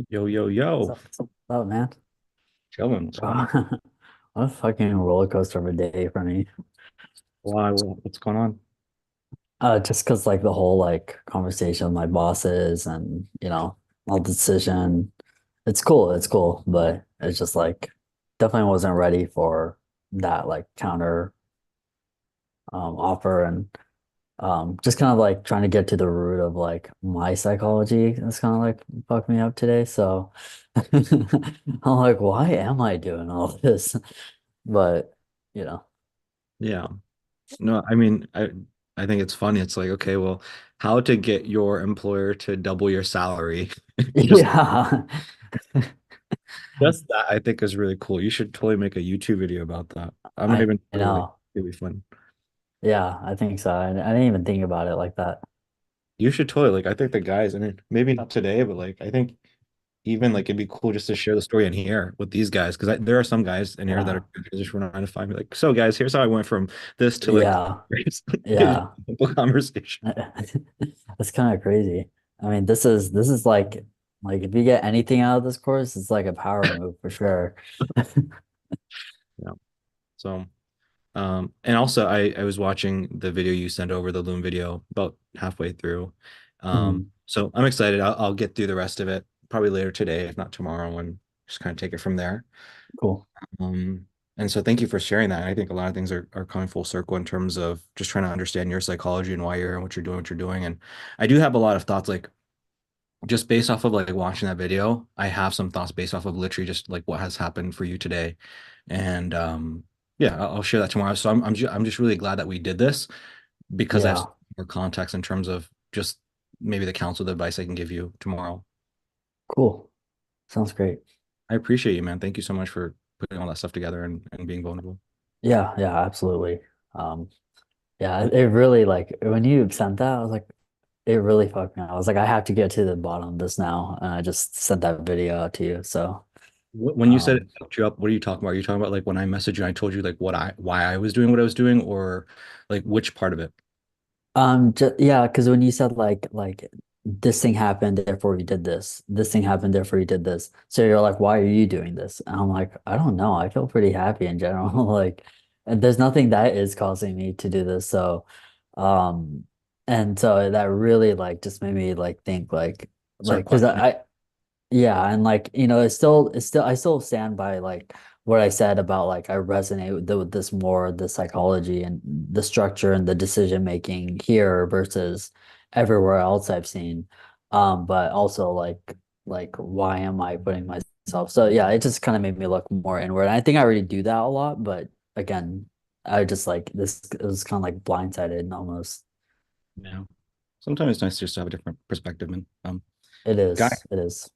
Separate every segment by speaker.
Speaker 1: Yo, yo, yo.
Speaker 2: What's up, man?
Speaker 1: Chilling. What's going on?
Speaker 2: What a fucking roller coaster of a day for me.
Speaker 1: Why? What's going on?
Speaker 2: Just because like the whole like conversation with my bosses and all the decision. It's cool, but it's just like definitely wasn't ready for that like counter offer and just kind of like trying to get to the root of like my psychology. That's kind of like fucked me up today. So I'm like, why am I doing all this? But you know.
Speaker 1: Yeah. No, I mean, I think it's funny. It's like, okay, well, how to get your employer to double your salary? Just
Speaker 2: Yeah.
Speaker 1: just that I think is really cool. You should totally make a YouTube video about that. I'm not
Speaker 2: I
Speaker 1: even sure, like
Speaker 2: know.
Speaker 1: it'd be fun.
Speaker 2: Yeah, I think so. I didn't even think about it like that.
Speaker 1: You should totally like I think the guys, I mean, maybe not today, but like I think even like it'd be cool just to share the story in here with these guys because there are some guys in here that
Speaker 2: Yeah.
Speaker 1: are just from 9 to 5. Be like, so guys, here's how I went from this to like
Speaker 2: Yeah.
Speaker 1: just
Speaker 2: Yeah.
Speaker 1: a simple conversation.
Speaker 2: That's kind of crazy. I mean, this is like if you get anything out of this course, it's like a power move for sure.
Speaker 1: Yeah. So, and also I was watching the video you sent over, the Loom video, about halfway through.
Speaker 2: Mhm.
Speaker 1: So I'm excited. I'll get through the rest of it probably later today, if not tomorrow, and just kind of take it from there.
Speaker 2: Cool.
Speaker 1: Um, and so thank you for sharing that. I think a lot of things are coming full circle in terms of just trying to understand your psychology and why you're here and what you're doing. And I do have a lot of thoughts, like just based off of like watching that video, I have some thoughts based off of literally just like what has happened for you today. And yeah, I'll share that tomorrow. So I'm just really glad that we did this because I have
Speaker 2: Yeah.
Speaker 1: some more context in terms of just maybe the counsel, the advice I can give you tomorrow.
Speaker 2: Cool. Sounds great.
Speaker 1: I appreciate you, man. Thank you so much for putting all that stuff together and being vulnerable.
Speaker 2: Yeah, yeah, absolutely. Um, yeah, it really like when you sent that, I was like, it really fucked me. I was like, I have to get to the bottom of this now. And I just sent that video out to you. So,
Speaker 1: When you said it
Speaker 2: um,
Speaker 1: fucked you up, what are you talking about? Are you talking about like when I messaged you and I told you like why I was doing what I was doing, or like which part of it?
Speaker 2: just, yeah, because when you said like this thing happened, therefore you did this. This thing happened, therefore you did this. So you're like, why are you doing this? And I'm like, I don't know. I feel pretty happy in general. Like, and there's nothing that is causing me to do this. So, um, and so that really like just made me like think
Speaker 1: Start
Speaker 2: because
Speaker 1: questioning.
Speaker 2: yeah, and like, it's still I still stand by like what I said about like I resonate with this more, the psychology and the structure and the decision making here versus everywhere else I've seen. But also like why am I putting myself? So yeah, it just kind of made me look more inward. I think I already do that a lot, but again, I just like this it was kind of like blindsided almost.
Speaker 1: Yeah. Sometimes it's nice just to have a different perspective. And
Speaker 2: It
Speaker 1: guy,
Speaker 2: is. It is.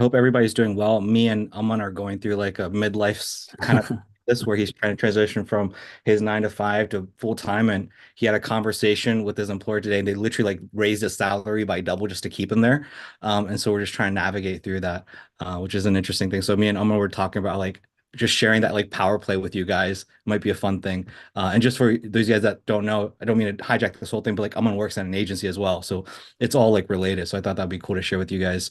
Speaker 1: hope everybody's doing well. Me and Aman are going through like a midlife kind of this where he's trying to transition from his 9 to 5 to full time. And he had a conversation with his employer today, and they literally like raised his salary by double just to keep him there. And so we're just trying to navigate through that, which is an interesting thing. So me and Aman were talking about like just sharing that like power play with you guys might be a fun thing. And just for those guys that don't know, I don't mean to hijack this whole thing, but like Aman works at an agency as well. So it's all like related. So I thought that'd be cool to share with you guys,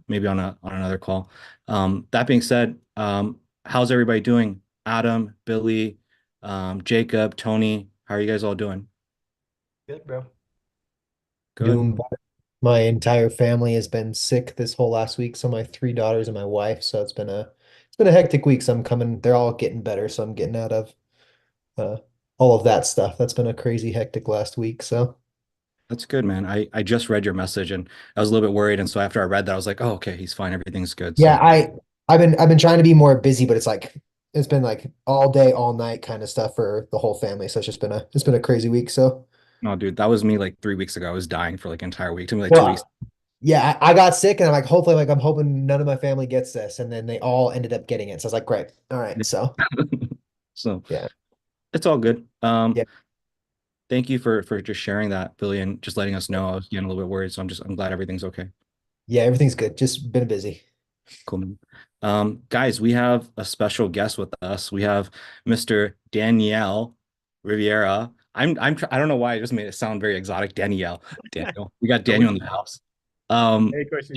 Speaker 1: maybe on another call. That being said, how's everybody doing? Adam, Billy, Jacob, Tony, how are you guys all doing?
Speaker 3: Good, bro.
Speaker 1: Good.
Speaker 3: Doing better. My entire family has been sick this whole last week. So my three daughters and my wife. So it's been a hectic week. So I'm coming, they're all getting better. So I'm getting out of uh all of that stuff. That's been a crazy hectic last week. So
Speaker 1: That's good, man. I just read your message and I was a little bit worried. And so after I read that, I was like, oh, okay, he's fine. Everything's good.
Speaker 3: yeah,
Speaker 1: So
Speaker 3: I've been trying to be more busy, but it's been like all day, all night kind of stuff for the whole family. So it's been a crazy week. So
Speaker 1: no, dude, that was me like 3 weeks ago. I was dying for like an entire week. It took me like 2 weeks.
Speaker 3: well, yeah, I got sick and I'm like, hopefully, like I'm hoping none of my family gets this. And then they all ended up getting it. So I was like, great. All right. So
Speaker 1: So
Speaker 3: yeah.
Speaker 1: it's all good.
Speaker 3: Yeah.
Speaker 1: Thank you for just sharing that, Billy, and just letting us know. I was getting a little bit worried, so I'm glad everything's okay.
Speaker 3: Yeah, everything's good. Just been busy.
Speaker 1: Cool, man. Guys, we have a special guest with us. We have Mr. Danielle Riviera. I don't know why I just made it sound very exotic. Danielle. Daniel. We got
Speaker 4: I
Speaker 1: Daniel
Speaker 4: wish.
Speaker 1: in the house. Um,
Speaker 4: Hey, question.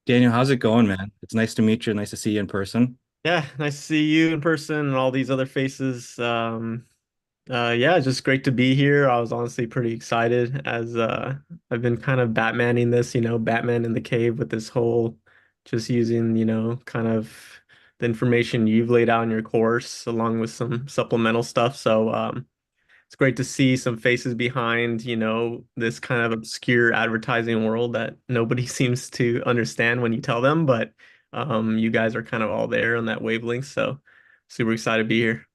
Speaker 1: Daniel, how's it going, man? It's nice to meet you. Nice to see you in person.
Speaker 4: Yeah, nice to see you in person and all these other faces. Yeah, just great to be here. I was honestly pretty excited as I've been kind of Batmaning this, Batman in the cave with this whole just using, kind of the information you've laid out in your course along with some supplemental stuff. So it's great to see some faces behind, this kind of obscure advertising world that nobody seems to understand when you tell them, but you guys are kind of all there on that wavelength, so super excited to be here.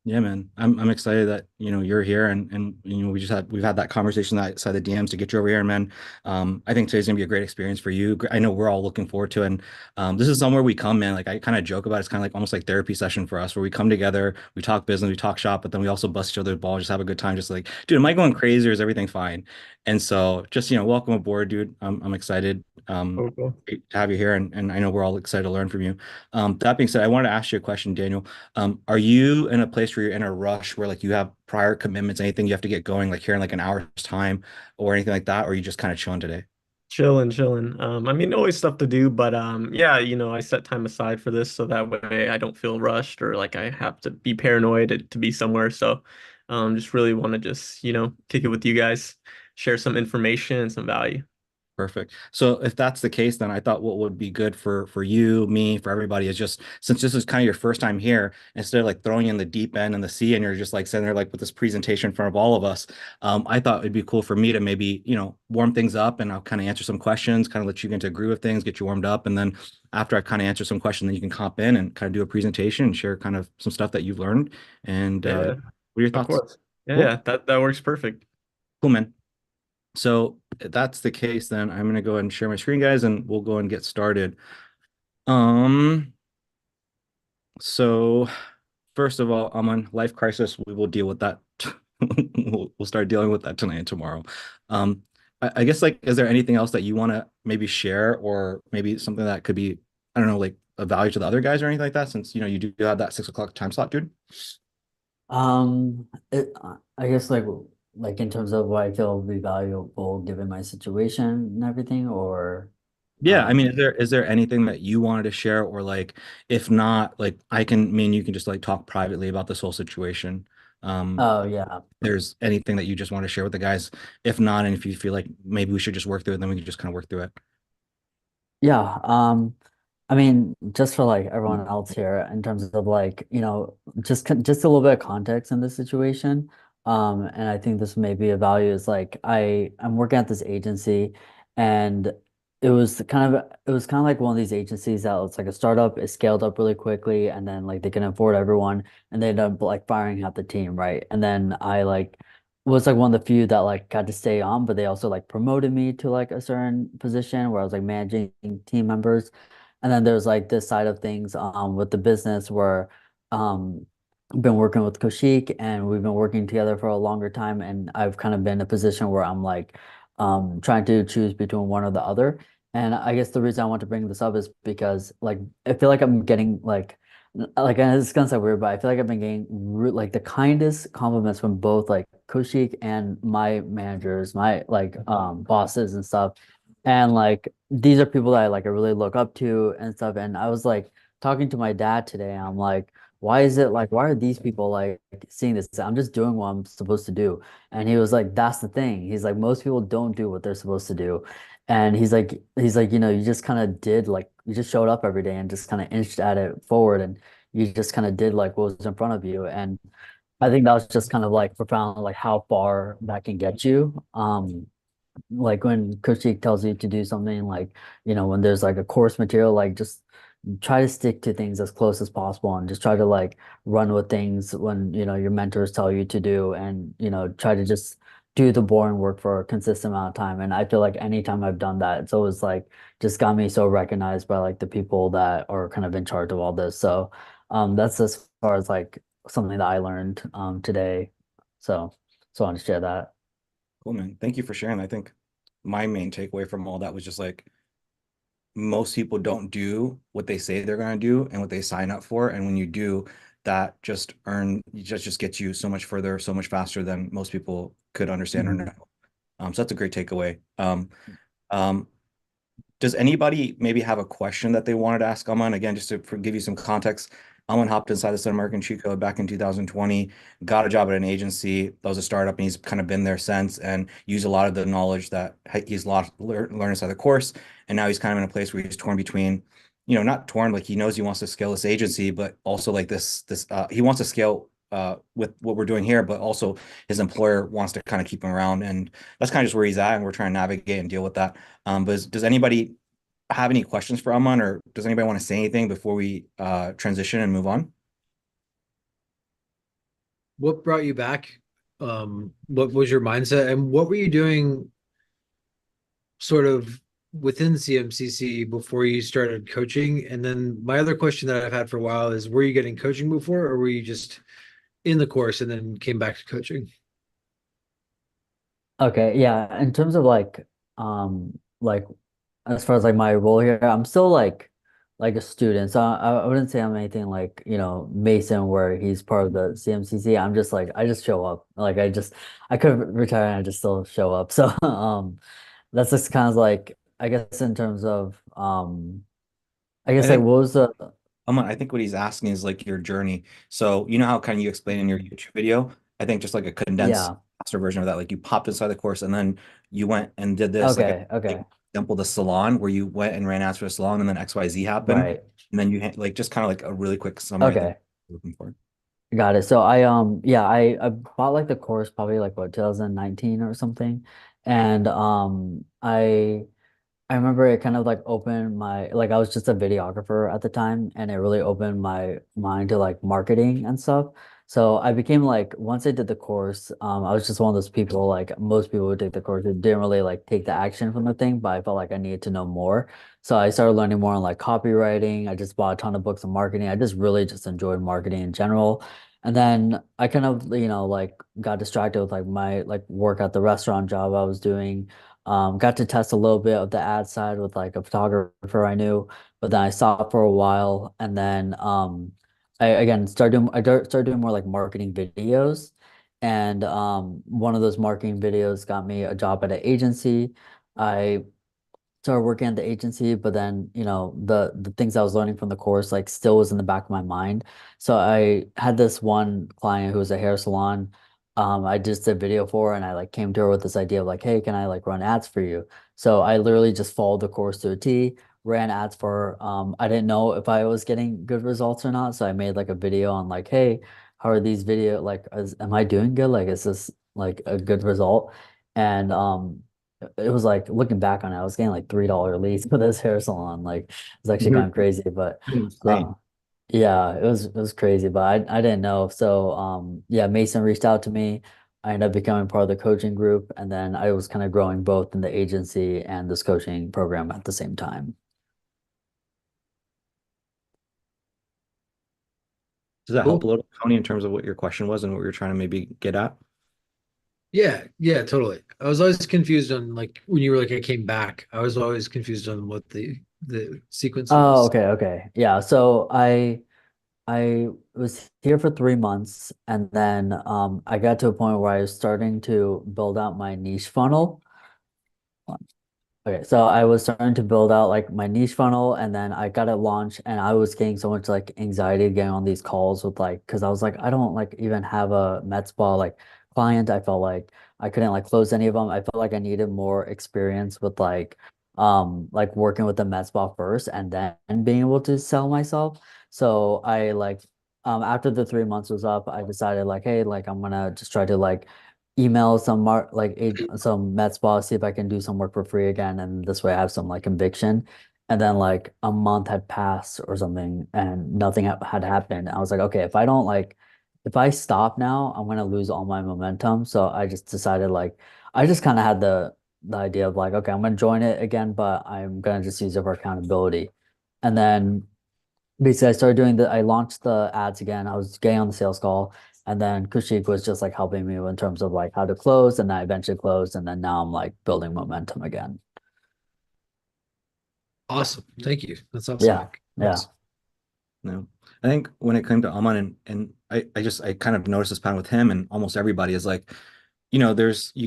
Speaker 1: Yeah, man. I'm excited that you're here and we've had that conversation outside the DMs to get you over here, and man. I think today's gonna be a great experience for you. I know we're all looking forward to it. And this is somewhere we come, man. Like I kind of joke about it. It's kind of like almost like therapy session for us where we come together, we talk business, we talk shop, but then we also bust each other's balls, just have a good time, just like, dude, am I going crazy or is everything fine? And so just welcome aboard, dude. I'm excited
Speaker 4: Oh, cool.
Speaker 1: to have you here, and I know we're all excited to learn from you. That being said, I wanted to ask you a question, Daniel. Are you in a place where you're in a rush where like you have prior commitments, anything you have to get going like here in like an hour's time or anything like that, or are you just kind of chilling today?
Speaker 4: Chilling, chilling. I mean, always stuff to do, but yeah, I set time aside for this so that way I don't feel rushed or like I have to be paranoid to be somewhere. So, just really want to just, kick it with you guys, share some information and some value.
Speaker 1: Perfect. So if that's the case, then I thought what would be good for you, me, for everybody is just since this is kind of your first time here, instead of like throwing you in the deep end and the sea and you're just like sitting there like with this presentation in front of all of us, I thought it'd be cool for me to maybe, warm things up and I'll kind of answer some questions, kind of let you get to agree with things, get you warmed up. And then after I kind of answer some questions, then you can hop in and kind of do a presentation and share kind of some stuff that you've learned. And
Speaker 4: Yeah,
Speaker 1: what are your
Speaker 4: of
Speaker 1: thoughts?
Speaker 4: course. Yeah,
Speaker 1: Cool.
Speaker 4: yeah, that works perfect.
Speaker 1: Cool, man. So if that's the case, then I'm gonna go ahead and share my screen, guys, and we'll go and get started. Um, so first of all, I'm on life crisis. We will deal with that. We'll start dealing with that tonight and tomorrow. I guess like, is there anything else that you want to maybe share, or maybe something that could be, I don't know, like a value to the other guys or anything like that, since you do have that 6 o'clock time slot, dude?
Speaker 2: I guess like in terms of what I feel would be valuable given my situation and everything, or
Speaker 1: Yeah, I mean, is there anything that you wanted to share, or like, if not, like me and you can just like talk privately about this whole situation.
Speaker 2: oh yeah.
Speaker 1: There's anything that you just want to share with the guys. If not, and if you feel like maybe we should just work through it, then we can just kind of work through it.
Speaker 2: Yeah, I mean, just for like everyone else here, in terms of like, just a little bit of context in this situation. And I think this may be a value is like I'm working at this agency, and it was kind of like one of these agencies that it's like a startup, it scaled up really quickly, and then like they can afford everyone, and they end up like firing half the team, right? And then I like was like one of the few that like got to stay on, but they also like promoted me to like a certain position where I was like managing team members. And then there's like this side of things with the business where I've been working with Koshik, and we've been working together for a longer time, and I've kind of been in a position where I'm like trying to choose between one or the other. And I guess the reason I want to bring this up is because like I feel like I'm getting like, and it's gonna sound weird, but I feel like I've been getting like the kindest compliments from both like Koshik and my managers, my like bosses and stuff. And like these are people that I really look up to and stuff. And I was like talking to my dad today, and I'm like, why are these people like seeing this? I'm just doing what I'm supposed to do. And he was like, that's the thing. He's like, most people don't do what they're supposed to do. And he's like, you just kind of did like you just showed up every day and just kind of inched at it forward, and you just kind of did like what was in front of you. And I think that was just kind of like profound, like how far that can get you. Like when Kushik tells you to do something, like, when there's like a course material, like just try to stick to things as close as possible, and just try to like run with things when, your mentors tell you to do, and, try to just do the boring work for a consistent amount of time. And I feel like anytime I've done that, it's always like just got me so recognized by like the people that are kind of in charge of all this. So that's as far as like something that I learned today. So I want to share that.
Speaker 1: Cool, man. Thank you for sharing. I think my main takeaway from all that was just like most people don't do what they say they're going to do and what they sign up for. And when you do, that just gets you so much further, so much faster than most people could understand or
Speaker 2: Mhm.
Speaker 1: know. So that's a great takeaway. Um, Does anybody maybe have a question that they wanted to ask Aman? Again, just to give you some context, Aman hopped inside the Sun American Cheat Code back in 2020, got a job at an agency that was a startup, and he's kind of been there since and used a lot of the knowledge that he's learned inside the course. And now he's kind of in a place where he's torn between, not torn, like he knows he wants to scale this agency, but also like he wants to scale with what we're doing here, but also his employer wants to kind of keep him around. And that's kind of just where he's at, and we're trying to navigate and deal with that. But does anybody have any questions for Aman, or does anybody want to say anything before we transition and move on?
Speaker 5: What brought you back? What was your mindset, and what were you doing sort of within CMCC before you started coaching? And then my other question that I've had for a while is, were you getting coaching before, or were you just in the course and then came back to coaching?
Speaker 2: Okay, yeah. In terms of like as far as like my role here, I'm still like a student. So I wouldn't say I'm anything like, Mason where he's part of the CMCC. I'm just like I just show up. Like I could retire and I just still show up. So that's just kind of like I guess in terms of I
Speaker 1: I
Speaker 2: guess like
Speaker 1: think
Speaker 2: what was the
Speaker 1: Aman, I think what he's asking is like your journey. So you know how kind of you explain in your YouTube video? I think just like a condensed
Speaker 2: yeah.
Speaker 1: faster version of that. Like you popped inside the course and then you went and did this like
Speaker 2: Okay, okay.
Speaker 1: example, the salon where you went and ran ads for a salon and then XYZ happened.
Speaker 2: Right.
Speaker 1: And then like just kind of like a really quick summary. I think
Speaker 2: Okay.
Speaker 1: you're looking for.
Speaker 2: Got it. So I bought like the course probably like what 2019 or something. And I remember it kind of like opened my like I was just a videographer at the time and it really opened my mind to like marketing and stuff. So I became like once I did the course, I was just one of those people like most people would take the course who didn't really like take the action from the thing, but I felt like I needed to know more. So I started learning more on like copywriting. I just bought a ton of books on marketing. I just really just enjoyed marketing in general. And then I kind of, like got distracted with like my like work at the restaurant job I was doing. Got to test a little bit of the ad side with like a photographer I knew, but then I stopped for a while, and then I again started doing more like marketing videos, and one of those marketing videos got me a job at an agency. I started working at the agency, but then the things I was learning from the course like still was in the back of my mind. So I had this one client who was a hair salon. I just did video for, and I like came to her with this idea of like, hey, can I like run ads for you? So I literally just followed the course to a T, ran ads for her. I didn't know if I was getting good results or not, so I made like a video on like, hey, how are these video like, am I doing good? Like, is this like a good result? And it was like looking back on it, I was getting like $3 leads for this hair salon. Like it's actually kind of crazy, but
Speaker 1: Insane.
Speaker 2: yeah, it was crazy, but I didn't know. So yeah, Mason reached out to me. I ended up becoming part of the coaching group, and then I was kind of growing both in the agency and this coaching program at the same time.
Speaker 1: Does that help a
Speaker 5: Cool.
Speaker 1: little, Tony, in terms of what your question was and what you're trying to maybe get at?
Speaker 5: Yeah, totally. I was always confused on like when you were like I came back. I was always confused on what the sequence
Speaker 2: Oh,
Speaker 5: was.
Speaker 2: okay. Yeah. So I was here for 3 months, and then I got to a point where I was starting to build out my niche funnel. Okay, so I was starting to build out like my niche funnel, and then I got it launched, and I was getting so much like anxiety getting on these calls with like, because I was like, I don't like even have a med spa like client. I felt like I couldn't like close any of them. I felt like I needed more experience with like working with the med spa first, and then being able to sell myself. So I like after the 3 months was up, I decided like, hey, like I'm gonna just try to like email some some med spa, see if I can do some work for free again, and this way I have some like conviction. And then like a month had passed or something, and nothing had happened. I was like, okay, if I stop now, I'm gonna lose all my momentum. So I just decided like I just kind of had the idea of like, okay, I'm gonna join it again, but I'm gonna just use it for accountability. And then basically I launched the ads again. I was getting on the sales call, and then Kushik was just like helping me in terms of like how to close, and I eventually closed, and then now I'm like building momentum again.
Speaker 5: Awesome. Thank you. That's awesome,
Speaker 2: Yeah,
Speaker 5: Nick.
Speaker 2: yeah.
Speaker 5: Nice.
Speaker 1: No, I think when it came to Aman and I kind of noticed this pattern with him and almost everybody is like, you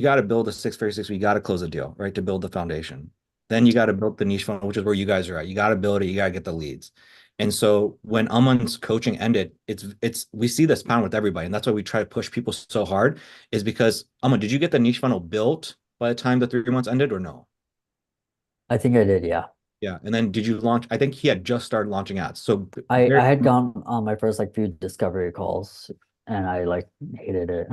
Speaker 1: got to build a 6 for 6, you got to close a deal, right? To build the foundation. Then you got to build the niche funnel, which is where you guys are at. You got to build it. You got to get the leads. And so when Aman's coaching ended, it's we see this pattern with everybody, and that's why we try to push people so hard. Is because Aman, did you get the niche funnel built by the time the 3 months ended, or no?
Speaker 2: I think I did, yeah.
Speaker 1: Yeah. And then did you launch? I think he had just started launching ads. So
Speaker 2: I had gone on my first like few discovery calls and I like hated it.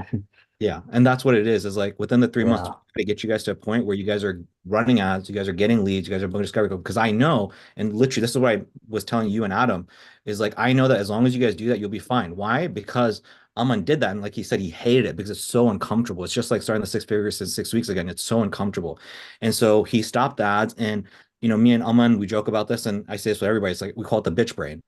Speaker 1: yeah, and that's what it is like within the 3 months,
Speaker 2: Yeah.
Speaker 1: to get you guys to a point where you guys are running ads, you guys are getting leads, you guys are building discovery code. Because I know, and literally, this is what I was telling you and Adam, is like, I know that as long as you guys do that, you'll be fine. Why? Because Aman did that. And like he said, he hated it because it's so uncomfortable. It's just like starting the six figures in 6 weeks again. It's so uncomfortable. And so he stopped ads. And, me and Aman, we joke about this, and I say this with everybody. It's like, we call it the bitch brain.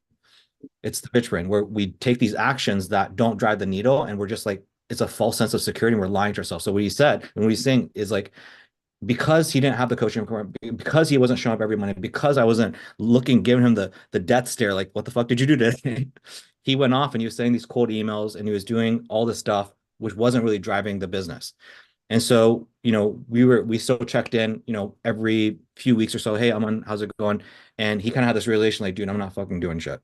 Speaker 1: It's the bitch brain where we take these actions that don't drive the needle and we're just like, it's a false sense of security and we're lying to ourselves. So what he said and what he's saying is like, because he didn't have the coaching program, because he wasn't showing up every Monday, because I wasn't looking, giving him the death stare, like, what the fuck did you do today? He went off and he was sending these cold emails and he was doing all this stuff, which wasn't really driving the business. And so, we still checked in, every few weeks or so. Hey, Aman, how's it going? And he kind of had this realization like, dude, I'm not fucking doing shit.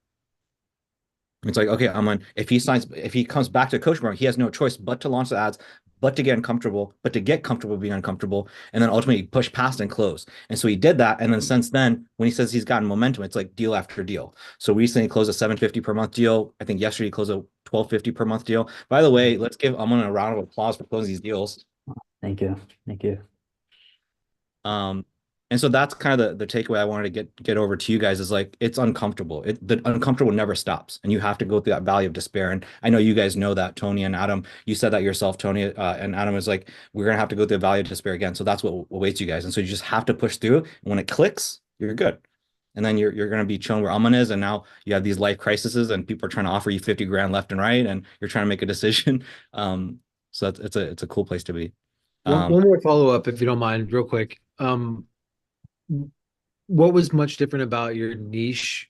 Speaker 1: It's like, okay, if he comes back to the coaching program, he has no choice but to launch the ads, but to get uncomfortable, but to get comfortable being uncomfortable, and then ultimately push past and close. And so he did that. And then since then, when he says he's gotten momentum, it's like deal after deal. So recently he closed a 750 per month deal. I think yesterday he closed a 1250 per month deal. By the way, let's give Aman a round of applause for closing these deals.
Speaker 2: Thank you. Thank you.
Speaker 1: And so that's kind of the takeaway I wanted to get over to you guys is like, it's uncomfortable. The uncomfortable never stops, and you have to go through that valley of despair. And I know you guys know that, Tony and Adam. You said that yourself, Tony, and Adam is like, we're gonna have to go through the valley of despair again. So that's what awaits you guys. And so you just have to push through. And when it clicks, you're good. And then you're gonna be chilling where Aman is, and now you have these life crises, and people are trying to offer you 50 grand left and right, and you're trying to make a decision. So it's a cool place to be.
Speaker 5: One more follow-up, if you don't mind, real quick. What was much different about your niche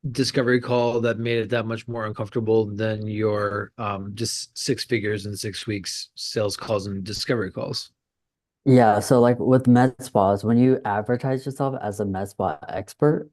Speaker 5: discovery call that made it that much more uncomfortable than your just 6 figures in 6 weeks sales calls and discovery calls?
Speaker 2: Yeah, so like with med spas, when you advertise yourself as a med spa expert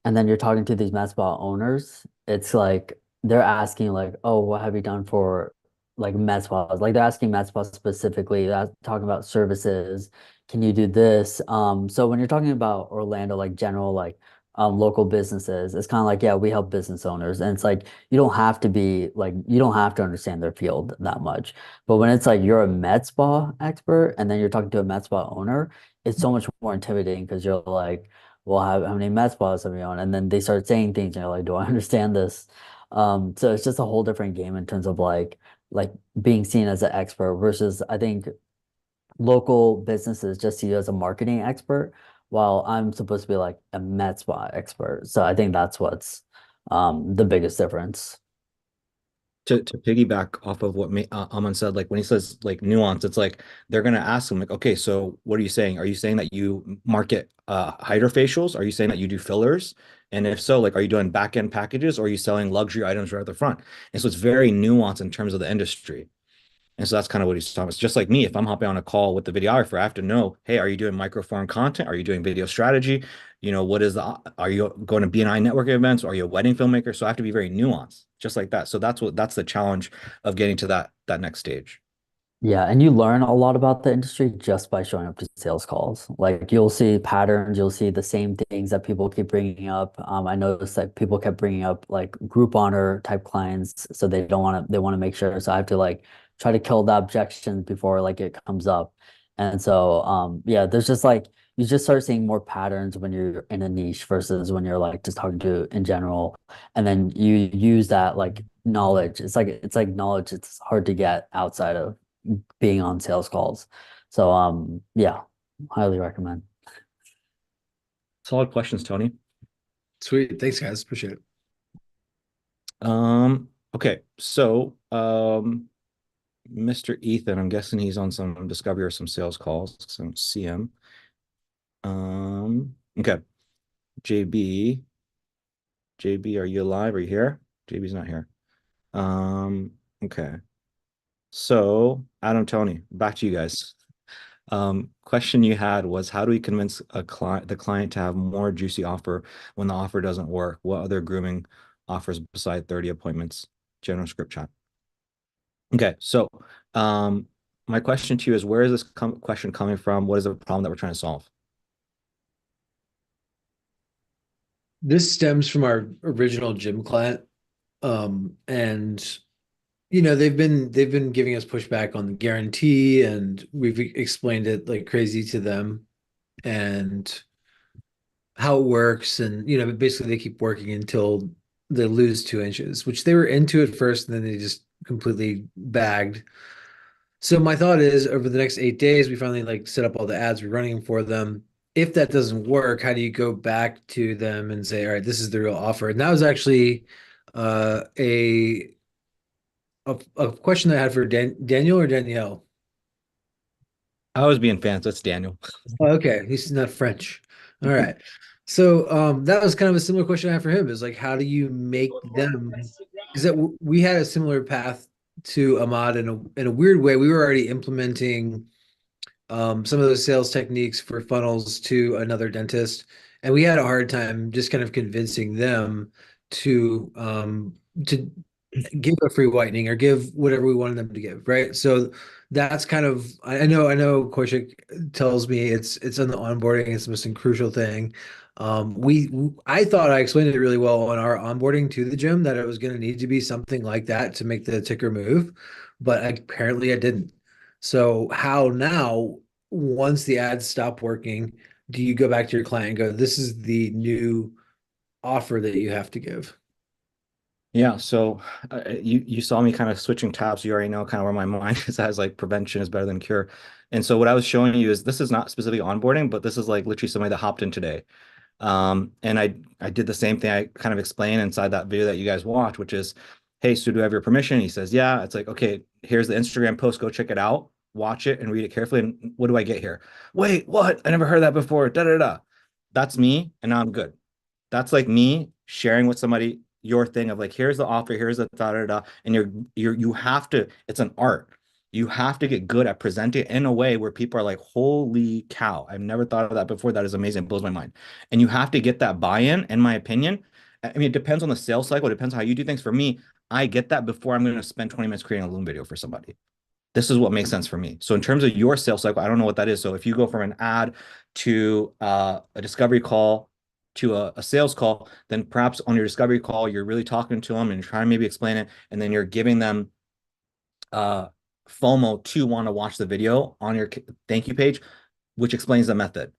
Speaker 2: and then you're talking to these med spa owners, it's like they're asking like, oh, what have you done for like med spas? Like they're asking med spas specifically, that's talking about services. Can you do this? So when you're talking about Orlando, like general like local businesses, it's kind of like, yeah, we help business owners. And it's like you don't have to be like you don't have to understand their field that much. But when it's like you're a med spa expert and then you're talking to a med spa owner, it's so much more intimidating because you're like, well, how many med spas have you on? And then they start saying things and you're like, do I understand this? So it's just a whole different game in terms of like being seen as an expert versus I think local businesses just see you as a marketing expert while I'm supposed to be like a med spa expert. So I think that's what's the biggest difference.
Speaker 1: To piggyback off of what Aman said, like when he says like nuance, it's like they're gonna ask him like, okay, so what are you saying? Are you saying that you market hydrofacials? Are you saying that you do fillers? And if so, like, are you doing back end packages or are you selling luxury items right at the front? And so it's very nuanced in terms of the industry. And so that's kind of what he's talking about. It's just like me, if I'm hopping on a call with the videographer, I have to know, hey, are you doing microform content? Are you doing video strategy? Are you going to BNI networking events? Are you a wedding filmmaker? So I have to be very nuanced, just like that. So that's the challenge of getting to that next stage.
Speaker 2: Yeah, and you learn a lot about the industry just by showing up to sales calls. Like you'll see patterns, you'll see the same things that people keep bringing up. I noticed that people kept bringing up like Groupon type clients, so they want to make sure. So I have to like try to kill the objections before like it comes up. And so yeah, there's just like you just start seeing more patterns when you're in a niche versus when you're like just talking to in general. And then you use that like knowledge. It's like knowledge it's hard to get outside of being on sales calls. So yeah, highly recommend.
Speaker 1: Solid questions, Tony.
Speaker 5: Sweet. Thanks, guys. Appreciate it.
Speaker 1: Okay, so Mr. Ethan, I'm guessing he's on some discovery or some sales calls because I don't see him. Okay. JB, are you alive? Are you here? JB's not here. Okay. So Adam, Tony, back to you guys. Question you had was how do we convince the client to have more juicy offer when the offer doesn't work? What other grooming offers beside 30 appointments? General script chat. Okay, so my question to you is where is this question coming from? What is the problem that we're trying to solve?
Speaker 5: This stems from our original gym client. And they've been giving us pushback on the guarantee, and we've explained it like crazy to them and how it works. And basically they keep working until they lose 2 inches, which they were into at first, and then they just completely bagged. So my thought is over the next 8 days, we finally like set up all the ads we're running for them. If that doesn't work, how do you go back to them and say, all right, this is the real offer? And that was actually uh, a a question I had for Daniel or Danielle.
Speaker 1: I was being fancy. It's Daniel.
Speaker 5: Oh, okay, he's not French. All right. So that was kind of a similar question I had for him is like, how do you make them? Because that we had a similar path to Ahmad in a weird way. We were already implementing some of those sales techniques for funnels to another dentist, and we had a hard time just kind of convincing them to give a free whitening or give whatever we wanted them to give, right? So that's kind of I know Koshik tells me it's on the onboarding, it's the most crucial thing. I thought I explained it really well on our onboarding to the gym that it was going to need to be something like that to make the ticker move, but apparently I didn't. So how now, once the ads stop working, do you go back to your client and go, this is the new offer that you have to give?
Speaker 1: Yeah, so you saw me kind of switching tabs. You already know kind of where my mind is as like prevention is better than cure. And so what I was showing you is this is not specifically onboarding, but this is like literally somebody that hopped in today. And I did the same thing I kind of explained inside that video that you guys watched, which is, hey, so do I have your permission? He says, yeah. It's like, okay, here's the Instagram post. Go check it out, watch it, and read it carefully. And what do I get here? Wait, what? I never heard that before. Da da da. That's me, and now I'm good. That's like me sharing with somebody your thing of like, here's the offer, here's the da da da, and you have to. It's an art. You have to get good at presenting it in a way where people are like, holy cow, I've never thought of that before. That is amazing. It blows my mind. And you have to get that buy-in, in my opinion. I mean, it depends on the sales cycle. It depends on how you do things. For me, I get that before I'm going to spend 20 minutes creating a Loom video for somebody. This is what makes sense for me. So in terms of your sales cycle, I don't know what that is. So if you go from an ad to a discovery call to a sales call, then perhaps on your discovery call, you're really talking to them and trying to maybe explain it. And then you're giving them FOMO to want to watch the video on your thank you page, which explains the method.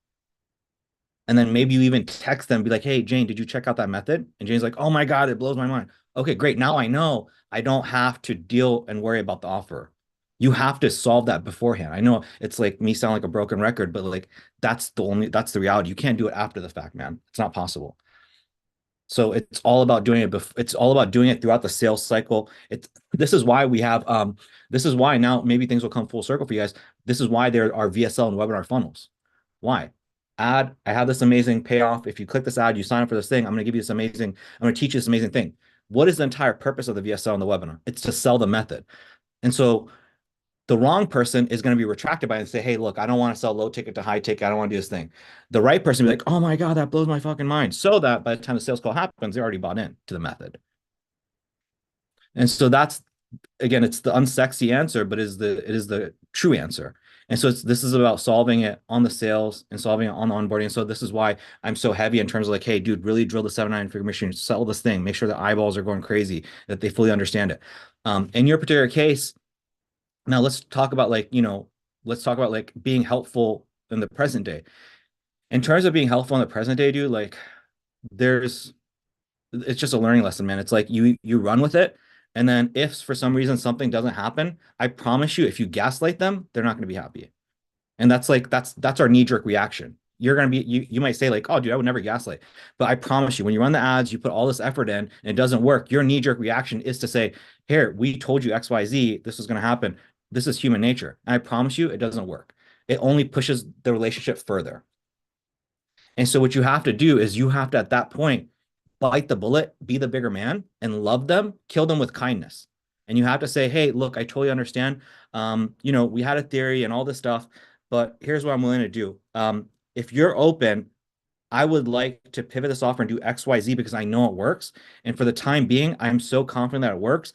Speaker 1: And then maybe you even text them, be like, hey, Jane, did you check out that method? And Jane's like, oh my God, it blows my mind. Okay, great. Now I know I don't have to deal and worry about the offer. You have to solve that beforehand. I know it's like me sound like a broken record, but like that's the reality. You can't do it after the fact, man. It's not possible. So it's all about doing it. It's all about doing it throughout the sales cycle. This is why we have this is why now maybe things will come full circle for you guys. This is why there are VSL and webinar funnels. Why? I have this amazing payoff. If you click this ad, you sign up for this thing. I'm going to give you this amazing, I'm going to teach you this amazing thing. What is the entire purpose of the VSL and the webinar? It's to sell the method. And so the wrong person is going to be retracted by it and say, hey, look, I don't want to sell low ticket to high ticket. I don't want to do this thing. The right person will be like, oh my God, that blows my fucking mind. So that by the time the sales call happens, they already bought in to the method. And so that's, again, it's the unsexy answer, but it is the true answer. And so this is about solving it on the sales and solving it on the onboarding. And so this is why I'm so heavy in terms of like, hey, dude, really drill the 7-9 figure mission, sell this thing, make sure the eyeballs are going crazy, that they fully understand it. In your particular case, now let's talk about like, let's talk about like being helpful in the present day. In terms of being helpful in the present day, dude, like it's just a learning lesson, man. It's like you run with it. And then if for some reason something doesn't happen, I promise you, if you gaslight them, they're not going to be happy. And that's our knee-jerk reaction. You're going to be, you might say like, oh, dude, I would never gaslight. But I promise you, when you run the ads, you put all this effort in and it doesn't work, your knee-jerk reaction is to say, here, we told you XYZ, this is going to happen. This is human nature. And I promise you, it doesn't work. It only pushes the relationship further. And so what you have to do is you have to, at that point, bite the bullet, be the bigger man, and love them, kill them with kindness. And you have to say, hey, look, I totally understand. We had a theory and all this stuff. but here's what I'm willing to do. If you're open, I would like to pivot this offer and do XYZ because I know it works. And for the time being, I'm so confident that it works.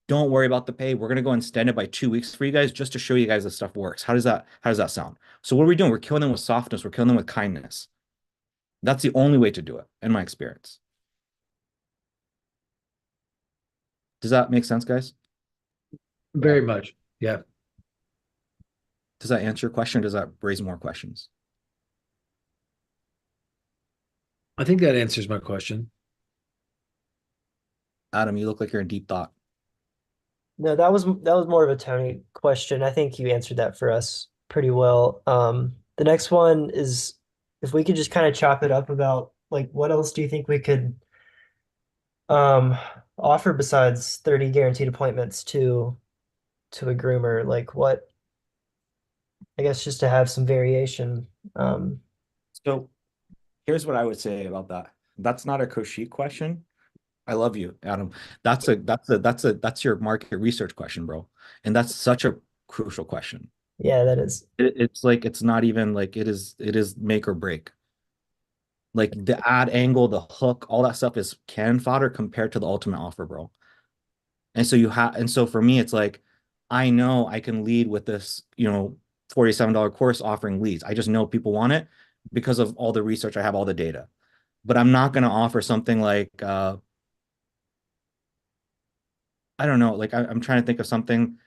Speaker 1: Don't worry about the pay. We're gonna go and extend it by 2 weeks for you guys just to show you guys this stuff works. How does that sound? So what are we doing? We're killing them with softness, we're killing them with kindness. That's the only way to do it, in my experience. Does that make sense, guys?
Speaker 5: Very much. Yeah.
Speaker 1: Does that answer your question? Does that raise more questions?
Speaker 5: I think that answers my question.
Speaker 1: Adam, you look like you're in deep thought.
Speaker 6: No, that was more of a Tony question. I think you answered that for us pretty well. The next one is if we could just kind of chop it up about like what else do you think we could um offer besides 30 guaranteed appointments to a groomer? Like what I guess just to have some variation.
Speaker 1: So here's what I would say about that. That's not a Koshi question. I love you, Adam. That's your market research question, bro. And that's such a crucial question.
Speaker 6: Yeah, that is.
Speaker 1: It's like it's not even like it is make or break. Like the ad angle, the hook, all that stuff is cannon fodder compared to the ultimate offer, bro. And so for me, it's like I know I can lead with this, $47 course offering leads. I just know people want it because of all the research. I have all the data. But I'm not going to offer something like I don't know, like I'm trying to think of something.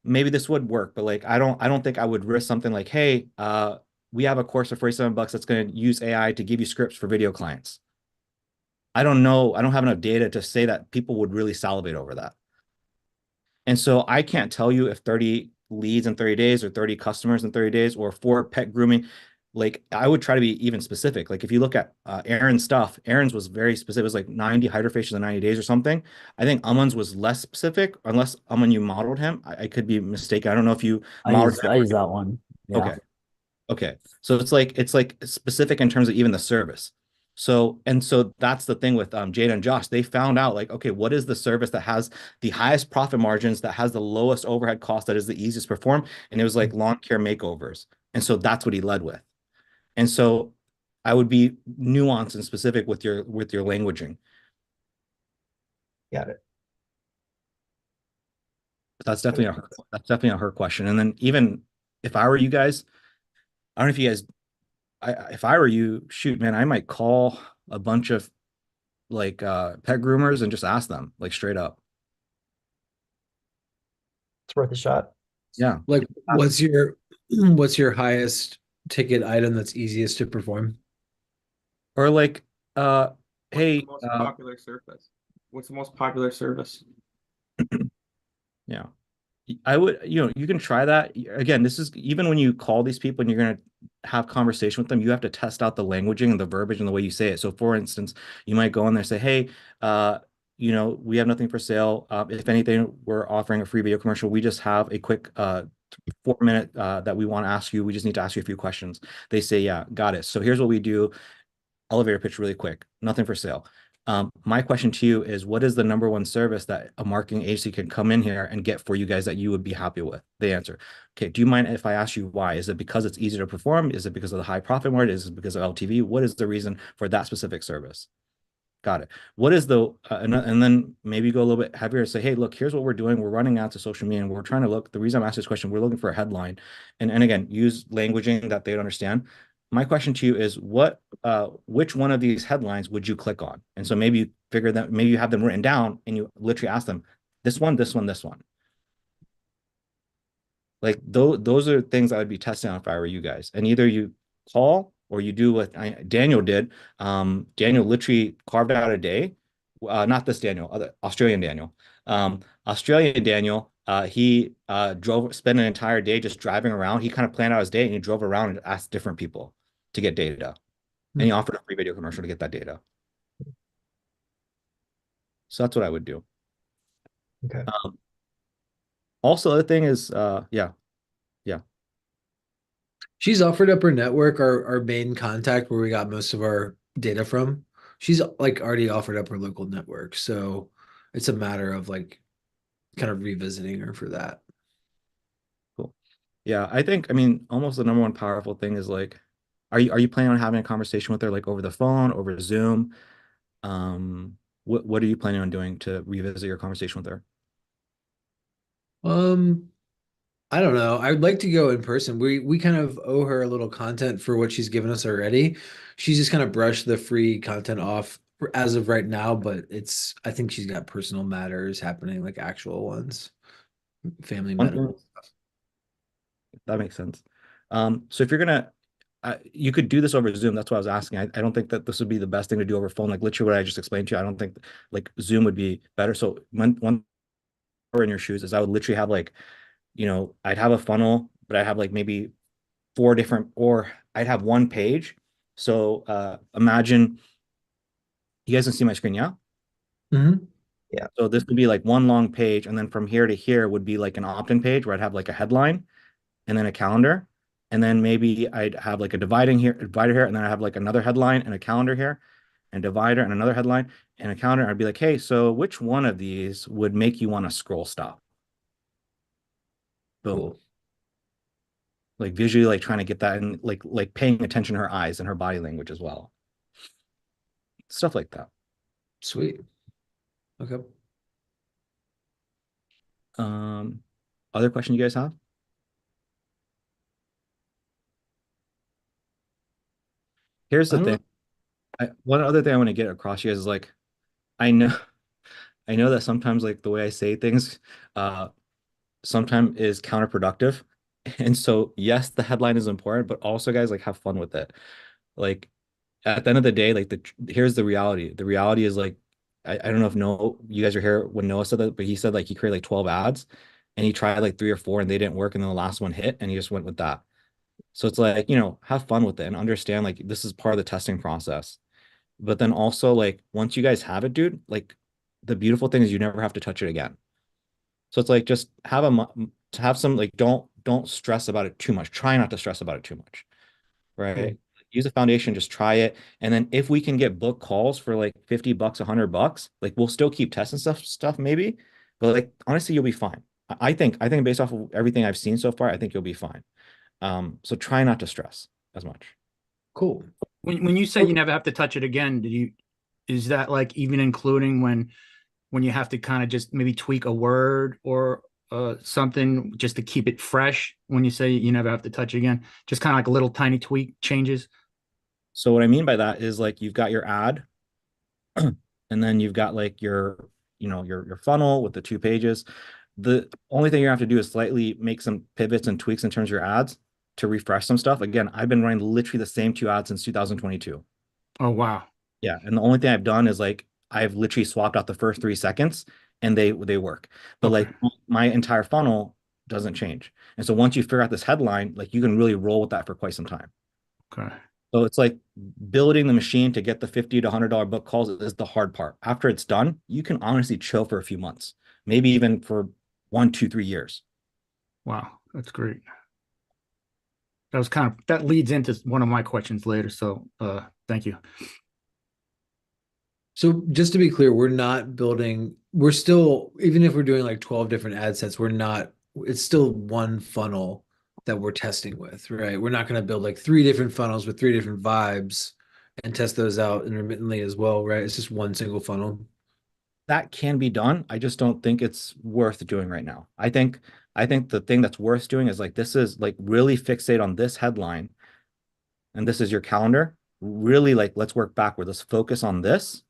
Speaker 1: Maybe this would work, but like I don't think I would risk something like, hey, we have a course for $47 that's going to use AI to give you scripts for video clients. I don't know. I don't have enough data to say that people would really salivate over that. And so I can't tell you if 30 leads in 30 days or 30 customers in 30 days or for pet grooming. Like I would try to be even specific. Like if you look at Aaron's stuff, Aaron's was very specific. It was like 90 hydrofacials in 90 days or something. I think Aman's was less specific, unless Aman, you modeled him. I could be mistaken. I don't know if you modeled
Speaker 2: I
Speaker 1: him.
Speaker 2: use that one. Yeah.
Speaker 1: Okay. Okay. So it's like specific in terms of even the service. So that's the thing with Jada and Josh. They found out like, okay, what is the service that has the highest profit margins, that has the lowest overhead cost, that is the easiest to perform? And it was like lawn care makeovers. And so that's what he led with. And so I would be nuanced and specific with your languaging.
Speaker 6: Got it.
Speaker 1: But that's definitely a her question. And then even if I were you guys, I don't know if you guys if I were you, shoot, man, I might call a bunch of like pet groomers and just ask them like straight up.
Speaker 6: It's worth a shot.
Speaker 1: Yeah.
Speaker 5: Like, what's your highest ticket item that's easiest to perform?
Speaker 1: Or like hey,
Speaker 7: What's the most popular service? What's the most popular service?
Speaker 1: yeah. I would, you can try that. Again, this is even when you call these people and you're going to have conversation with them, you have to test out the languaging and the verbiage and the way you say it. So for instance, you might go in there and say, hey, we have nothing for sale. If anything, we're offering a free video commercial. We just have a quick 4-minute that we want to ask you. We just need to ask you a few questions. They say, yeah, got it. So here's what we do. Elevator pitch really quick. Nothing for sale. My question to you is, what is the number one service that a marketing agency can come in here and get for you guys that you would be happy with? The answer. Okay. Do you mind if I ask you why? Is it because it's easy to perform? Is it because of the high profit margin? Is it because of LTV? What is the reason for that specific service? Got it. What is the, and then maybe go a little bit heavier and say, hey, look, here's what we're doing. We're running out to social media and we're trying to look, the reason I'm asking this question, we're looking for a headline. And again, use languaging that they would understand. My question to you is which one of these headlines would you click on? And so maybe you figure that maybe you have them written down and you literally ask them this one, this one, this one. Like those are things I would be testing on if I were you guys. And either you call or you do what Daniel did. Daniel literally carved out a day. Not this Daniel, other Australian Daniel. Australian Daniel, he spent an entire day just driving around. He kind of planned out his day and he drove around and asked different people to get data. And he offered a free video commercial to get that data. So that's what I would do.
Speaker 6: Okay.
Speaker 1: Also, the thing is, yeah.
Speaker 5: She's offered up her network, our main contact where we got most of our data from. She's like already offered up her local network. So it's a matter of like kind of revisiting her for that.
Speaker 1: Cool. Yeah, I mean, almost the number one powerful thing is like, are you planning on having a conversation with her like over the phone, over Zoom? What are you planning on doing to revisit your conversation with her?
Speaker 5: Um, I don't know. I'd like to go in person. We kind of owe her a little content for what she's given us already. She's just kind of brushed the free content off as of right now, but I think she's got personal matters happening, like actual ones, family
Speaker 1: One thing
Speaker 5: medical.
Speaker 1: that makes sense. So if you're gonna, you could do this over Zoom. That's why I was asking. I don't think that this would be the best thing to do over phone. Like literally what I just explained to you. I don't think like Zoom would be better. So when one we're in your shoes is I would literally have like, I'd have a funnel, but I have like maybe four different, or I'd have one page. So imagine you guys can see my screen, yeah?
Speaker 5: Hmm.
Speaker 6: Yeah.
Speaker 1: So this would be like one long page, and then from here to here would be like an opt-in page where I'd have like a headline and then a calendar. And then maybe I'd have like a divider here, and then I have like another headline and a calendar here, and divider and another headline and a calendar. I'd be like, hey, so which one of these would make you want to scroll stop? Boom.
Speaker 5: Cool.
Speaker 1: Like visually like trying to get that and like paying attention to her eyes and her body language as well. Stuff like that.
Speaker 5: Sweet. Okay.
Speaker 1: Um, other question you guys have? Here's
Speaker 5: I
Speaker 1: the
Speaker 5: don't
Speaker 1: thing.
Speaker 5: know.
Speaker 1: One other thing I want to get across to you guys is like I know I know that sometimes like the way I say things uh sometimes is counterproductive. And so yes, the headline is important, but also guys like have fun with it. Like at the end of the day, like here's the reality. The reality is like I don't know if you guys are here when Noah said that, but he said like he created like 12 ads and he tried like three or four and they didn't work, and then the last one hit and he just went with that. So it's like, have fun with it and understand like this is part of the testing process. But then also like once you guys have it, dude, like the beautiful thing is you never have to touch it again. So it's like just to have some like don't stress about it too much. Try not to stress about it too much, right?
Speaker 5: Cool.
Speaker 1: Use a foundation, just try it. And then if we can get book calls for like 50 bucks, $100, like we'll still keep testing stuff maybe. But like honestly, you'll be fine. I think based off of everything I've seen so far, I think you'll be fine. So try not to stress as much.
Speaker 5: Cool.
Speaker 8: When you say you never have to touch it again, is that like even including when you have to kind of just maybe tweak a word or something just to keep it fresh when you say you never have to touch it again? Just kind of like a little tiny tweak changes.
Speaker 1: So what I mean by that is like you've got your ad, and then you've got like your funnel with the 2 pages. The only thing you have to do is slightly make some pivots and tweaks in terms of your ads to refresh some stuff. Again, I've been running literally the same 2 ads since 2022.
Speaker 8: Oh, wow.
Speaker 1: Yeah, and the only thing I've done is like I've literally swapped out the first 3 seconds and they work. But
Speaker 8: Okay.
Speaker 1: like my entire funnel doesn't change. And so once you figure out this headline, like you can really roll with that for quite some time.
Speaker 8: Okay.
Speaker 1: So it's like building the machine to get the 50 to $100 book calls is the hard part. After it's done, you can honestly chill for a few months, maybe even for 1, 2, 3 years.
Speaker 8: Wow. That's great. That leads into one of my questions later. So thank you.
Speaker 5: So just to be clear, we're still, even if we're doing like 12 different ad sets, it's still one funnel that we're testing with, right? We're not going to build like 3 different funnels with 3 different vibes and test those out intermittently as well, right? It's just one single funnel.
Speaker 1: That can be done. I just don't think it's worth doing right now. I think the thing that's worth doing is like this is like really fixate on this headline and this is your calendar. Really like let's work backward. Let's focus on this.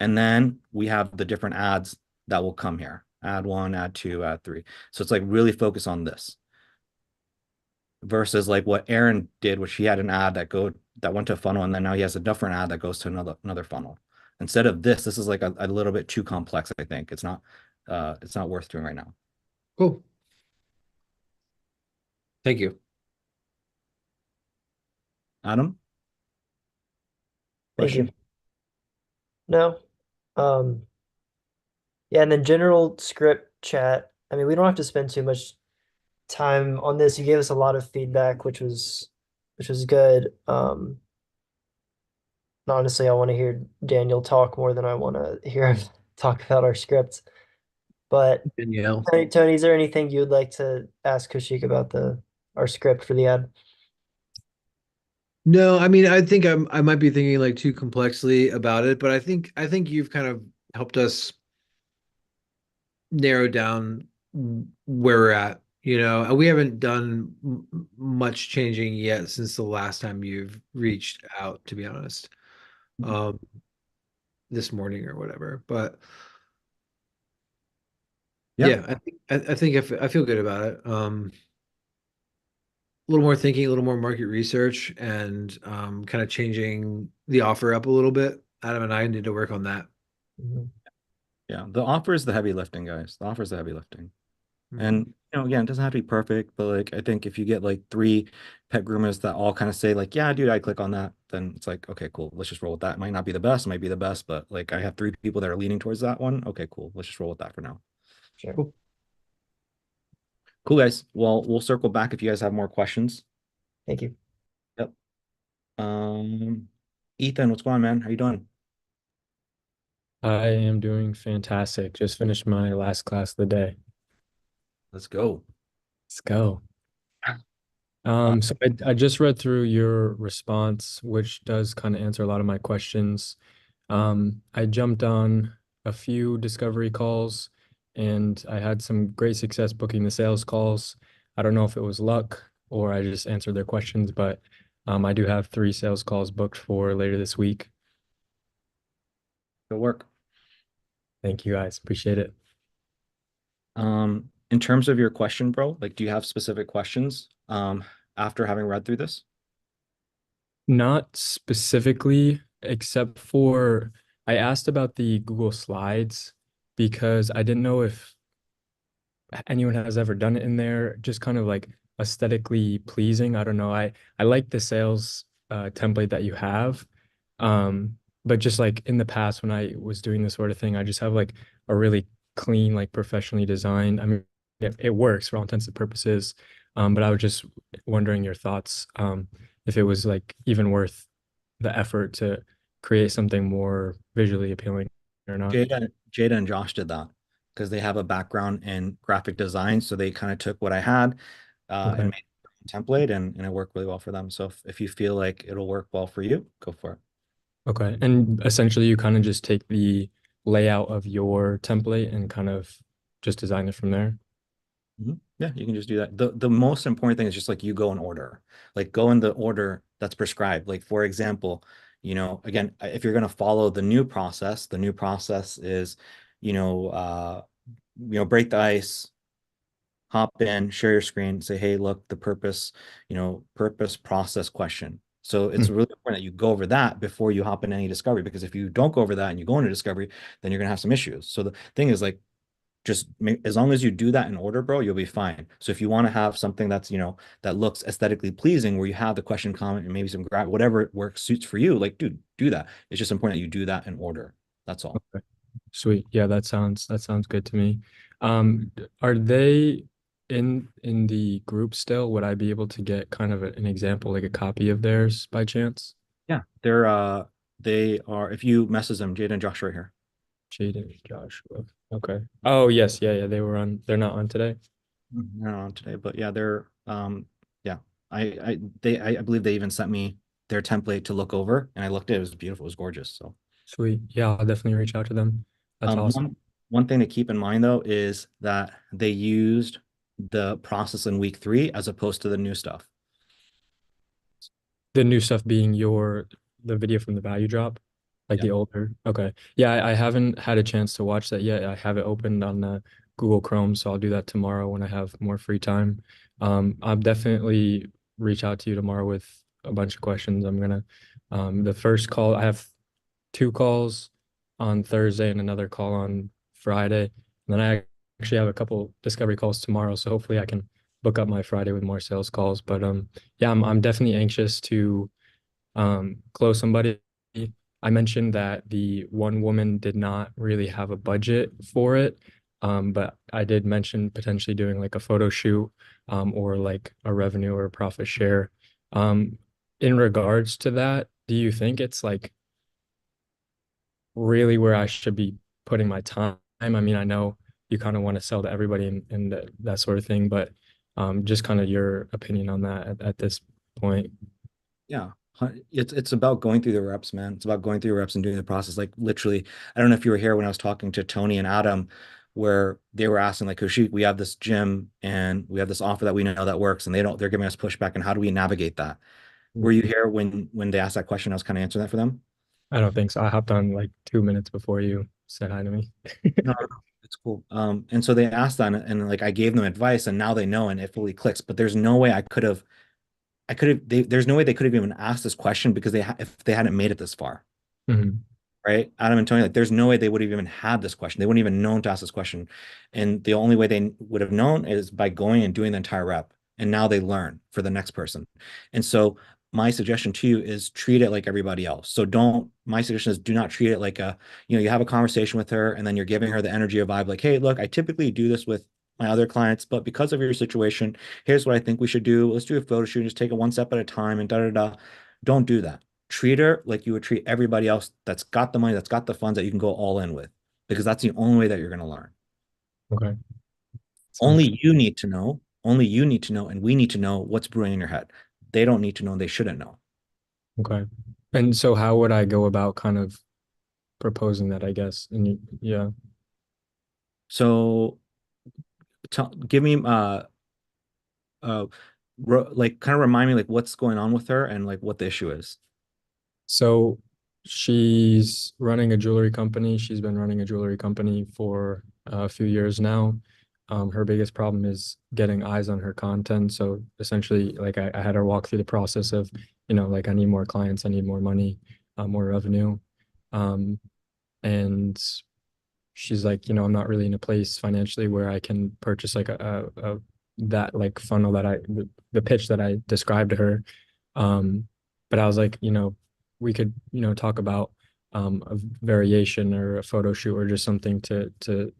Speaker 1: And then we have the different ads that will come here. Ad one, ad two, ad three. So it's like really focus on this versus like what Aaron did, which he had an ad that went to a funnel, and then now he has a different ad that goes to another funnel. Instead of this is like a little bit too complex, I think. It's not worth doing right now.
Speaker 5: Cool. Thank you.
Speaker 1: Adam?
Speaker 6: Thank you.
Speaker 1: Question?
Speaker 6: No. Yeah, and then general script chat. I mean, we don't have to spend too much time on this. You gave us a lot of feedback, which was good. And honestly, I want to hear Daniel talk more than I want to hear him talk about our scripts. But
Speaker 5: Danielle.
Speaker 6: Tony, is there anything you'd like to ask Kushik about the our script for the ad?
Speaker 5: No, I mean, I think I might be thinking like too complexly about it, but I think you've kind of helped us narrow down where we're at, and we haven't done much changing yet since the last time you've reached out, to be honest. Um, this morning or whatever. But yeah, I think I feel good about it. A little more thinking, a little more market research, and kind of changing the offer up a little bit. Adam and I need to work on that.
Speaker 6: Mhm.
Speaker 1: Yeah, the offer is the heavy lifting, guys. The offer is the heavy lifting.
Speaker 5: Mhm.
Speaker 1: And again, it doesn't have to be perfect, but like I think if you get like three pet groomers that all kind of say like, yeah, dude, I click on that, then it's like, okay, cool. Let's just roll with that. It might not be the best, it might be the best, but like I have three people that are leaning towards that one. Okay, cool. Let's just roll with that for now.
Speaker 6: Sure.
Speaker 5: Cool.
Speaker 1: Cool, guys. Well, we'll circle back if you guys have more questions.
Speaker 6: Thank you.
Speaker 1: Yep. Ethan, what's going on, man? How you doing?
Speaker 9: I am doing fantastic. Just finished my last class of the day.
Speaker 1: Let's go.
Speaker 9: Let's go. So I just read through your response, which does kind of answer a lot of my questions. I jumped on a few discovery calls and I had some great success booking the sales calls. I don't know if it was luck or I just answered their questions, but I do have 3 sales calls booked for later this week.
Speaker 1: Good work.
Speaker 9: Thank you guys. Appreciate it.
Speaker 1: In terms of your question, bro, like, do you have specific questions after having read through this?
Speaker 9: Not specifically, except for I asked about the Google Slides because I didn't know if anyone has ever done it in there, just kind of like aesthetically pleasing. I don't know. I like the sales template that you have. But just like in the past when I was doing this sort of thing, I just have like a really clean, like professionally designed. I mean, it works for all intents and purposes. But I was just wondering your thoughts, if it was like even worth the effort to create something more visually appealing or not.
Speaker 1: Jada and Josh did that because they have a background in graphic design. So they kind of took what I had
Speaker 9: Okay.
Speaker 1: and made a template and it worked really well for them. So if you feel like it'll work well for you, go for it.
Speaker 9: Okay. And essentially you kind of just take the layout of your template and kind of just design it from there.
Speaker 1: Yeah, you can just do that. The most important thing is just like you go in order, like go in the order that's prescribed. Like for example, again, if you're going to follow the new process is, break the ice, hop in, share your screen, say, hey, look, the purpose process question. So it's really important that you go over that before you hop in any discovery, because if you don't go over that and you go into discovery, then you're gonna have some issues. So the thing is like, just as long as you do that in order, bro, you'll be fine. So if you want to have something that's, that looks aesthetically pleasing, where you have the question, comment, and maybe some whatever works suits for you, like, dude, do that. It's just important that you do that in order. That's all.
Speaker 9: Okay. Sweet. Yeah, that sounds good to me. Are they in the group still? Would I be able to get kind of an example, like a copy of theirs by chance?
Speaker 1: Yeah, they are. If you message them, Jada and Josh right here.
Speaker 9: Jaden, Joshua. Okay. Oh yes, yeah, they were on. They're not on today.
Speaker 1: They're not on today, but yeah, they're yeah. I believe they even sent me their template to look over, and I looked at it. It was beautiful. It was gorgeous. So
Speaker 9: Sweet. Yeah, I'll definitely reach out to them. That's awesome.
Speaker 1: One thing to keep in mind though is that they used the process in week 3 as opposed to the new stuff.
Speaker 9: The new stuff being the video from the value drop, like the older. Okay. Yeah, I haven't had a chance to watch that yet. I have it opened on the Google Chrome, so I'll do that tomorrow when I have more free time. I'll definitely reach out to you tomorrow with a bunch of questions. I'm gonna the first call, I have 2 calls on Thursday and another call on Friday. And then I actually have a couple discovery calls tomorrow, so hopefully I can book up my Friday with more sales calls. But yeah, I'm definitely anxious to close somebody. I mentioned that the one woman did not really have a budget for it. But I did mention potentially doing like a photo shoot or like a revenue or a profit share. In regards to that, do you think it's like really where I should be putting my time? I mean, I know you kind of want to sell to everybody and that sort of thing, but Just kind of your opinion on that at this point.
Speaker 1: Yeah. It's about going through the reps, man. It's about going through the reps and doing the process. Like literally, I don't know if you were here when I was talking to Tony and Adam, where they were asking like, Kushik, we have this gym and we have this offer that we know that works, and they're giving us pushback, and how do we navigate that? Were you here when they asked that question? I was kind of answering that for them.
Speaker 9: I don't think so. I hopped on like 2 minutes before you said hi to me.
Speaker 1: No, it's cool. And so they asked that, and like I gave them advice, and now they know, and it fully clicks. But there's no way there's no way they could have even asked this question because if they hadn't made it this far,
Speaker 9: Mhm.
Speaker 1: right? Adam and Tony, like there's no way they would have even had this question. They wouldn't even known to ask this question. And the only way they would have known is by going and doing the entire rep. And now they learn for the next person. And so my suggestion to you is treat it like everybody else. So my suggestion is do not treat it like you have a conversation with her and then you're giving her the energy or vibe like, hey, look, I typically do this with my other clients, but because of your situation, here's what I think we should do. Let's do a photo shoot and just take it one step at a time and da da da. Don't do that. Treat her like you would treat everybody else that's got the money, that's got the funds that you can go all in with, because that's the only way that you're going to learn.
Speaker 9: Okay.
Speaker 1: Only you need to know, and we need to know what's brewing in your head. They don't need to know, and they shouldn't know.
Speaker 9: Okay. And so how would I go about kind of proposing that, I guess? And yeah.
Speaker 1: So give me like kind of remind me like what's going on with her and like what the issue is.
Speaker 9: So she's running a jewelry company. She's been running a jewelry company for a few years now. Her biggest problem is getting eyes on her content. So essentially, like I had her walk through the process of, like I need more clients, I need more money, more revenue. And she's like, I'm not really in a place financially where I can purchase like that like funnel that the pitch that I described to her. But I was like, we could, talk about a variation or a photo shoot or just something to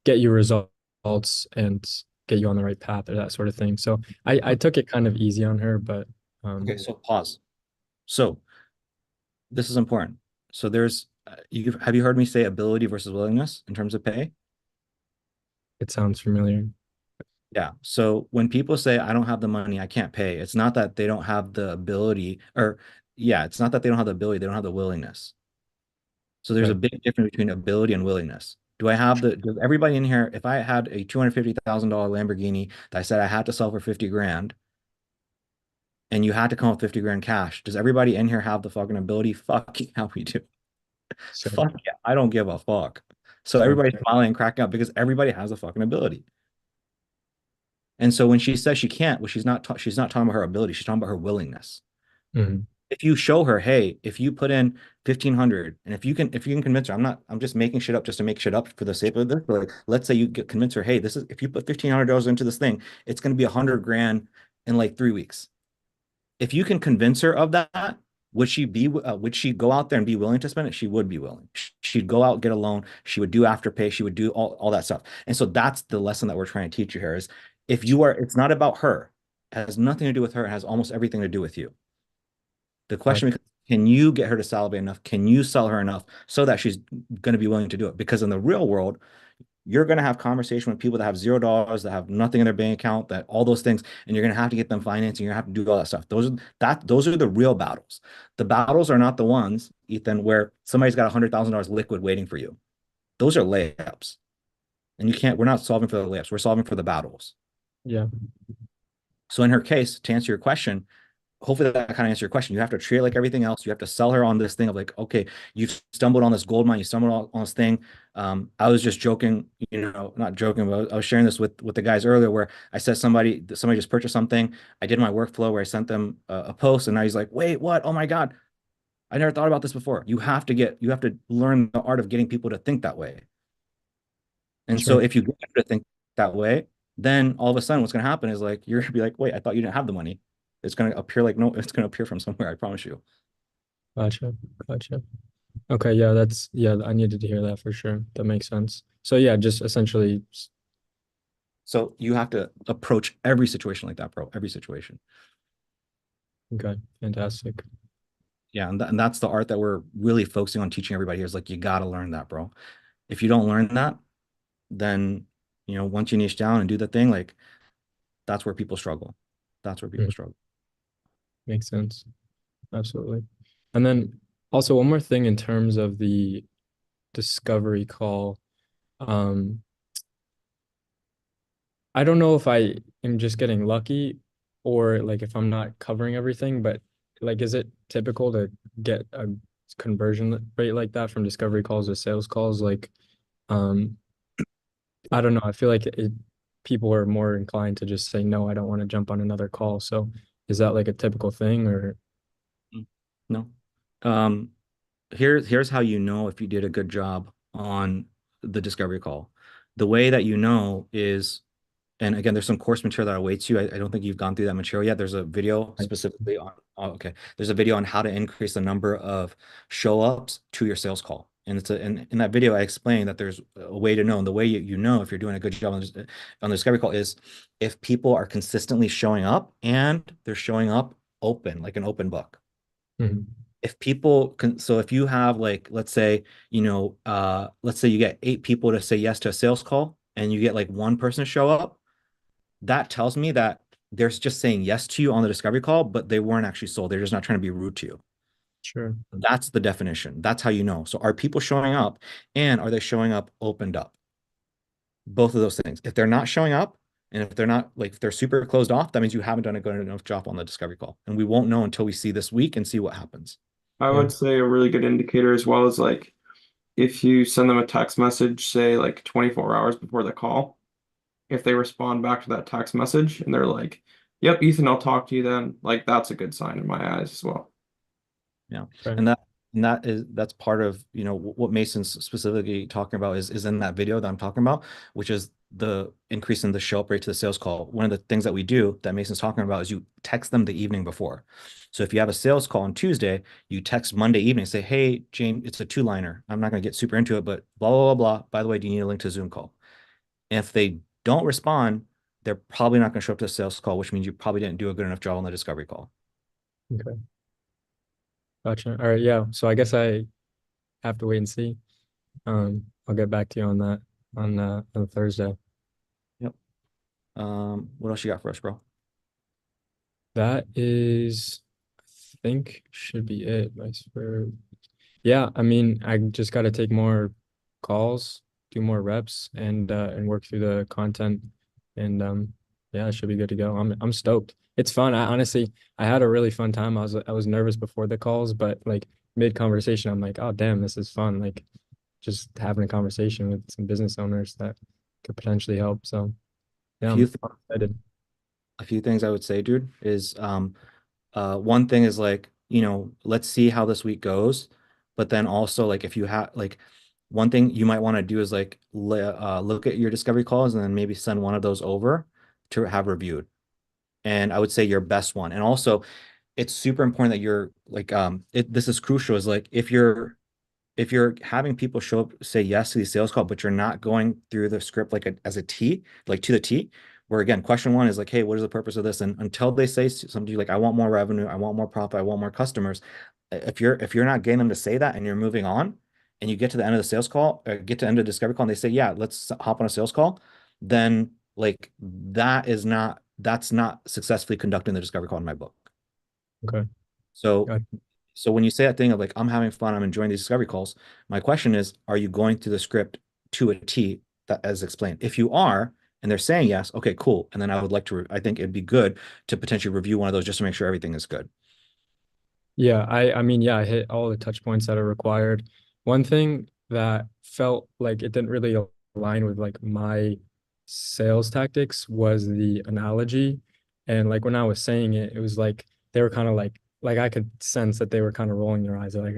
Speaker 9: get you results and get you on the right path or that sort of thing. So I took it kind of easy on her, but
Speaker 1: Okay, so pause. So this is important. So there's have you heard me say ability versus willingness in terms of pay?
Speaker 9: it sounds familiar.
Speaker 1: Yeah. So when people say I don't have the money, I can't pay, it's not that they don't have the ability, or yeah, it's not that they don't have the ability, they don't have the willingness. So there's a big difference between ability and willingness. Does everybody in here, if I had a $250,000 Lamborghini that I said I had to sell for 50 grand and you had to come up with 50 grand cash, does everybody in here have the fucking ability? Fuck yeah, we do.
Speaker 9: So
Speaker 1: Fuck yeah, I don't give a fuck. So
Speaker 9: Sure.
Speaker 1: everybody's smiling and cracking up because everybody has a fucking ability. And so when she says she can't, well, she's not talking about her ability. She's talking about her willingness.
Speaker 9: Mhm.
Speaker 1: If you show her, hey, if you put in 1,500, and if you can convince her, I'm just making shit up just to make shit up for the sake of this. But like, let's say you convince her, hey, this is if you put $1,500 into this thing, it's going to be 100 grand in like 3 weeks. If you can convince her of that, would she go out there and be willing to spend it? She would be willing. She'd go out, get a loan. She would do Afterpay. She would do all that stuff. And so that's the lesson that we're trying to teach you here is it's not about her. It has nothing to do with her. It has almost everything to do with you. The question becomes, can you get her to salivate enough? Can you sell her enough so that she's going to be willing to do it? Because in the real world, you're going to have conversation with people that have $0, that have nothing in their bank account, that all those things, and you're going to have to get them financing. You're going to have to do all that stuff. Those are the real battles. The battles are not the ones, Ethan, where somebody's got $100,000 liquid waiting for you. Those are layups, and we're not solving for the layups. We're solving for the battles.
Speaker 9: Yeah.
Speaker 1: So in her case, to answer your question, hopefully that kind of answers your question. You have to treat it like everything else. You have to sell her on this thing of like, okay, you've stumbled on this gold mine, you stumbled on this thing. I was just joking, not joking, but I was sharing this with the guys earlier where I said somebody just purchased something. I did my workflow where I sent them a post, and now he's like, wait, what? Oh my God, I never thought about this before. You have to learn the art of getting people to think that way. And so if you get them to think that way, then all of a sudden what's going to happen is like, you're going to be like, wait, I thought you didn't have the money. It's going to appear like, no, it's going to appear from somewhere. I promise you.
Speaker 9: Gotcha. Okay. Yeah, I needed to hear that for sure. That makes sense. So yeah, just essentially.
Speaker 1: So you have to approach every situation like that, bro. Every situation.
Speaker 9: Okay. Fantastic.
Speaker 1: Yeah. And that's the art that we're really focusing on teaching everybody here is like, you got to learn that, bro. If you don't learn that, then, once you niche down and do the thing, like That's where people struggle. That's where
Speaker 9: Hmm.
Speaker 1: people struggle.
Speaker 9: Makes sense. Absolutely. And then also one more thing in terms of the discovery call. I don't know if I am just getting lucky or like if I'm not covering everything, but like, is it typical to get a conversion rate like that from discovery calls to sales calls? Like, um, I don't know. I feel like people are more inclined to just say, no, I don't want to jump on another call. So is that like a typical thing or?
Speaker 1: No. Um, here's how you know if you did a good job on the discovery call. The way that you know is, and again, there's some course material that awaits you. I don't think you've gone through that material yet. There's a video specifically on, oh, okay. There's a video on how to increase the number of show ups to your sales call. And in that video, I explained that there's a way to know. And the way you know if you're doing a good job on the discovery call is if people are consistently showing up and they're showing up open, like an open book.
Speaker 9: Mhm.
Speaker 1: If people can, so if you have like, let's say, let's say you get 8 people to say yes to a sales call and you get like 1 person to show up, that tells me that they're just saying yes to you on the discovery call, but they weren't actually sold. They're just not trying to be rude to you.
Speaker 9: Sure.
Speaker 1: That's the definition. That's how you know. So are people showing up and are they showing up opened up? Both of those things. If they're not showing up and if they're not like, if they're super closed off, that means you haven't done a good enough job on the discovery call. And we won't know until we see this week and see what happens.
Speaker 7: I
Speaker 9: Yeah.
Speaker 7: would say a really good indicator as well is like if you send them a text message, say like 24 hours before the call, if they respond back to that text message and they're like, "Yep, Ethan, I'll talk to you then," like that's a good sign in my eyes as well.
Speaker 1: Yeah.
Speaker 9: Right.
Speaker 1: And that's part of, what Mason's specifically talking about is in that video that I'm talking about, which is the increase in the show up rate to the sales call. One of the things that we do that Mason's talking about is you text them the evening before. So if you have a sales call on Tuesday, you text Monday evening, say, "Hey, James, it's a 2-liner. I'm not going to get super into it, but blah, blah, blah, blah. By the way, do you need a link to Zoom call?" And if they don't respond, they're probably not going to show up to the sales call, which means you probably didn't do a good enough job on the discovery call.
Speaker 9: Okay. Gotcha. All right. Yeah. So I guess I have to wait and see. I'll get back to you on that on Thursday.
Speaker 1: Yep. What else you got for us, bro?
Speaker 9: That is, I think should be it. I swear. Yeah, I mean, I just got to take more calls, do more reps, and work through the content, and yeah, it should be good to go. I'm stoked. It's fun. I honestly, I had a really fun time. I was nervous before the calls, but like mid conversation, I'm like, oh damn, this is fun. Like just having a conversation with some business owners that could potentially help. So yeah,
Speaker 1: Few
Speaker 9: I'm excited.
Speaker 1: a few things I would say, dude, is one thing is like, let's see how this week goes. But then also like if you have like one thing you might want to do is like look at your discovery calls and then maybe send one of those over to have reviewed. And I would say your best one. And also it's super important that you're like this is crucial is like if you're having people show up, say yes to the sales call, but you're not going through the script like as a T, like to the T, where again, question one is like, hey, what is the purpose of this? And until they say something to you like, I want more revenue, I want more profit, I want more customers. If you're not getting them to say that and you're moving on and you get to the end of the sales call, or get to the end of the discovery call and they say, yeah, let's hop on a sales call, then like that's not successfully conducting the discovery call in my book.
Speaker 9: Okay.
Speaker 1: So
Speaker 9: Got-
Speaker 1: so when you say that thing of like, I'm having fun, I'm enjoying these discovery calls, my question is, are you going through the script to a T that as explained? If you are, and they're saying yes, okay, cool. And then I would like to, I think it'd be good to potentially review one of those just to make sure everything is good.
Speaker 9: Yeah, I mean, yeah, I hit all the touch points that are required. One thing that felt like it didn't really align with like my sales tactics was the analogy. And like when I was saying it, it was like they were kind of like I could sense that they were kind of rolling their eyes, like,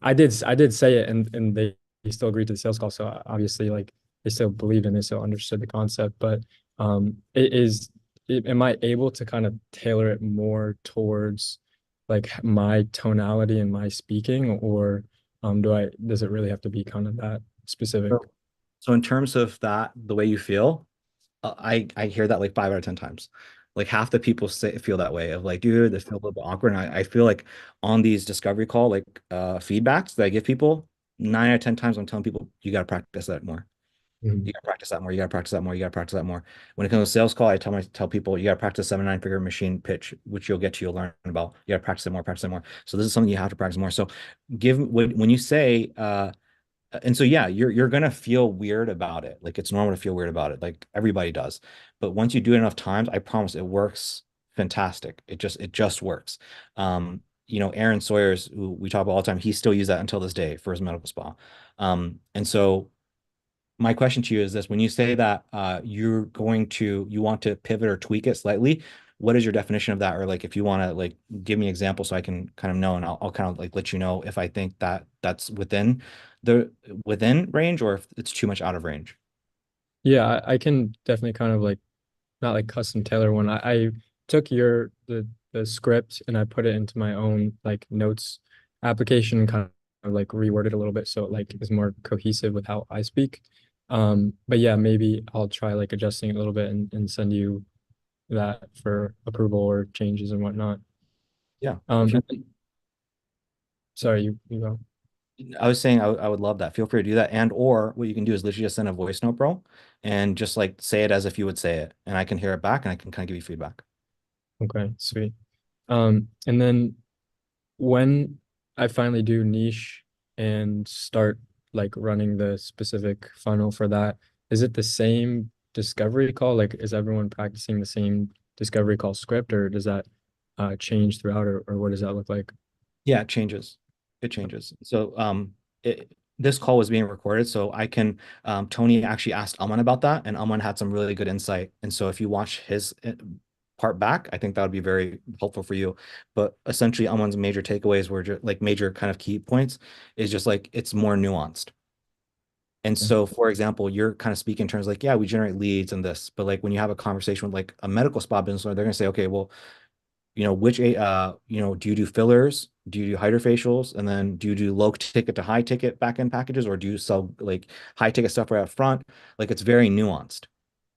Speaker 9: I did say it and they still agreed to the sales call. So obviously like they still believed and they still understood the concept, but am I able to kind of tailor it more towards like my tonality and my speaking, or does it really have to be kind of that specific?
Speaker 1: So in terms of that, the way you feel, I hear that like 5 out of 10 times. Like half the people feel that way of like, dude, this feels a little bit awkward. And I feel like on these discovery call, feedbacks that I give people, 9 out of 10 times I'm telling people, you got to practice that more.
Speaker 9: Mhm.
Speaker 1: You gotta practice that more. You gotta practice that more. You gotta practice that more. When it comes to sales call, I tell people you gotta practice 7 9 figure machine pitch, which you'll learn about. You gotta practice it more, practice it more. So this is something you have to practice more. So when you say and so yeah, you're gonna feel weird about it. Like it's normal to feel weird about it. Like everybody does. But once you do it enough times, I promise it works fantastic. It just works. Aaron Sawyers, who we talk about all the time, he still uses that until this day for his medical spa. And so my question to you is this: when you say that you want to pivot or tweak it slightly, what is your definition of that? Or like if you want to like give me an example so I can kind of know, and I'll kind of like let you know if I think that that's within range or if it's too much out of range.
Speaker 9: Yeah, I can definitely kind of like not like custom tailor one. I took the script and I put it into my own like notes application and kind of like reworded a little bit so it like is more cohesive with how I speak. But yeah, maybe I'll try like adjusting it a little bit and send you that for approval or changes and whatnot.
Speaker 1: Yeah.
Speaker 9: And sorry, you go.
Speaker 1: I was saying I would love that. Feel free to do that. And or what you can do is literally just send a voice note, bro, and just like say it as if you would say it. And I can hear it back and I can kind of give you feedback.
Speaker 9: Okay, sweet. And then when I finally do niche and start like running the specific funnel for that, is it the same discovery call? Like, is everyone practicing the same discovery call script, or does that change throughout, or what does that look like?
Speaker 1: Yeah, it changes. It changes. So this call was being recorded, so I can Tony actually asked Aman about that, and Aman had some really good insight. And so if you watch his part back, I think that would be very helpful for you. But essentially, Aman's major takeaways were just like major kind of key points is just like it's more nuanced. And so, for example, you're kind of speaking in terms like, yeah, we generate leads and this, but like when you have a conversation with like a medical spa business owner, they're gonna say, okay, well, do you do fillers? Do you do hydrofacials? And then do you do low ticket to high ticket back end packages, or do you sell like high ticket stuff right up front? Like it's very nuanced.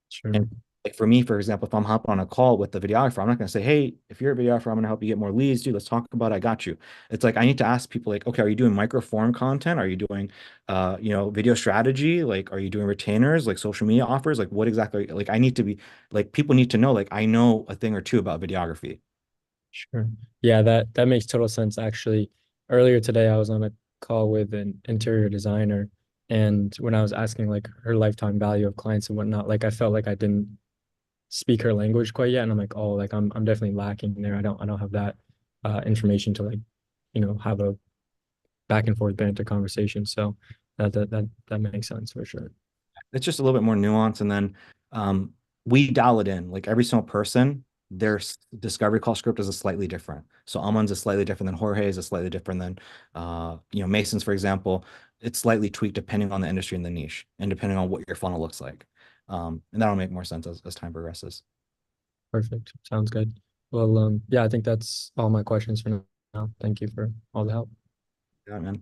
Speaker 9: Sure.
Speaker 1: And like for me, for example, if I'm hopping on a call with the videographer, I'm not going to say, hey, if you're a videographer, I'm going to help you get more leads, dude. Let's talk about it. I got you. It's like I need to ask people like, okay, are you doing micro form content? Are you doing video strategy? Like, are you doing retainers, like social media offers? Like what exactly? Like I need to be like people need to know, like I know a thing or two about videography.
Speaker 9: Sure. Yeah, that makes total sense. Actually, earlier today I was on a call with an interior designer, and when I was asking like her lifetime value of clients and whatnot, like I felt like I didn't speak her language quite yet, and I'm like, oh, like I'm definitely lacking there. I don't have that information to like, have a back and forth banter conversation. So that makes sense for sure.
Speaker 1: It's just a little bit more nuance. And then we dial it in. Like every single person, their discovery call script is a slightly different. So Amon's is slightly different than Jorge's, is slightly different than Mason's, for example. It's slightly tweaked depending on the industry and the niche, and depending on what your funnel looks like. And that'll make more sense as time progresses.
Speaker 9: Perfect. Sounds good. Well, yeah, I think that's all my questions for now. Thank you for all the help.
Speaker 1: Yeah, man.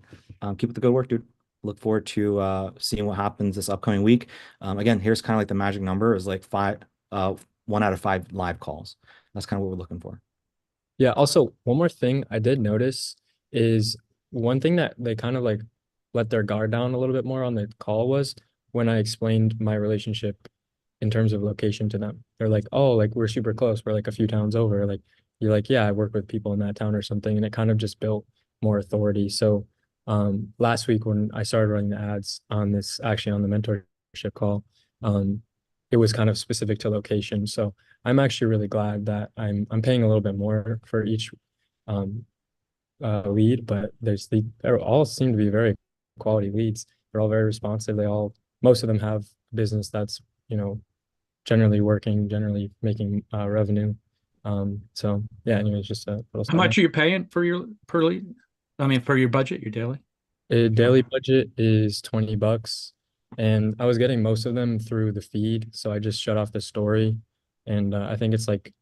Speaker 1: Keep up the good work, dude. Look forward to seeing what happens this upcoming week. Again, here's kind of like the magic number is like 1 out of 5 live calls. That's kind of what we're looking for.
Speaker 9: Yeah, also one more thing I did notice is one thing that they kind of like let their guard down a little bit more on the call was when I explained my relationship in terms of location to them. They're like, oh, like we're super close. We're like a few towns over. Like you're like, yeah, I work with people in that town or something. And it kind of just built more authority. So last week when I started running the ads on this, actually on the mentorship call, it was kind of specific to location. So I'm actually really glad that I'm paying a little bit more for each lead, but they all seem to be very quality leads. They're all very responsive. Most of them have business that's, generally working, generally making revenue. So yeah, anyways, just a little
Speaker 8: How much are you paying for your per lead? I mean, for your budget, your daily?
Speaker 9: A daily budget is $20, and I was getting most of them through the feed, so I just shut off the story, and I think it's like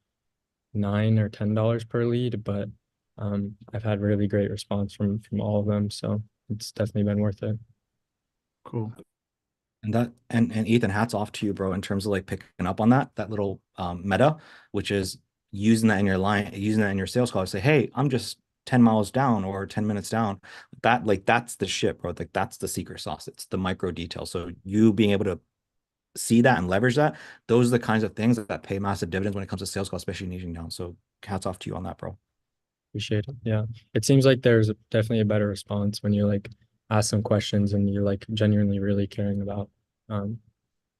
Speaker 9: $9 or $10 per lead, but I've had really great response from all of them, so it's definitely been worth it.
Speaker 8: Cool.
Speaker 1: And Ethan, hats off to you, bro, in terms of like picking up on that little meta, which is using that in your sales call to say, hey, I'm just 10 miles down or 10 minutes down. That's the shit, bro. Like that's the secret sauce. It's the micro detail. So you being able to see that and leverage that, those are the kinds of things that pay massive dividends when it comes to sales calls, especially niching down. So hats off to you on that, bro.
Speaker 9: Appreciate it. Yeah. It seems like there's definitely a better response when you like ask some questions and you're like genuinely really caring about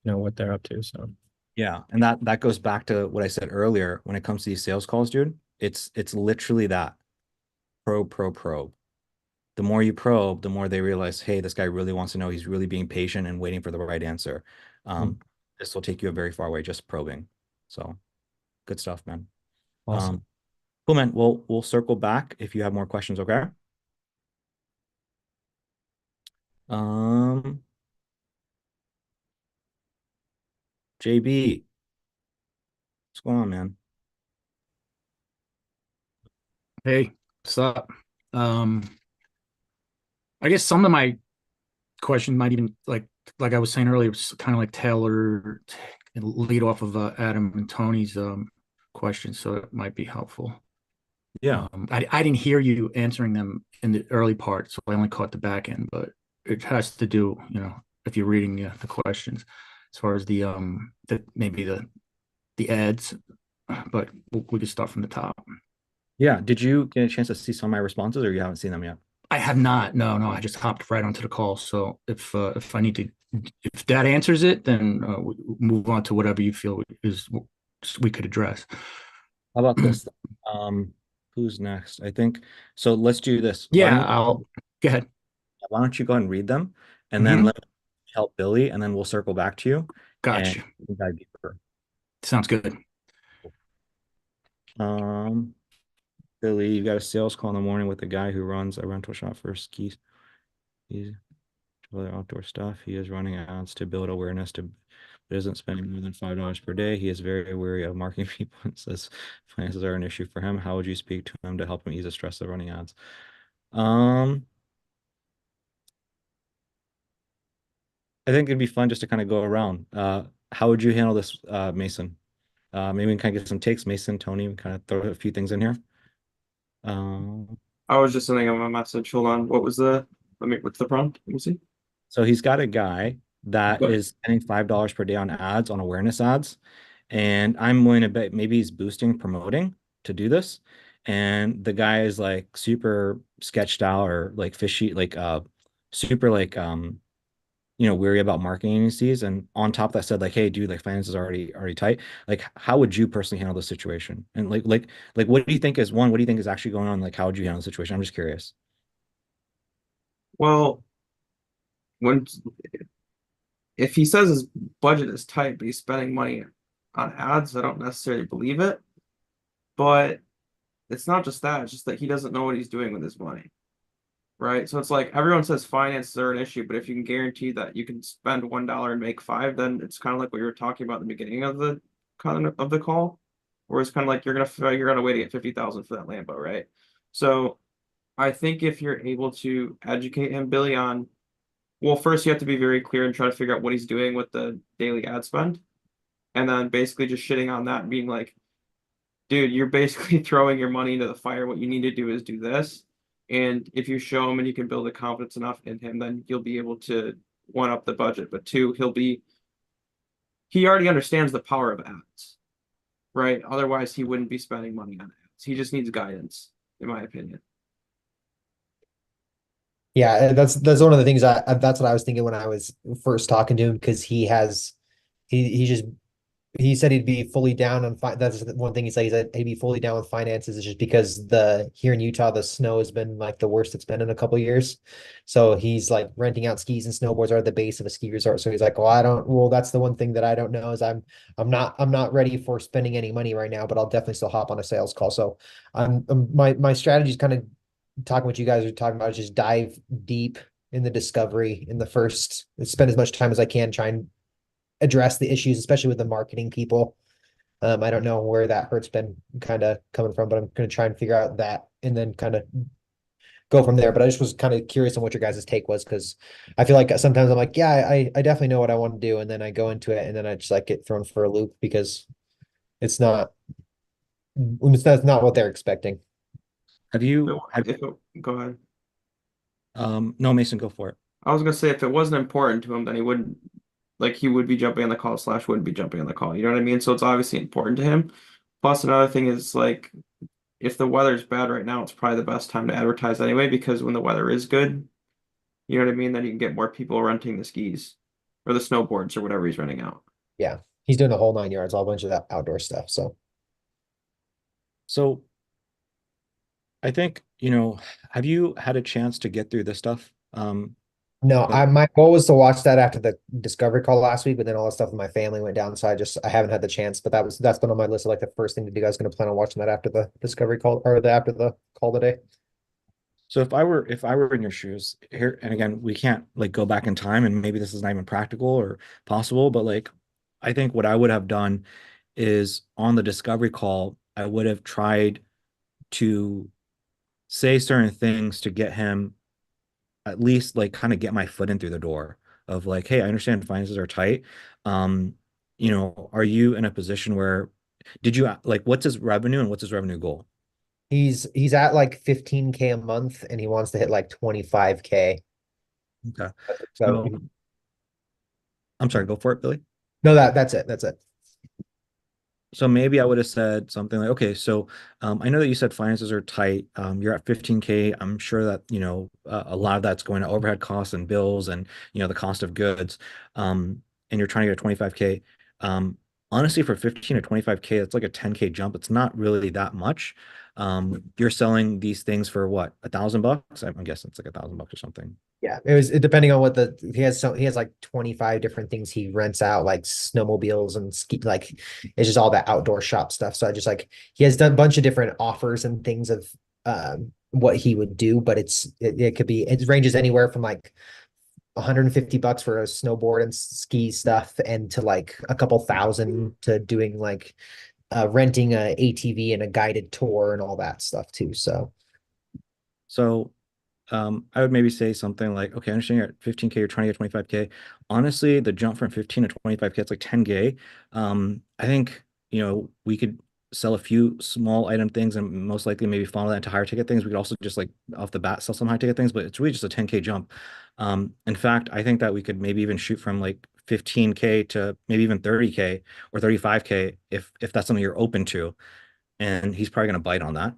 Speaker 9: what they're up to. So
Speaker 1: Yeah, and that goes back to what I said earlier when it comes to these sales calls, dude. It's literally that probe. The more you probe, the more they realize, hey, this guy really wants to know. He's really being patient and waiting for the right answer. This will take you a very far way just probing. So good stuff, man.
Speaker 9: awesome.
Speaker 1: Cool, man. We'll circle back if you have more questions, okay? JB, what's going on, man?
Speaker 8: Hey, what's up? I guess some of my questions might even like I was saying earlier, was kind of like Taylor lead off of Adam and Tony's question, so it might be helpful.
Speaker 1: Yeah.
Speaker 8: I didn't hear you answering them in the early part, so I only caught the back end, but it has to do, if you're reading the questions as far as the maybe the ads, but we can start from the top.
Speaker 1: Yeah. Did you get a chance to see some of my responses or you haven't seen them yet?
Speaker 8: I have not. No, I just hopped right onto the call. So if I need to, if that answers it, then we move on to whatever you feel is we could address.
Speaker 1: How about this? Who's next? I think so. Let's do this.
Speaker 8: Yeah, I'll go ahead.
Speaker 1: Why don't you go ahead and read them, and then let me help Billy, and then we'll circle back to you.
Speaker 8: Gotcha.
Speaker 1: And dive deeper.
Speaker 8: Sounds good.
Speaker 1: Billy, you got a sales call in the morning with a guy who runs a rental shop for skis. He's other outdoor stuff. He is running ads to build awareness but isn't spending more than $5 per day. He is very wary of marketing people and says finances are an issue for him. How would you speak to him to help him ease the stress of running ads? I think it'd be fun just to kind of go around. How would you handle this, Mason? Maybe we can kind of get some takes. Mason, Tony, we kind of throw a few things in here.
Speaker 7: I was just sending him a message. Hold on. What's the prompt? Let me see.
Speaker 1: So he's got a guy that is spending $5 per day on ads, on awareness ads. And I'm willing to bet maybe he's boosting, promoting to do this. And the guy is like super sketched out or like fishy, like super like weary about marketing agencies. And on top of that said like, hey, dude, like finances are already tight. Like, how would you personally handle the situation? And like what do you think is actually going on? Like, how would you handle the situation? I'm just curious.
Speaker 7: Well, if he says his budget is tight, but he's spending money on ads, I don't necessarily believe it. But it's not just that, it's just that he doesn't know what he's doing with his money. Right? So it's like everyone says finances are an issue, but if you can guarantee that you can spend $1 and make 5, then it's kind of like what you were talking about in the beginning of the call, where it's kind of like you're gonna figure out a way to get 50,000 for that Lambo, right? So I think if you're able to educate him, Billy, on, well, first you have to be very clear and try to figure out what he's doing with the daily ad spend. And then basically just shitting on that and being like, dude, you're basically throwing your money into the fire. What you need to do is do this. And if you show him and you can build a confidence enough in him, then you'll be able to one up the budget. But 2, he already understands the power of ads, right? Otherwise, he wouldn't be spending money on ads. He just needs guidance, in my opinion.
Speaker 3: Yeah, that's one of the things that's what I was thinking when I was first talking to him, because he said he'd be fully down on that's one thing he said he'd be fully down with finances, is just because here in Utah the snow has been like the worst it's been in a couple of years. So he's like renting out skis and snowboards are at the base of a ski resort. So he's like, well, that's the one thing that I don't know is I'm not ready for spending any money right now, but I'll definitely still hop on a sales call. So my strategy is kind of talking what you guys are talking about, is just dive deep in the discovery in the first, spend as much time as I can, try and address the issues, especially with the marketing people. I don't know where that hurt's been kind of coming from, but I'm going to try and figure out that and then kind of go from there. But I just was kind of curious on what your guys' take was, because I feel like sometimes I'm like, yeah, I definitely know what I want to do. And then I go into it and then I just like get thrown for a loop because it's not what they're expecting.
Speaker 7: Go ahead.
Speaker 1: No, Mason, go for it.
Speaker 7: I was gonna say if it wasn't important to him, then he wouldn't like he would be jumping on the call slash wouldn't be jumping on the call. You know what I mean? So it's obviously important to him. Plus another thing is like if the weather's bad right now, it's probably the best time to advertise anyway, because when the weather is good, you know what I mean? Then you can get more people renting the skis or the snowboards or whatever he's renting out.
Speaker 3: Yeah, he's doing the whole 9 yards, all bunch of that outdoor stuff.
Speaker 1: So I think, have you had a chance to get through this stuff?
Speaker 3: No,
Speaker 1: Like,
Speaker 3: my goal was to watch that after the discovery call last week, but then all the stuff with my family went down, so I haven't had the chance. But that's been on my list of like the first thing to do. You guys going to plan on watching that after the discovery call or after the call today?
Speaker 1: so if I were in your shoes here, and again, we can't like go back in time, and maybe this is not even practical or possible, but like I think what I would have done is on the discovery call, I would have tried to say certain things to get him at least like kind of get my foot in through the door of like, hey, I understand finances are tight. Um, are you in a position where did you like what's his revenue and what's his revenue goal?
Speaker 3: He's at like 15K a month and he wants to hit like 25K.
Speaker 1: Okay.
Speaker 3: So
Speaker 1: So I'm sorry, go for it, Billy.
Speaker 3: no, that's it. That's it.
Speaker 1: So maybe I would have said something like, okay, so I know that you said finances are tight. You're at 15K. I'm sure that, a lot of that's going to overhead costs and bills and, the cost of goods. And you're trying to get a 25K. Honestly, for 15 to 25K, it's like a 10K jump. It's not really that much. You're selling these things for what, $1,000? I'm guessing it's like $1,000 or something.
Speaker 3: Yeah, depending on what he has like 25 different things he rents out, like snowmobiles and ski, like it's just all that outdoor shop stuff. So I just like he has done a bunch of different offers and things of what he would do, but it ranges anywhere from like $150 for a snowboard and ski stuff and to like a couple thousand to doing like renting a ATV and a guided tour and all that stuff too.
Speaker 1: So I would maybe say something like, okay, I understand you're at 15K, you're trying to get 25K. Honestly, the jump from 15 to 25K, it's like 10K. I think, we could sell a few small item things and most likely maybe funnel that into higher ticket things. We could also just like off the bat sell some high ticket things, but it's really just a 10K jump. In fact, I think that we could maybe even shoot from like 15K to maybe even 30K or 35K if that's something you're open to. And he's probably gonna bite on that.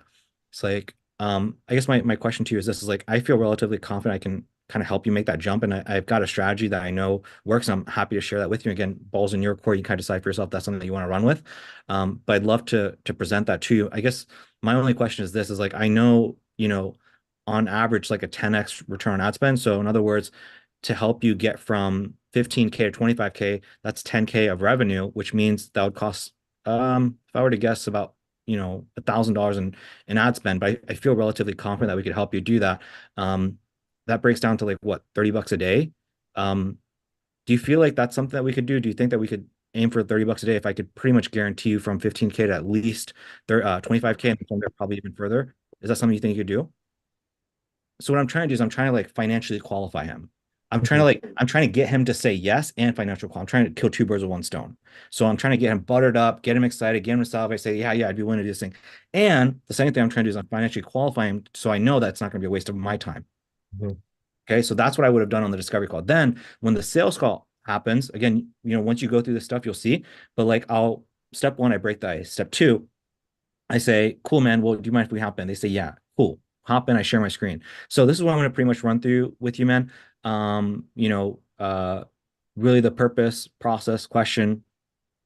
Speaker 1: It's like, I guess my question to you is this is like I feel relatively confident I can kind of help you make that jump. And I've got a strategy that I know works. And I'm happy to share that with you. Again, ball's in your court. You kind of decide for yourself if that's something that you want to run with. But I'd love to present that to you. I guess my only question is this is like I know, on average, like a 10x return on ad spend. So in other words, to help you get from 15K to 25K, that's 10K of revenue, which means that would cost if I were to guess about $1,000 in ad spend, but I feel relatively confident that we could help you do that. That breaks down to like what, $30 a day. Do you feel like that's something that we could do? Do you think that we could aim for $30 a day if I could pretty much guarantee you from 15K to at least 25K and from there probably even further? Is that something you think you could do? So what I'm trying to do is I'm trying to like financially qualify him. I'm trying to get him to say yes and financial qual. I'm trying to kill two birds with one stone. So I'm trying to get him buttered up, get him excited, get him to salivate, say, yeah, I'd be willing to do this thing. And the second thing I'm trying to do is I'm financially qualifying him so I know that's not going to be a waste of my time.
Speaker 3: Mhm.
Speaker 1: Okay. So that's what I would have done on the discovery call. Then when the sales call happens, again, once you go through this stuff, you'll see. But like step one, I break the ice. Step two, I say, cool, man. Well, do you mind if we hop in? They say, yeah, cool. Hop in, I share my screen. So this is what I'm going to pretty much run through with you, man. Really the purpose, process, question.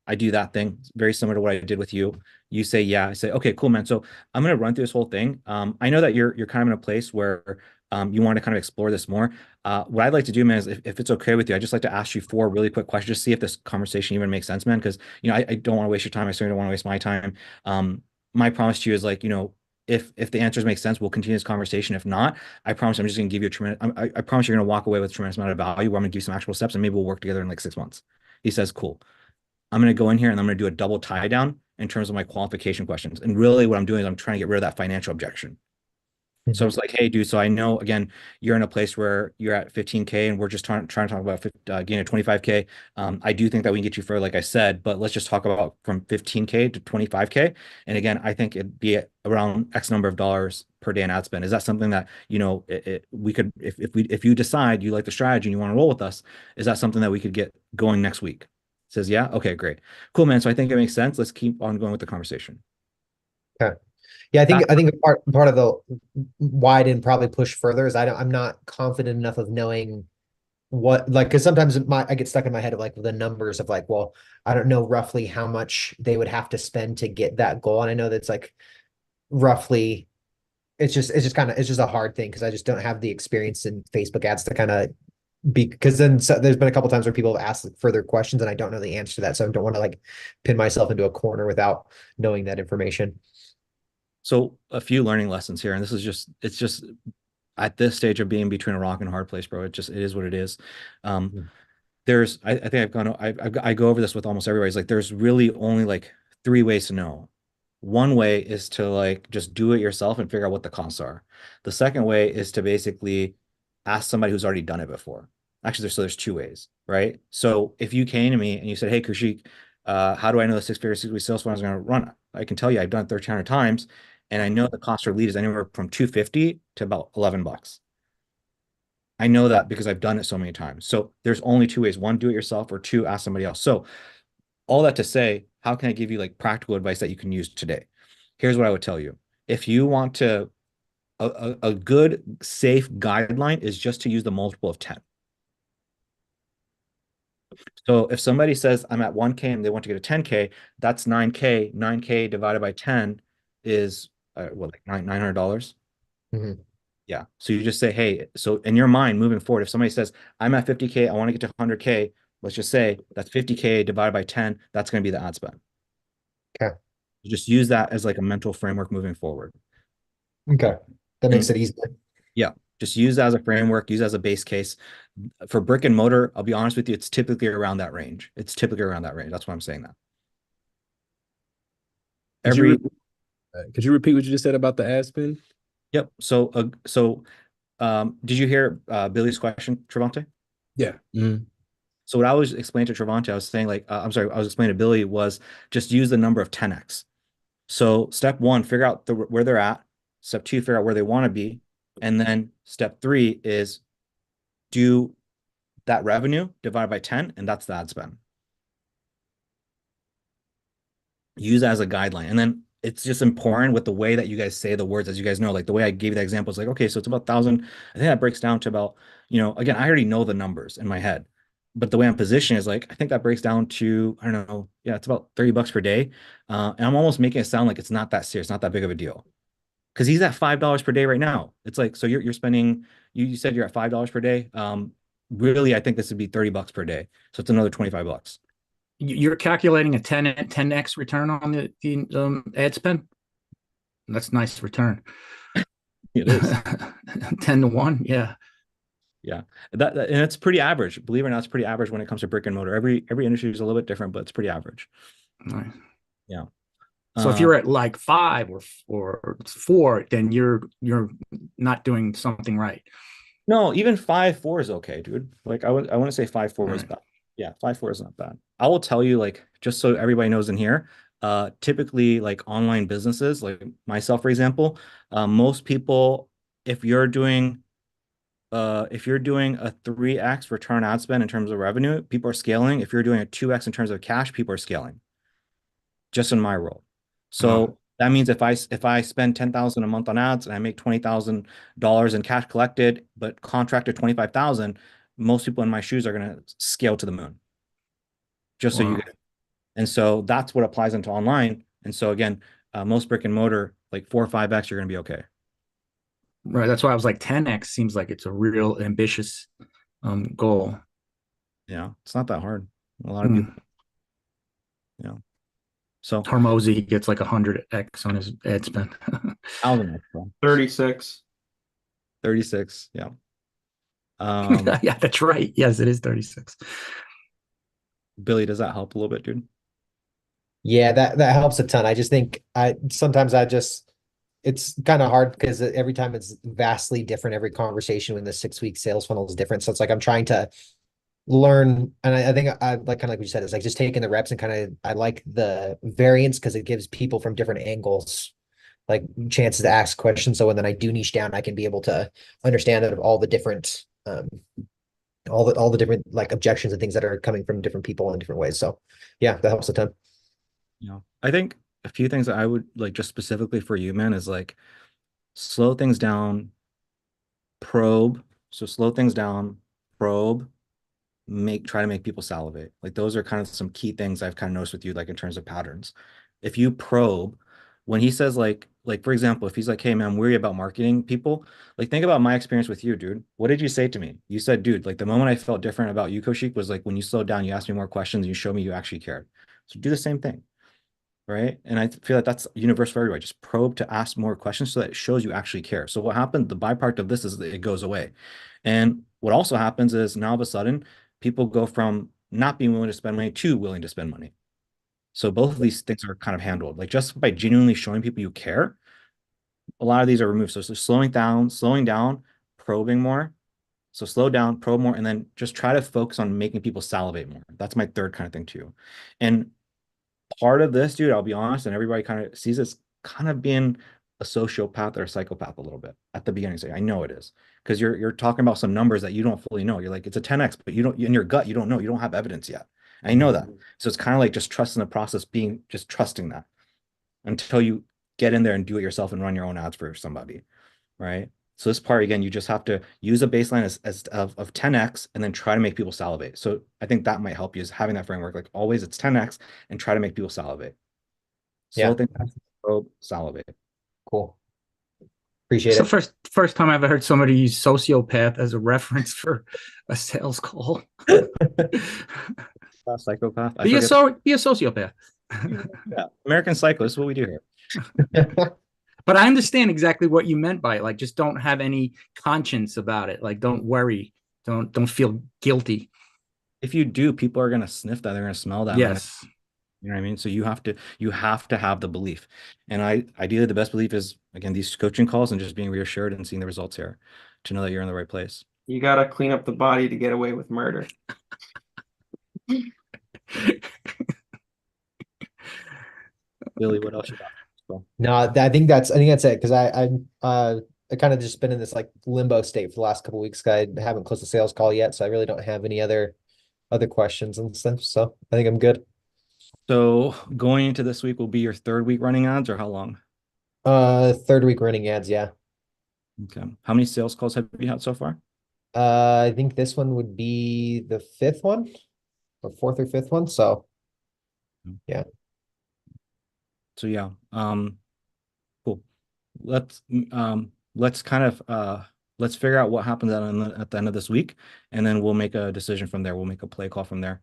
Speaker 1: I do that thing. It's very similar to what I did with you. You say, yeah. I say, okay, cool, man. So I'm going to run through this whole thing. I know that you're kind of in a place where you want to kind of explore this more. What I'd like to do, man, is if it's okay with you, I'd just like to ask you 4 really quick questions, just see if this conversation even makes sense, man. Because, I don't want to waste your time. I certainly don't want to waste my time. My promise to you is like, if the answers make sense, we'll continue this conversation. If not, I promise I'm just going to give you a tremendous, I promise you're going to walk away with a tremendous amount of value where I'm going to give you some actual steps and maybe we'll work together in like 6 months. He says, cool. I'm going to go in here and I'm going to do a double tie down in terms of my qualification questions. And really what I'm doing is I'm trying to get rid of that financial objection. So it's like, hey, dude, so I know again, you're in a place where you're at 15K and we're just trying to talk about getting a 25K. I do think that we can get you for, like I said, but let's just talk about from 15K to 25K. And again, I think it'd be around X number of dollars per day in ad spend. Is that something that, we could, if you decide you like the strategy and you want to roll with us, is that something that we could get going next week? Says, yeah. Okay, great. Cool, man. So I think it makes sense. Let's keep on going with the conversation.
Speaker 3: Okay. Yeah, I think part of the why I didn't probably push further is I'm not confident enough of knowing what, like, because sometimes I get stuck in my head of like the numbers of like, well, I don't know roughly how much they would have to spend to get that goal. And I know that's like roughly, it's just a hard thing because I just don't have the experience in Facebook ads to kind of because then there's been a couple times where people have asked further questions and I don't know the answer to that. So I don't want to like pin myself into a corner without knowing that information.
Speaker 1: So a few learning lessons here, and it's just at this stage of being between a rock and a hard place, bro. It is what it is. I think I go over this with almost everybody. It's like there's really only like three ways to know. One way is to like just do it yourself and figure out what the costs are. The second way is to basically ask somebody who's already done it before. Actually, there's two ways, right? So if you came to me and you said, "Hey, Kaushik, how do I know the six-figure, six-week sales funnel is going to run?" I can tell you I've done it 1,300 times. And I know the cost per lead is anywhere from $250 to about $11. I know that because I've done it so many times. So there's only two ways. One, do it yourself, or two, ask somebody else. So all that to say, how can I give you like practical advice that you can use today? Here's what I would tell you. If you want to, a good, safe guideline is just to use the multiple of 10. So if somebody says I'm at 1K and they want to get a 10K, that's 9K. 9K divided by 10 is like $900. Yeah. So you just say, hey, so in your mind moving forward, if somebody says I'm at 50K, I want to get to 100K, let's just say that's 50K divided by 10. That's going to be the ad spend.
Speaker 3: Okay.
Speaker 1: You just use that as like a mental framework moving forward.
Speaker 3: Okay. That makes it easier.
Speaker 1: Yeah. Just use that as a framework, use that as a base case. For brick and mortar, I'll be honest with you, it's typically around that range. It's typically around that range. That's why I'm saying that.
Speaker 10: Could you repeat what you just said about the ad spend?
Speaker 1: Yep. So did you hear Billy's question, Trevante?
Speaker 10: Yeah.
Speaker 1: So what I was explaining to Trevante, I was saying like, I was explaining to Billy was just use the number of 10x. So step one, figure out where they're at. Step two, figure out where they want to be. And then step three is do that revenue divided by 10, and that's the ad spend. Use that as a guideline. And then it's just important with the way that you guys say the words, as you guys know, like the way I gave you that example is like, okay, so it's about 1,000. I think that breaks down to about, again, I already know the numbers in my head, but the way I'm positioned is like, I think that breaks down to, I don't know. Yeah, it's about $30 per day. And I'm almost making it sound like it's not that serious, not that big of a deal. Because he's at $5 per day right now. It's like, so you're spending, you said you're at $5 per day. Really, I think this would be $30 per day. So it's another $25.
Speaker 8: You're calculating a 10x return on the ad spend. That's a nice return.
Speaker 1: It is
Speaker 8: 10 to 1. Yeah.
Speaker 1: Yeah. And it's pretty average. Believe it or not, it's pretty average when it comes to brick and mortar. Every industry is a little bit different, but it's pretty average.
Speaker 8: Nice.
Speaker 1: Yeah.
Speaker 8: So if you're at like 5 or 4, then you're not doing something right.
Speaker 1: No, even 5.4 is okay, dude. Like I want to say 5.4 is bad. Yeah, 5.4 is not bad. I will tell you, like, just so everybody knows in here, typically like online businesses, like myself, for example, most people, if you're doing a 3x return ad spend in terms of revenue, people are scaling. If you're doing a 2x in terms of cash, people are scaling. Just in my role. So that means if I spend $10,000 a month on ads and I make $20,000 in cash collected, but contracted $25,000, most people in my shoes are going to scale to the moon. Just so you guys. And so that's what applies into online. And so again, most brick and mortar, like 4 or 5x, you're going to be okay.
Speaker 8: Right. That's why I was like 10x seems like it's a real ambitious goal.
Speaker 1: Yeah, it's not that hard. A lot of people. Yeah. So
Speaker 8: Hormozy, he gets like 100x on his ad spend.
Speaker 7: 36.
Speaker 1: 36. Yeah.
Speaker 8: Yeah, that's right. Yes, it is 36.
Speaker 1: Billy, does that help a little bit, dude?
Speaker 3: Yeah, that helps a ton. I just think sometimes I just it's kind of hard because every time it's vastly different. Every conversation in the 6 week sales funnel is different. So it's like I'm trying to learn, and I think I like kind of like what you said, it's like just taking the reps and kind of I like the variance because it gives people from different angles like chances to ask questions. So when then I do niche down, I can be able to understand that of all the different all the different like objections and things that are coming from different people in different ways. So yeah, that helps a ton.
Speaker 1: I think a few things that I would like just specifically for you, man, is like slow things down, probe. So slow things down, probe, try to make people salivate. Like those are kind of some key things I've kind of noticed with you, like in terms of patterns. If you probe, when he says like for example, if he's like, hey man, I'm worried about marketing people, like think about my experience with you, dude. What did you say to me? You said, dude, like the moment I felt different about you, Koshik, was like when you slowed down, you asked me more questions, you showed me you actually cared. So do the same thing. Right. And I feel like that's universal for everybody. Just probe to ask more questions so that it shows you actually care. So what happened, the byproduct of this is that it goes away. And what also happens is now all of a sudden people go from not being willing to spend money to willing to spend money. So both of these things are kind of handled. Like just by genuinely showing people you care, a lot of these are removed. So slowing down, probing more. So slow down, probe more, and then just try to focus on making people salivate more. That's my third kind of thing too. And part of this, dude, I'll be honest, and everybody kind of sees this kind of being a sociopath or a psychopath a little bit at the beginning. So I know it is because you're talking about some numbers that you don't fully know. You're like, it's a 10x, but you don't in your gut, you don't know, you don't have evidence yet. I know that. So it's kind of like just trusting the process, being just trusting that until you get in there and do it yourself and run your own ads for somebody, right? So this part again, you just have to use a baseline of 10x and then try to make people salivate. So I think that might help you is having that framework. Like always, it's 10x and try to make people salivate.
Speaker 3: Yeah.
Speaker 1: Slow things down, probe, salivate.
Speaker 3: Cool. Appreciate
Speaker 8: It's the
Speaker 3: it.
Speaker 8: first time I've ever heard somebody use sociopath as a reference for a sales call.
Speaker 1: Psychopath.
Speaker 8: Be a sociopath.
Speaker 1: Yeah. American Psycho. This is what we do here.
Speaker 8: But I understand exactly what you meant by it. Like, just don't have any conscience about it. Like, don't worry. Don't feel guilty.
Speaker 1: If you do, people are gonna sniff that. They're gonna smell that.
Speaker 8: Yes.
Speaker 1: You know what I mean? So you have to have the belief. And ideally the best belief is again these coaching calls and just being reassured and seeing the results here to know that you're in the right place.
Speaker 7: You gotta clean up the body to get away with murder.
Speaker 1: Billy, what else you got?
Speaker 3: No, I think that's it because I kind of just been in this like limbo state for the last couple of weeks. I haven't closed a sales call yet, so I really don't have any other questions and stuff. So I think I'm good.
Speaker 1: So going into this week will be your third week running ads or how long?
Speaker 3: Third week running ads, yeah.
Speaker 1: Okay. How many sales calls have you had so far?
Speaker 3: I think this one would be the fifth one or fourth or fifth one. So yeah.
Speaker 1: So yeah, cool. Let's kind of let's figure out what happens at the end of this week, and then we'll make a decision from there. We'll make a play call from there.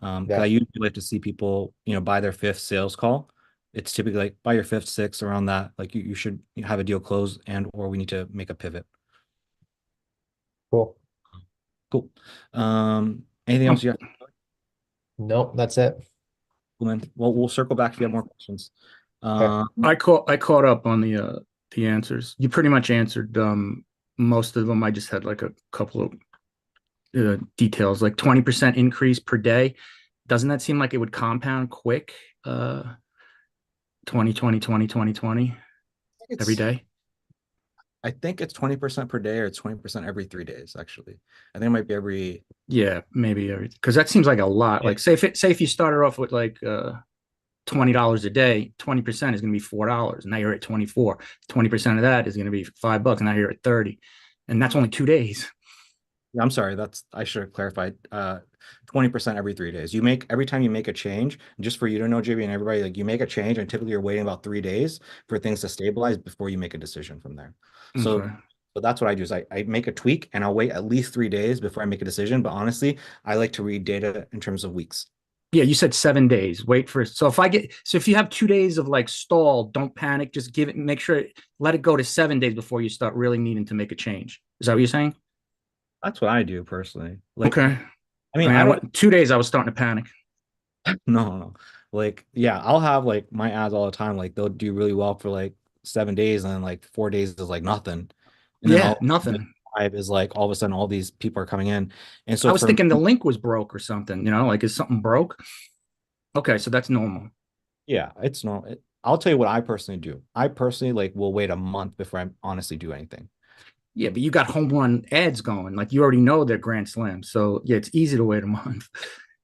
Speaker 3: Yeah.
Speaker 1: I usually like to see people, by their fifth sales call. It's typically like by your fifth, sixth, around that. Like you should have a deal closed or we need to make a pivot.
Speaker 3: Cool.
Speaker 1: Cool. Anything else you have?
Speaker 3: Nope, that's it.
Speaker 1: Cool, man. Well, we'll circle back if you have more questions.
Speaker 8: I caught up on the answers. You pretty much answered most of them. I just had like a couple of details, like 20% increase per day. Doesn't that seem like it would compound quick? 20, 20, 20, 20, 20 every day.
Speaker 1: I think it's 20% per day or it's 20% every 3 days, actually. I think it might be every.
Speaker 8: Yeah, maybe every, because that seems like a lot. Like say if you started off with like $20 a day, 20% is going to be $4. Now you're at 24. 20% of that is going to be $5. And now you're at 30. And that's only 2 days.
Speaker 1: I'm sorry, I should have clarified. 20% every 3 days. Every time you make a change, just for you to know, JB, and everybody, like you make a change and typically you're waiting about 3 days for things to stabilize before you make a decision from there. So that's what I do is I make a tweak and I'll wait at least 3 days before I make a decision. But honestly, I like to read data in terms of weeks.
Speaker 8: Yeah, you said 7 days. Wait for it. So if you have 2 days of like stall, don't panic. Just let it go to 7 days before you start really needing to make a change. Is that what you're saying?
Speaker 1: That's what I do personally. Like,
Speaker 8: okay.
Speaker 1: I mean,
Speaker 8: I went 2 days. I was starting to panic.
Speaker 1: No. Like, yeah, I'll have like my ads all the time. Like they'll do really well for like 7 days, and then like 4 days is like nothing. And then
Speaker 8: Yeah,
Speaker 1: all
Speaker 8: nothing.
Speaker 1: 5 is like all of a sudden all these people are coming in. And
Speaker 8: I
Speaker 1: so
Speaker 8: was
Speaker 1: for
Speaker 8: thinking
Speaker 1: me,
Speaker 8: the link was broke or something, like is something broke? Okay, so that's normal.
Speaker 1: yeah, it's normal. I'll tell you what I personally do. I personally like will wait a month before I honestly do anything.
Speaker 8: Yeah, but you got home run ads going. Like you already know they're grand slams. So yeah, it's easy to wait a month.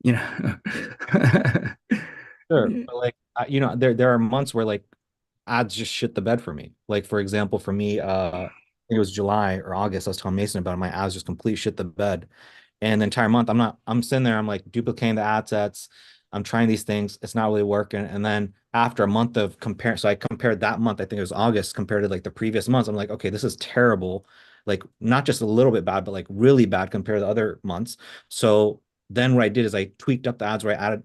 Speaker 8: You know.
Speaker 1: Sure, but like there are months where like ads just shit the bed for me. Like for example, for me, I think it was July or August. I was telling Mason about it. My ads just complete shit the bed, and the entire month I'm sitting there. I'm like duplicating the ad sets. I'm trying these things. It's not really working. And then after a month of compare, so I compared that month. I think it was August compared to like the previous months. I'm like, okay, this is terrible. Like not just a little bit bad, but like really bad compared to other months. So then what I did is I tweaked up the ads where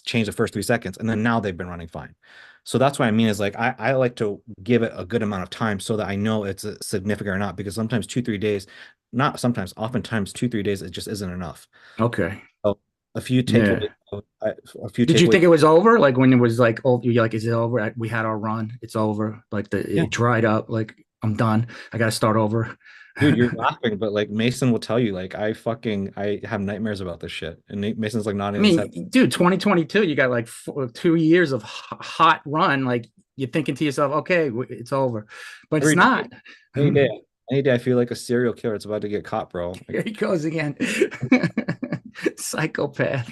Speaker 1: changed the first 3 seconds, and then now they've been running fine. So that's what I mean is like I like to give it a good amount of time so that I know it's significant or not, because sometimes 2, 3 days, not sometimes, oftentimes 2, 3 days, it just isn't enough.
Speaker 8: Okay.
Speaker 1: So a few
Speaker 8: Yeah.
Speaker 1: takeaways. A few
Speaker 8: Did you
Speaker 1: takeaways.
Speaker 8: think it was over? Like when it was like, oh, you're like, is it over? We had our run. It's over. Like
Speaker 1: Yeah.
Speaker 8: it dried up. Like I'm done. I got to start over.
Speaker 1: Dude, you're laughing, but like Mason will tell you, like I have nightmares about this shit, and Mason's like
Speaker 8: I
Speaker 1: nodding his head.
Speaker 8: mean, dude, 2022, you got like 2 years of hot run. Like you're thinking to yourself, okay, it's over, but
Speaker 1: Every
Speaker 8: it's not.
Speaker 1: Any day, I feel like a serial killer. It's about to get caught, bro.
Speaker 8: Here he goes again. Psychopath.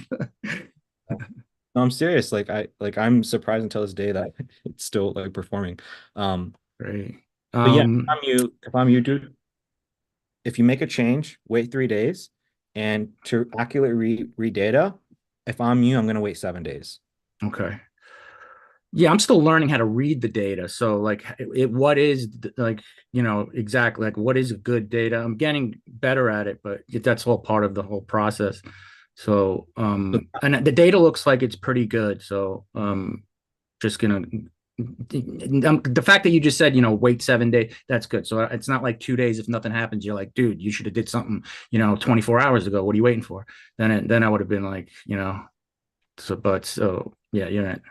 Speaker 1: No, I'm serious. I'm surprised until this day that it's still like performing.
Speaker 8: Great.
Speaker 1: But yeah, if I'm you, dude, if you make a change, wait 3 days, and to accurately read data, if I'm you, I'm gonna wait 7 days.
Speaker 8: Okay. Yeah, I'm still learning how to read the data. So like what is like, exactly like what is good data? I'm getting better at it, but that's all part of the whole process. So and the data looks like it's pretty good. So just gonna the fact that you just said, wait 7 days, that's good. So it's not like 2 days if nothing happens. You're like, dude, you should have did something, 24 hours ago. What are you waiting for? Then I would have been like, so yeah, you're right.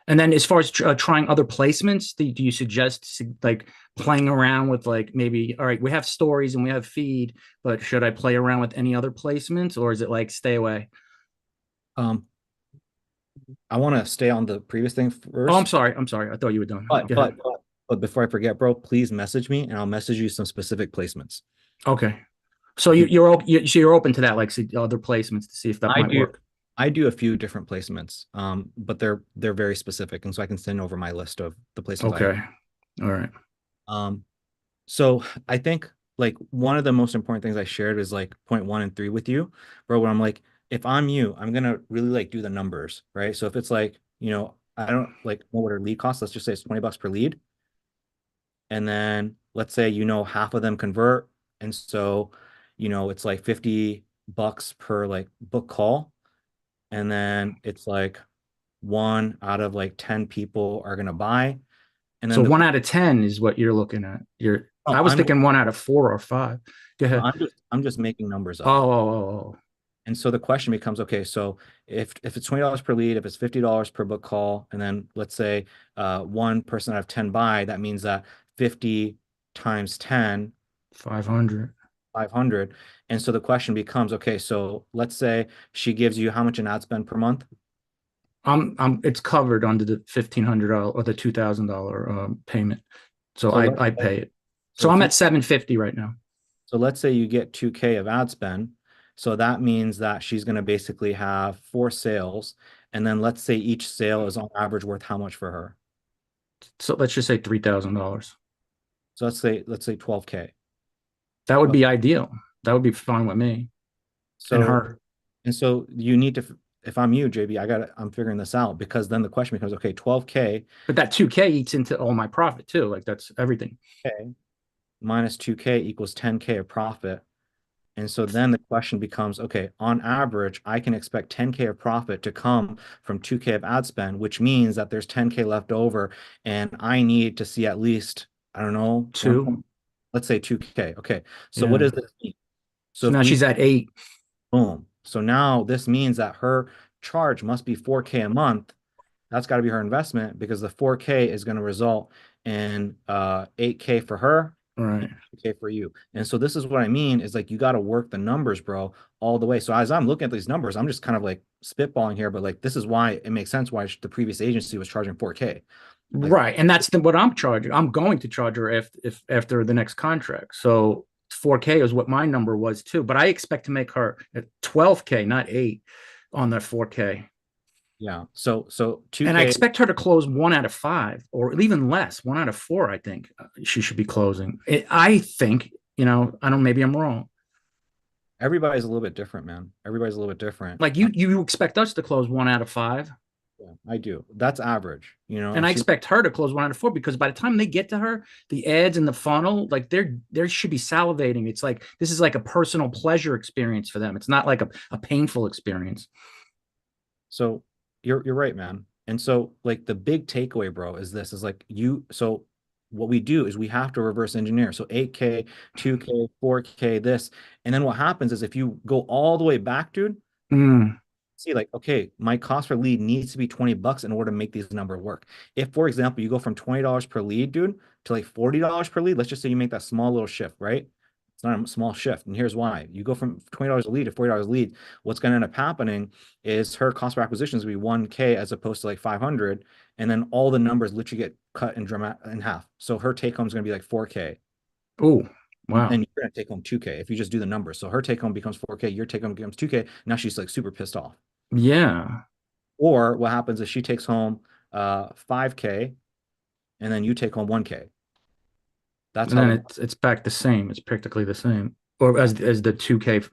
Speaker 8: And then as far as trying other placements, do you suggest like playing around with like maybe, all right, we have stories and we have feed, but should I play around with any other placements, or is it like stay away?
Speaker 1: I want to stay on the previous thing first.
Speaker 8: Oh, I'm sorry. I thought you were done.
Speaker 1: But before I forget, bro, please message me and I'll message you some specific placements.
Speaker 8: Okay. So you're open to that, like other placements to see if that might work.
Speaker 1: I do a few different placements, but they're very specific, and so I can send over my list of the placements.
Speaker 8: Okay. All right.
Speaker 1: So I think like one of the most important things I shared is like point 1 and 3 with you, bro. Where I'm like, if I'm you, I'm gonna really like do the numbers, right? So if it's like, I don't like know what our lead costs. Let's just say it's $20 per lead, and then let's say half of them convert, and so it's like $50 per like book call. And then it's like 1 out of like 10 people are gonna buy. And then
Speaker 8: so 1 out of 10 is what you're looking at. I was thinking 1 out of 4 or 5. Go ahead.
Speaker 1: I'm just making numbers up.
Speaker 8: Oh.
Speaker 1: And so the question becomes, okay, so if it's $20 per lead, if it's $50 per book call, and then let's say 1 person out of 10 buy, that means that 50 times 10,
Speaker 8: 500.
Speaker 1: And so the question becomes, okay, so let's say she gives you how much an ad spend per month?
Speaker 8: It's covered under the $1,500 or the $2,000 payment. So I pay it. So I'm at $750 right now.
Speaker 1: So let's say you get 2K of ad spend. So that means that she's going to basically have 4 sales. And then let's say each sale is on average worth how much for her?
Speaker 8: So let's just say $3,000.
Speaker 1: So let's say 12K.
Speaker 8: That would be ideal. That would be fine with me.
Speaker 1: So,
Speaker 8: and her.
Speaker 1: And so you need to, if I'm you, JB, I'm figuring this out, because then the question becomes, okay, 12K.
Speaker 8: But that 2K eats into all my profit too. Like that's everything.
Speaker 1: Okay. Minus 2K equals 10K of profit. And so then the question becomes, okay, on average, I can expect 10K of profit to come from 2K of ad spend, which means that there's 10K left over, and I need to see at least, I don't know,
Speaker 8: 2.
Speaker 1: Let's say 2K. Okay. So what does this mean?
Speaker 8: So now she's at 8.
Speaker 1: Boom. So now this means that her charge must be 4K a month. That's got to be her investment, because the 4K is going to result and 8K for her,
Speaker 8: Right.
Speaker 1: 2K for you. And so this is what I mean is like you got to work the numbers, bro, all the way. So as I'm looking at these numbers, I'm just kind of like spitballing here, but like this is why it makes sense why the previous agency was charging 4K. Like,
Speaker 8: Right. And that's what I'm charging. I'm going to charge her if after the next contract. So 4K is what my number was too. But I expect to make her at 12K, not 8 on the 4K.
Speaker 1: yeah. So 2K.
Speaker 8: And I expect her to close 1 out of 5 or even less, 1 out of 4, I think she should be closing. I think, I don't, maybe I'm wrong.
Speaker 1: Everybody's a little bit different, man. Everybody's a little bit different.
Speaker 8: Like you expect us to close 1 out of 5.
Speaker 1: Yeah, I do. That's average,
Speaker 8: And I expect her to close 1 out of 4 because by the time they get to her, the ads in the funnel, like they should be salivating. It's like this is like a personal pleasure experience for them. It's not like a painful experience.
Speaker 1: So you're right, man. And so like the big takeaway, bro, is this is like so what we do is we have to reverse engineer. So 8K, 2K, 4K, this. And then what happens is if you go all the way back, dude, see like, okay, my cost per lead needs to be $20 in order to make these numbers work. If, for example, you go from $20 per lead, dude, to like $40 per lead, let's just say you make that small little shift, right? It's not a small shift. And here's why. You go from $20 a lead to $40 a lead. What's going to end up happening is her cost per acquisition is going to be 1K as opposed to like 500. And then all the numbers literally get cut in half. So her take home is going to be like 4K.
Speaker 8: Oh, wow.
Speaker 1: And you're going to take home 2K if you just do the numbers. So her take home becomes 4K. Your take home becomes 2K. Now she's like super pissed off.
Speaker 8: Yeah.
Speaker 1: Or what happens is she takes home 5K and then you take home 1K. That's
Speaker 8: and
Speaker 1: how
Speaker 8: then it's back the same. It's practically the same, or as the 2K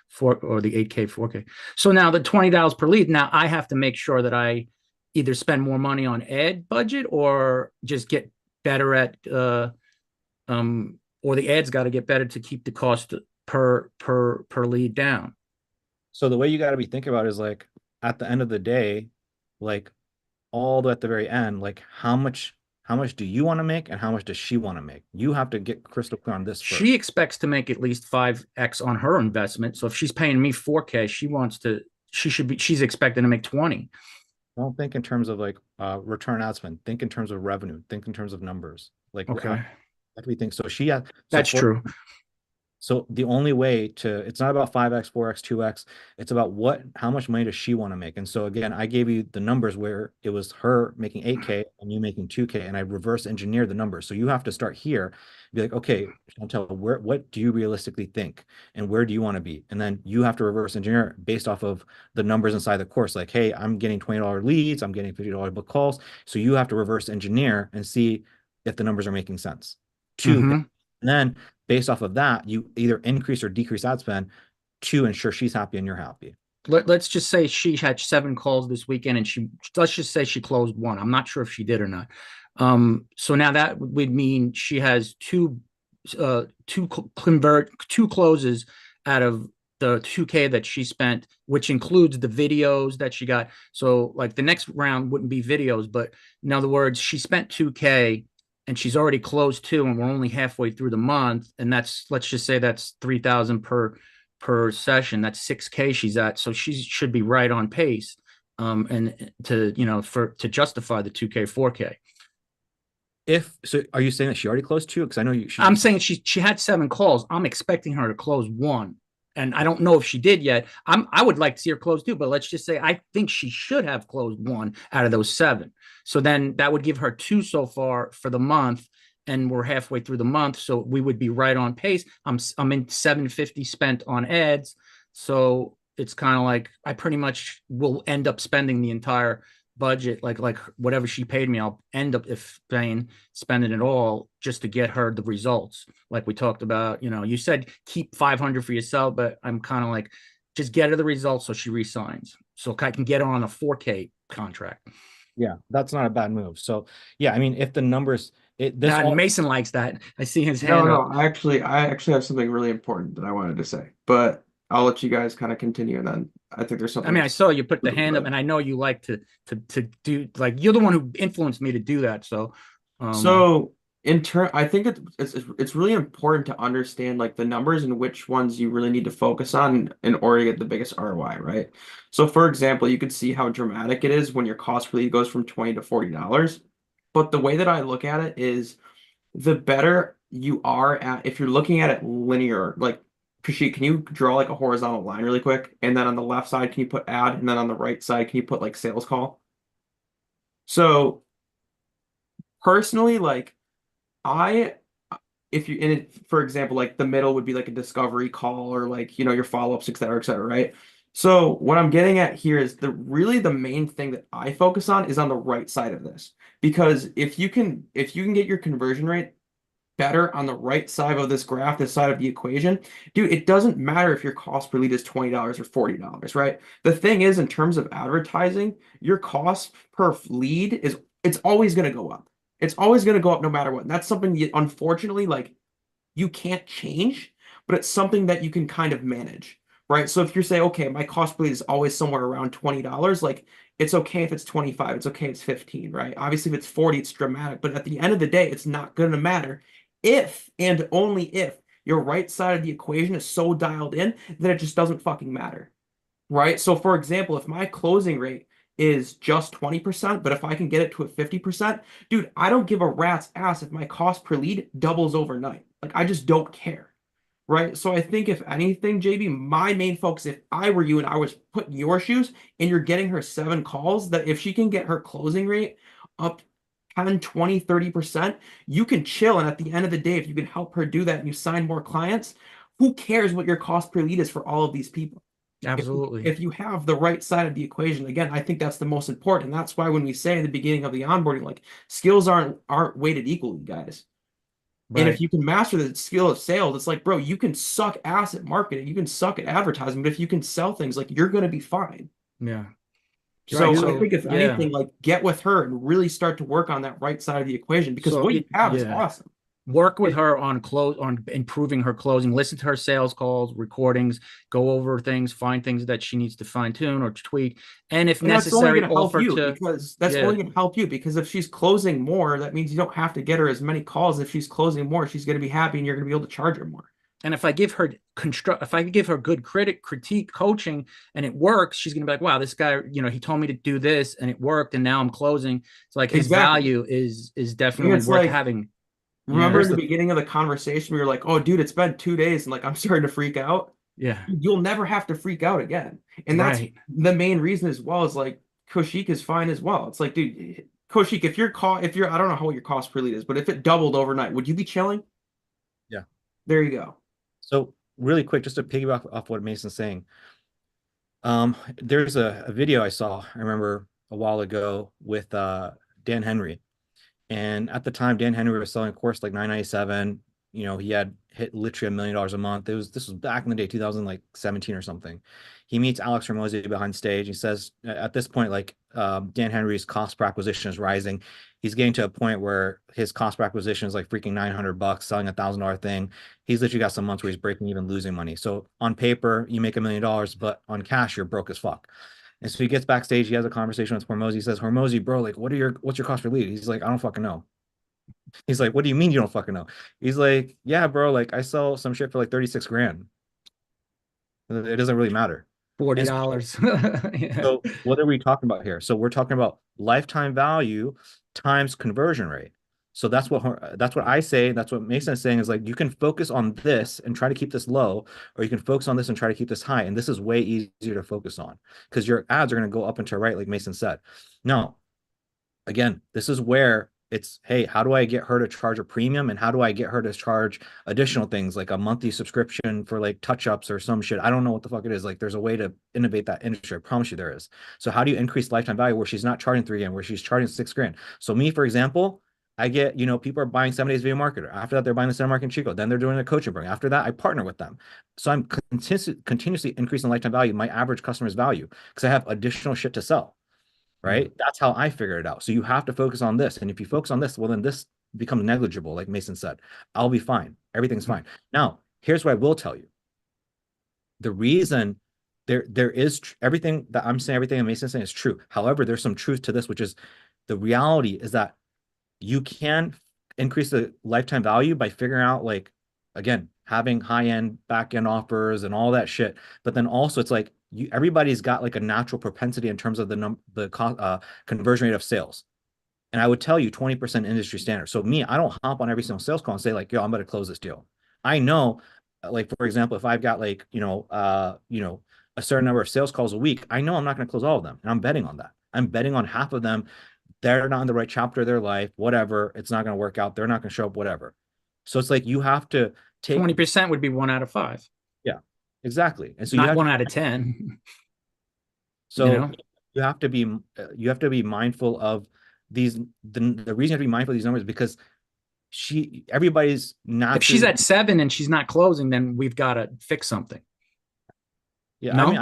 Speaker 8: 4 or the 8K 4K. So now the $20 per lead. Now I have to make sure that I either spend more money on ad budget or just get better at or the ads got to get better to keep the cost per lead down.
Speaker 1: So the way you got to be thinking about it is like at the end of the day, like all the at the very end, like how much do you want to make and how much does she want to make? You have to get crystal clear on this first.
Speaker 8: She expects to make at least 5x on her investment. So if she's paying me 4K, she's expecting to make 20.
Speaker 1: Don't think in terms of like return ad spend. Think in terms of revenue. Think in terms of numbers. Like
Speaker 8: okay,
Speaker 1: everything. So
Speaker 8: that's true.
Speaker 1: So the only way it's not about 5x, 4x, 2x. It's about how much money does she want to make? And so again, I gave you the numbers where it was her making 8K and you making 2K, and I reverse engineered the numbers. So you have to start here and be like, okay, Chantel, what do you realistically think? And where do you want to be? And then you have to reverse engineer based off of the numbers inside the course. Like, hey, I'm getting $20 leads, I'm getting $50 book calls. So you have to reverse engineer and see if the numbers are making sense. And then based off of that, you either increase or decrease ad spend to ensure she's happy and you're happy.
Speaker 8: Let's just say she had 7 calls this weekend and let's just say she closed 1. I'm not sure if she did or not. So now that would mean she has two closes out of the 2K that she spent, which includes the videos that she got. So like the next round wouldn't be videos, but in other words, she spent 2K and she's already closed 2 and we're only halfway through the month. And let's just say that's 3,000 per session. That's 6K she's at. So she should be right on pace. And to justify the 2K, 4K.
Speaker 1: So are you saying that she already closed 2? Because I know
Speaker 8: I'm saying she had 7 calls. I'm expecting her to close 1. And I don't know if she did yet. I would like to see her close 2, but let's just say I think she should have closed 1 out of those 7. So then that would give her 2 so far for the month, and we're halfway through the month, so we would be right on pace. I'm in $750 spent on ads, so it's kind of like I pretty much will end up spending the entire budget, like whatever she paid me, I'll end up spending it all just to get her the results. Like we talked about, you said keep 500 for yourself, but I'm kind of like just get her the results so she resigns, so I can get her on a 4K contract.
Speaker 1: Yeah, that's not a bad move. So yeah, I mean, if the numbers,
Speaker 8: Mason likes that. I see his hand.
Speaker 7: No, I actually have something really important that I wanted to say, but I'll let you guys kind of continue, and then I think there's something.
Speaker 8: I mean, I saw you put the hand up, and I know you like to do, like, you're the one who influenced me to do that. So,
Speaker 7: I think it's really important to understand like the numbers and which ones you really need to focus on in order to get the biggest ROI, right? So for example, you could see how dramatic it is when your cost per lead goes from $20 to $40. But the way that I look at it is the better you are at, if you're looking at it linear, like Kashik, can you draw like a horizontal line really quick? And then on the left side, can you put ad? And then on the right side, can you put like sales call? So personally, like I, if you in it, for example, like the middle would be like a discovery call or like, your follow-ups, et cetera, right? So what I'm getting at here is the main thing that I focus on is on the right side of this. Because if you can get your conversion rate better on the right side of this graph, this side of the equation, dude, it doesn't matter if your cost per lead is $20 or $40, right? The thing is, in terms of advertising, your cost per lead it's always going to go up. It's always going to go up no matter what. And that's something you, unfortunately, like you can't change, but it's something that you can kind of manage, right? So if you're saying, okay, my cost per lead is always somewhere around $20, like it's okay if it's 25, it's okay if it's 15, right? Obviously, if it's 40, it's dramatic, but at the end of the day, it's not going to matter if and only if your right side of the equation is so dialed in that it just doesn't fucking matter, right? So for example, if my closing rate is just 20%, but if I can get it to a 50%, dude, I don't give a rat's ass if my cost per lead doubles overnight. Like I just don't care, right? So I think if anything, JB, my main focus, if I were you and I was put in your shoes and you're getting her 7 calls, that if she can get her closing rate up 10, 20, 30%, you can chill. And at the end of the day, if you can help her do that and you sign more clients, who cares what your cost per lead is for all of these people?
Speaker 8: Absolutely.
Speaker 7: If you have the right side of the equation, again, I think that's the most important. And that's why when we say at the beginning of the onboarding, like skills aren't weighted equally, guys. And if
Speaker 8: Right.
Speaker 7: you can master the skill of sales, it's like, bro, you can suck ass at marketing, you can suck at advertising, but if you can sell things, like you're going to be fine.
Speaker 8: Yeah.
Speaker 7: So
Speaker 8: Right,
Speaker 7: I
Speaker 8: so,
Speaker 7: think if
Speaker 8: yeah.
Speaker 7: anything, like get with her and really start to work on that right side of the equation because
Speaker 8: So
Speaker 7: what you have is
Speaker 8: yeah.
Speaker 7: awesome.
Speaker 8: Work with her on improving her closing, listen to her sales calls, recordings, go over things, find things that she needs to fine tune or tweak. And if
Speaker 7: And that's only
Speaker 8: necessary,
Speaker 7: going to help
Speaker 8: offer
Speaker 7: you
Speaker 8: to,
Speaker 7: because that's
Speaker 8: yeah.
Speaker 7: only going to help you because if she's closing more, that means you don't have to get her as many calls. If she's closing more, she's going to be happy and you're going to be able to charge her more.
Speaker 8: And if I give her if I give her good critique coaching and it works, she's gonna be like, wow, this guy, he told me to do this and it worked, and now I'm closing. It's like his
Speaker 7: Exactly.
Speaker 8: value is definitely
Speaker 7: It's
Speaker 8: worth
Speaker 7: like,
Speaker 8: having.
Speaker 7: remember
Speaker 8: Yeah.
Speaker 7: in the beginning of the conversation, we were like, oh, dude, it's been 2 days and like I'm starting to freak out.
Speaker 8: Yeah.
Speaker 7: You'll never have to freak out again. And that's
Speaker 8: Right.
Speaker 7: the main reason as well is like Koshik is fine as well. It's like, dude, Koshik, if you're I don't know how your cost per lead is, but if it doubled overnight, would you be chilling?
Speaker 1: Yeah.
Speaker 7: There you go.
Speaker 1: So really quick, just to piggyback off what Mason's saying. There's a video I saw, I remember a while ago with Dan Henry. And at the time, Dan Henry was selling a course like $997. He had hit literally $1 million a month. This was back in the day, 2017 or something. He meets Alex Hormozi behind stage. He says at this point, like Dan Henry's cost per acquisition is rising. He's getting to a point where his cost per acquisition is like freaking $900, selling $1,000 thing. He's literally got some months where he's breaking even, losing money. So on paper, you make $1 million, but on cash, you're broke as fuck. And so he gets backstage. He has a conversation with Hormozi. He says, "Hormozi, bro, like, what's your cost per lead?" He's like, "I don't fucking know." He's like, "What do you mean you don't fucking know?" He's like, "Yeah, bro, like I sell some shit for like 36 grand. It doesn't really matter."
Speaker 8: $40. Yeah.
Speaker 1: So what are we talking about here? So we're talking about lifetime value times conversion rate. So that's what I say. That's what Mason is saying is like you can focus on this and try to keep this low, or you can focus on this and try to keep this high. And this is way easier to focus on because your ads are going to go up and to right, like Mason said. Now, again, this is where it's, hey, how do I get her to charge a premium and how do I get her to charge additional things like a monthly subscription for like touch-ups or some shit? I don't know what the fuck it is. Like there's a way to innovate that industry. I promise you there is. So how do you increase lifetime value where she's not charging 3 grand, where she's charging 6 grand? So me, for example, I get, people are buying 7 Days Video Marketer. After that, they're buying the Center Market Chico. Then they're doing a coaching program. After that, I partner with them. So I'm continuously increasing lifetime value, my average customer's value, because I have additional shit to sell. Right? That's how I figured it out. So you have to focus on this. And if you focus on this, well, then this becomes negligible, like Mason said. I'll be fine. Everything's fine. Now, here's what I will tell you. The reason there is everything that I'm saying, everything that Mason's saying is true. However, there's some truth to this, which is the reality is that you can increase the lifetime value by figuring out, like, again, having high-end back-end offers and all that shit. But then also it's like everybody's got like a natural propensity in terms of the conversion rate of sales. And I would tell you 20% industry standard. So me, I don't hop on every single sales call and say like, yo, I'm going to close this deal. I know, like, for example, if I've got like, a certain number of sales calls a week, I know I'm not going to close all of them. And I'm betting on that. I'm betting on half of them. They're not in the right chapter of their life, whatever. It's not going to work out. They're not going to show up, whatever. So it's like, you have to take
Speaker 8: 20% would be 1 out of 5.
Speaker 1: Yeah, exactly. And so
Speaker 8: Not 1 out of 10.
Speaker 1: So
Speaker 8: You know?
Speaker 1: you have to be mindful of these. The reason you have to be mindful of these numbers is because everybody's not.
Speaker 8: If she's at 7 and she's not closing, then we've got to fix something.
Speaker 1: Yeah,
Speaker 8: No?
Speaker 1: I mean,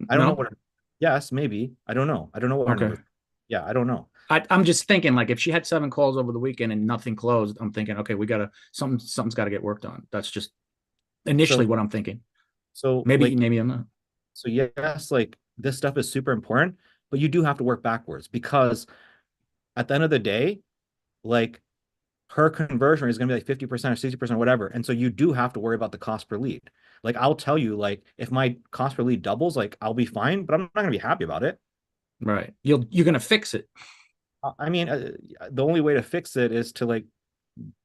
Speaker 1: I don't know
Speaker 8: No?
Speaker 1: what. Yes, maybe. I don't know. I don't know what her
Speaker 8: Okay.
Speaker 1: numbers. Yeah, I don't know.
Speaker 8: I'm just thinking, like, if she had 7 calls over the weekend and nothing closed, I'm thinking, okay, we gotta something's got to get worked on. That's just initially what I'm thinking.
Speaker 1: So
Speaker 8: Maybe
Speaker 1: like,
Speaker 8: maybe I'm not.
Speaker 1: so yes, like this stuff is super important, but you do have to work backwards because at the end of the day, like her conversion rate is going to be like 50% or 60%, whatever. And so you do have to worry about the cost per lead. Like I'll tell you, like if my cost per lead doubles, like I'll be fine, but I'm not going to be happy about it.
Speaker 8: Right. You're gonna fix it.
Speaker 1: I mean, the only way to fix it is to like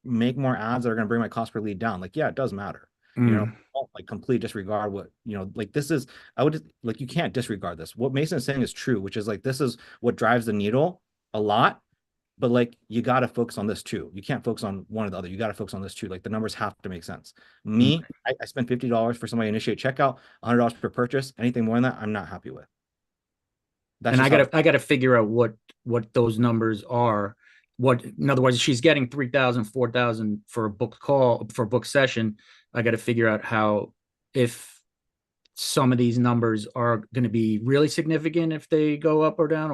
Speaker 1: make more ads that are going to bring my cost per lead down. Like, yeah, it does matter. You know, don't like completely disregard what, like this is, I would just like, you can't disregard this. What Mason is saying is true, which is like, this is what drives the needle a lot, but like, you got to focus on this too. You can't focus on one or the other. You got to focus on this too. Like the numbers have to make sense. Me, I spend $50 for somebody to initiate checkout, $100 per purchase. Anything more than that, I'm not happy with. That's
Speaker 8: And
Speaker 1: just
Speaker 8: I gotta figure out what those numbers are. What, in other words, she's getting 3,000, 4,000 for a book call, for a book session. I got to figure out how, if some of these numbers are going to be really significant if they go up or down,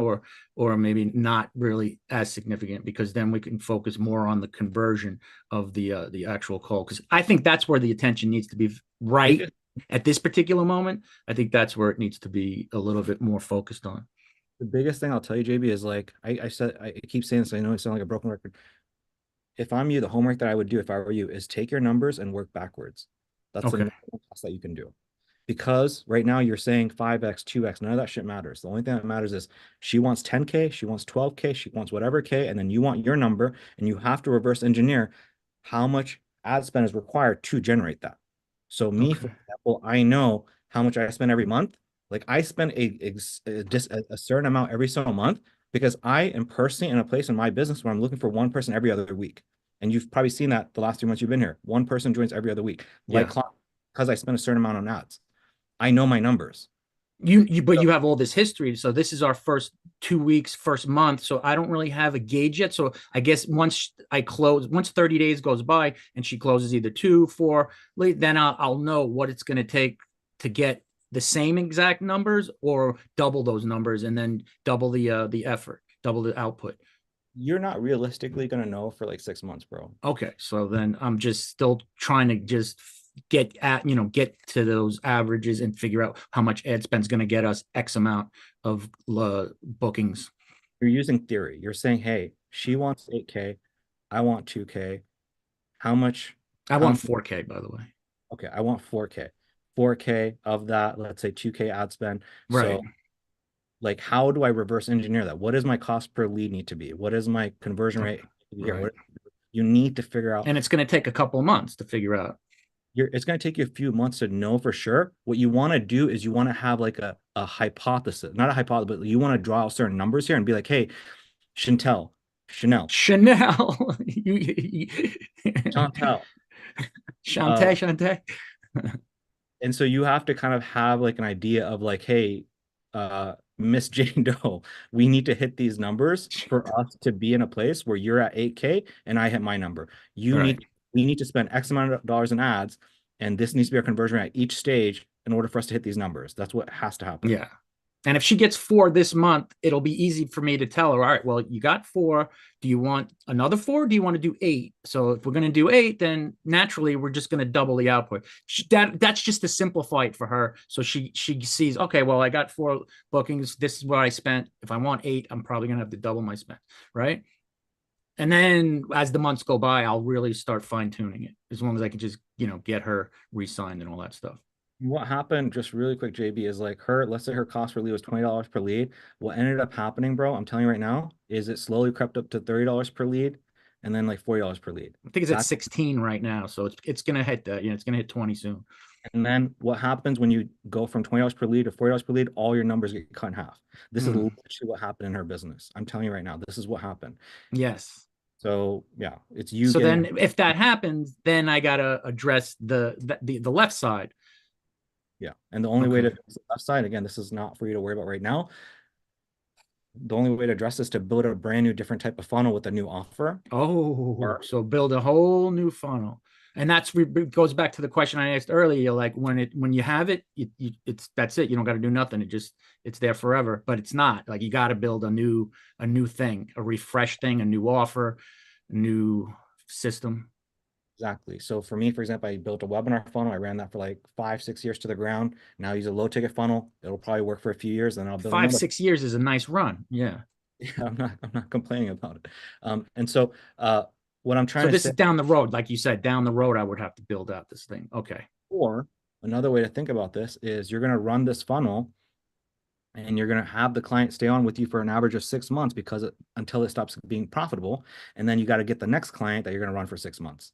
Speaker 8: or maybe not really as significant, because then we can focus more on the conversion of the actual call. Because I think that's where the attention needs to be right at this particular moment. I think that's where it needs to be a little bit more focused on.
Speaker 1: the biggest thing I'll tell you, JB, is like I said, I keep saying this, I know it sounds like a broken record. If I'm you, the homework that I would do if I were you is take your numbers and work backwards. That's the
Speaker 8: Okay.
Speaker 1: best that you can do. Because right now you're saying 5x, 2x, none of that shit matters. The only thing that matters is she wants 10K, she wants 12K, she wants whatever K, and then you want your number, and you have to reverse engineer how much ad spend is required to generate that. So me, for example, I know how much I spend every month. Like I spend a certain amount every single month because I am personally in a place in my business where I'm looking for one person every other week. And you've probably seen that the last 3 months you've been here. One person joins every other week. Like because I spend a certain amount on ads. I know my numbers.
Speaker 8: But you have all this history. So this is our first 2 weeks, first month. So I don't really have a gauge yet. So I guess once 30 days goes by and she closes either 2, 4, then I'll know what it's going to take to get the same exact numbers or double those numbers, and then double the effort, double the output.
Speaker 1: You're not realistically going to know for like 6 months, bro.
Speaker 8: Okay. So then I'm just still trying to just get to those averages and figure out how much ad spend's going to get us X amount of bookings.
Speaker 1: You're using theory. You're saying, hey, she wants 8K. I want 2K. How much?
Speaker 8: I want 4K, by the way.
Speaker 1: Okay. I want 4K. 4K of that, let's say 2K ad spend.
Speaker 8: Right.
Speaker 1: So like, how do I reverse engineer that? What does my cost per lead need to be? What is my conversion rate?
Speaker 8: Right.
Speaker 1: You need to figure out.
Speaker 8: And it's going to take a couple of months to figure out.
Speaker 1: It's going to take you a few months to know for sure. What you want to do is you want to have like a hypothesis, not a hypothesis, but you want to draw out certain numbers here and be like, hey, Chantel.
Speaker 8: Chantel. Chantay.
Speaker 1: And so you have to kind of have like an idea of like, hey, Miss Jane Doe, we need to hit these numbers for us to be in a place where you're at 8K and I hit my number. We need to spend X amount of dollars in ads, and this needs to be our conversion rate at each stage in order for us to hit these numbers. That's what has to happen.
Speaker 8: Yeah. And if she gets 4 this month, it'll be easy for me to tell her, all right, well, you got 4. Do you want another 4? Do you want to do 8? So if we're going to do 8, then naturally we're just going to double the output. That's just to simplify it for her. So she sees, okay, well, I got 4 bookings. This is what I spent. If I want 8, I'm probably going to have to double my spend, right? And then as the months go by, I'll really start fine tuning it, as long as I can just, get her re-signed and all that stuff.
Speaker 1: What happened, just really quick, JB, is like her, let's say her cost per lead was $20 per lead. What ended up happening, bro, I'm telling you right now, is it slowly crept up to $30 per lead and then like $40 per lead.
Speaker 8: I think it's at
Speaker 1: That's
Speaker 8: 16 right now, so it's gonna hit that. It's gonna hit 20 soon.
Speaker 1: And then what happens when you go from $20 per lead to $40 per lead, all your numbers get cut in half. This is literally what happened in her business. I'm telling you right now, this is what happened.
Speaker 8: Yes.
Speaker 1: So yeah, it's you
Speaker 8: So
Speaker 1: getting
Speaker 8: then if that happens, then I gotta address the left side.
Speaker 1: yeah. And the only way to
Speaker 8: Okay.
Speaker 1: fix the left side, again, this is not for you to worry about right now. The only way to address this is to build a brand new different type of funnel with a new offer.
Speaker 8: Oh, so build a whole new funnel. And it goes back to the question I asked earlier. Like when you have it, that's it. You don't got to do nothing. It's there forever. But it's not. Like you got to build a new thing, a refresh thing, a new offer, a new system.
Speaker 1: Exactly. So for me, for example, I built a webinar funnel. I ran that for like 5-6 years to the ground. Now I use a low ticket funnel. It'll probably work for a few years, then I'll build
Speaker 8: 5-6 years is a nice run. Yeah.
Speaker 1: Yeah, I'm not complaining about it. And so what I'm trying
Speaker 8: So
Speaker 1: to
Speaker 8: this
Speaker 1: say,
Speaker 8: is down the road, like you said, down the road, I would have to build out this thing. Okay.
Speaker 1: or another way to think about this is you're going to run this funnel and you're going to have the client stay on with you for an average of 6 months until it stops being profitable. And then you got to get the next client that you're going to run for 6 months.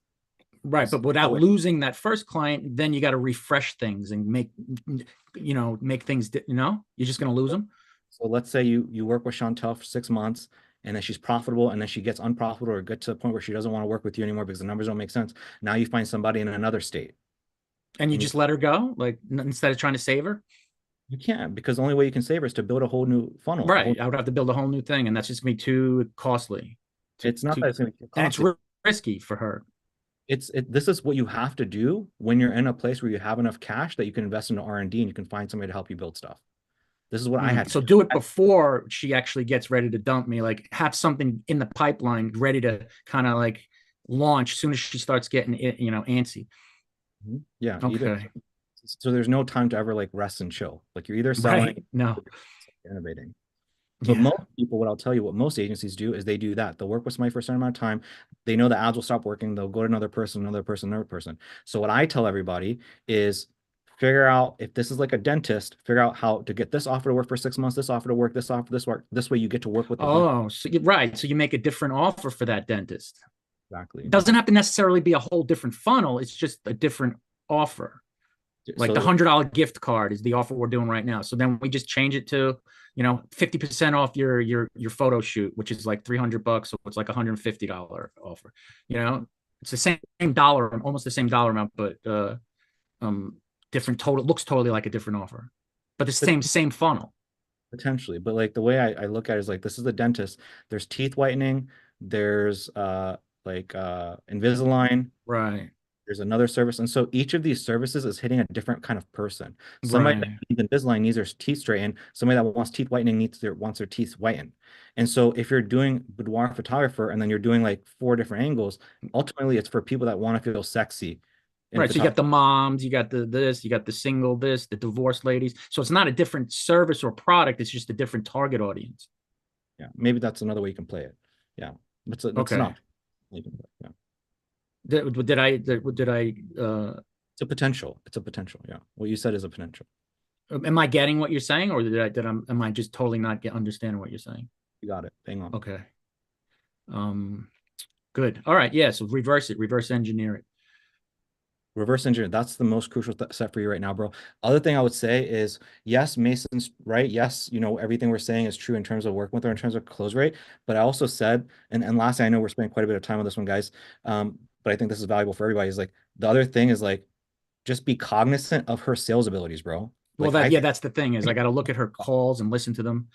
Speaker 8: Right, but without losing that first client, then you got to refresh things and make things, you're just going to lose them.
Speaker 1: So let's say you work with Chantel for 6 months and then she's profitable and then she gets unprofitable or get to the point where she doesn't want to work with you anymore because the numbers don't make sense. Now you find somebody in another state.
Speaker 8: And you just let her go, like instead of trying to save her?
Speaker 1: You can't, because the only way you can save her is to build a whole new funnel.
Speaker 8: Right, I would have to build a whole new thing, and that's just going to be too costly.
Speaker 1: It's not that it's going to be
Speaker 8: and it's
Speaker 1: costly.
Speaker 8: risky for her.
Speaker 1: This is what you have to do when you're in a place where you have enough cash that you can invest into R&D and you can find somebody to help you build stuff. This is what I had.
Speaker 8: So do it before she actually gets ready to dump me. Like have something in the pipeline ready to kind of like launch as soon as she starts getting antsy.
Speaker 1: Yeah.
Speaker 8: Okay.
Speaker 1: So there's no time to ever like rest and chill. Like you're either selling,
Speaker 8: right. No,
Speaker 1: innovating. But most people, what I'll tell you, what most agencies do is they do that. They'll work with somebody for a certain amount of time. They know the ads will stop working. They'll go to another person, another person, another person. So what I tell everybody is figure out, if this is like a dentist, figure out how to get this offer to work for 6 months, this offer to work, this offer, this work. This way you get to work with.
Speaker 8: So right. So you make a different offer for that dentist.
Speaker 1: Exactly.
Speaker 8: It doesn't have to necessarily be a whole different funnel. It's just a different offer. Like so the $100 gift card is the offer we're doing right now. So then we just change it to, 50% off your photo shoot, which is like $300. So it's like $150 offer. It's the same dollar, almost the same dollar amount, but different total. Looks totally like a different offer, but the same funnel.
Speaker 1: Potentially, but like the way I look at it is like, this is a dentist. There's teeth whitening. There's Invisalign.
Speaker 8: Right.
Speaker 1: There's another service. And so each of these services is hitting a different kind of person. Somebody that needs Invisalign needs their teeth straightened. Somebody that wants teeth whitening wants their teeth whitened. And so if you're doing boudoir photographer and then you're doing like 4 different angles, ultimately it's for people that want to feel sexy.
Speaker 8: Right. So you got the moms, you got you got the single, the divorced ladies. So it's not a different service or product. It's just a different target audience.
Speaker 1: Yeah. Maybe that's another way you can play it. Yeah. But it's not. Yeah.
Speaker 8: Did I
Speaker 1: it's a potential. Yeah. What you said is a potential.
Speaker 8: Am I getting what you're saying, or am I just totally not understanding what you're saying?
Speaker 1: You got it. Hang on.
Speaker 8: Okay. Good. All right. Yeah. So reverse engineer it.
Speaker 1: Reverse engineer. That's the most crucial step for you right now, bro. Other thing I would say is, yes, Mason's right. Yes, everything we're saying is true in terms of working with her, in terms of close rate. But I also said, and lastly, I know we're spending quite a bit of time on this one, guys. But I think this is valuable for everybody. Is like the other thing is like, just be cognizant of her sales abilities, bro.
Speaker 8: Well, that's the thing is I got to look at her calls and listen to them.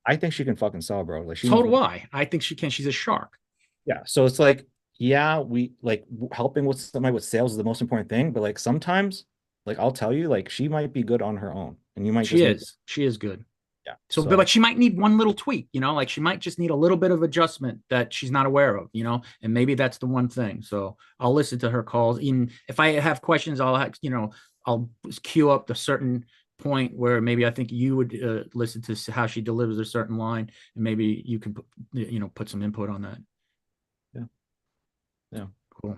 Speaker 1: I think she can fucking sell, bro. Like
Speaker 8: so do I. I think she can. She's a shark.
Speaker 1: Yeah. So it's like, yeah, we like helping with somebody with sales is the most important thing. But like sometimes, like I'll tell you, like she might be good on her own, and you might.
Speaker 8: She is good.
Speaker 1: Yeah.
Speaker 8: So, but she might need one little tweak, like she might just need a little bit of adjustment that she's not aware of, and maybe that's the one thing. So I'll listen to her calls. Even if I have questions, I'll queue up the certain point where maybe I think you would listen to how she delivers a certain line, and maybe you can put some input on that.
Speaker 1: Yeah.
Speaker 8: Cool.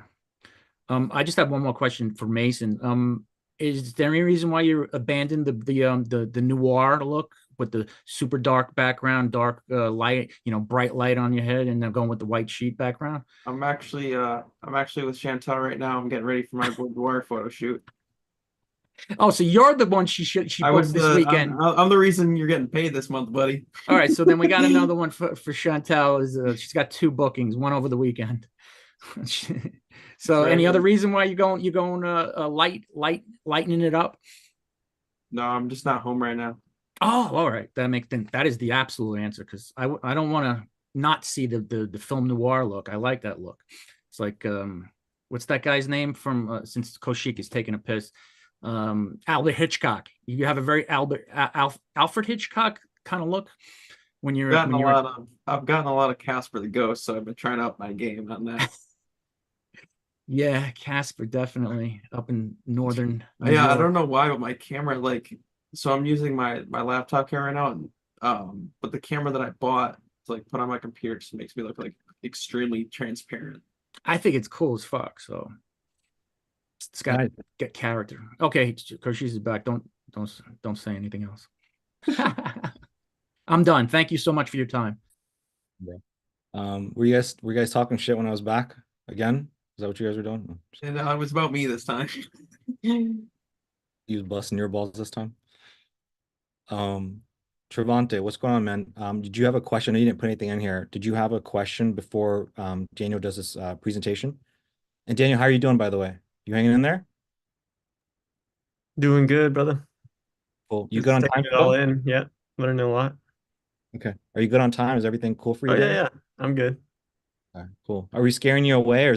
Speaker 8: I just have one more question for Mason. is there any reason why you abandoned the noir look with the super dark background, dark light, bright light on your head, and then going with the white sheet background?
Speaker 7: I'm actually with Chantel right now. I'm getting ready for my boudoir photo shoot.
Speaker 8: Oh, so you're the one she
Speaker 7: I
Speaker 8: booked
Speaker 7: was
Speaker 8: this weekend.
Speaker 7: I'm the reason you're getting paid this month, buddy.
Speaker 8: All right, so then we got another one for Chantel. She's got 2 bookings, one over the weekend. So any other reason why you're going lightening it up?
Speaker 7: No, I'm just not home right now.
Speaker 8: Oh, all right. That is the absolute answer, because I don't want to not see the film noir look. I like that look. It's like what's that guy's name from since Koshik is taking a piss? Albert Hitchcock. You have a very Alfred Hitchcock kind of look when you're.
Speaker 7: I've gotten a lot of Casper the Ghost, so I've been trying to up my game on that.
Speaker 8: Yeah, Casper definitely up in northern New
Speaker 7: Yeah, I
Speaker 8: York.
Speaker 7: don't know why, but my camera, so I'm using my laptop camera now, and but the camera that I bought to put on my computer just makes me look extremely transparent.
Speaker 8: I think it's cool as fuck. So it's got to get character. Okay, Kurshis is back. Don't say anything else. I'm done. Thank you so much for your time.
Speaker 1: Were you guys talking shit when I was back again? Is that what you guys were doing?
Speaker 7: And it was about me this time.
Speaker 1: You was busting your balls this time. Trevante, what's going on, man? Did you have a question? I know you didn't put anything in here. Did you have a question before Daniel does this presentation? And Daniel, how are you doing, by the way? You hanging in there?
Speaker 4: Doing good, brother.
Speaker 1: Cool. You
Speaker 4: Just
Speaker 1: good on
Speaker 4: taking
Speaker 1: time?
Speaker 4: it all in. Yeah, learning a lot.
Speaker 1: Okay. Are you good on time? Is everything cool for you?
Speaker 4: Oh yeah, I'm good.
Speaker 1: Okay, cool. Are we scaring you away, or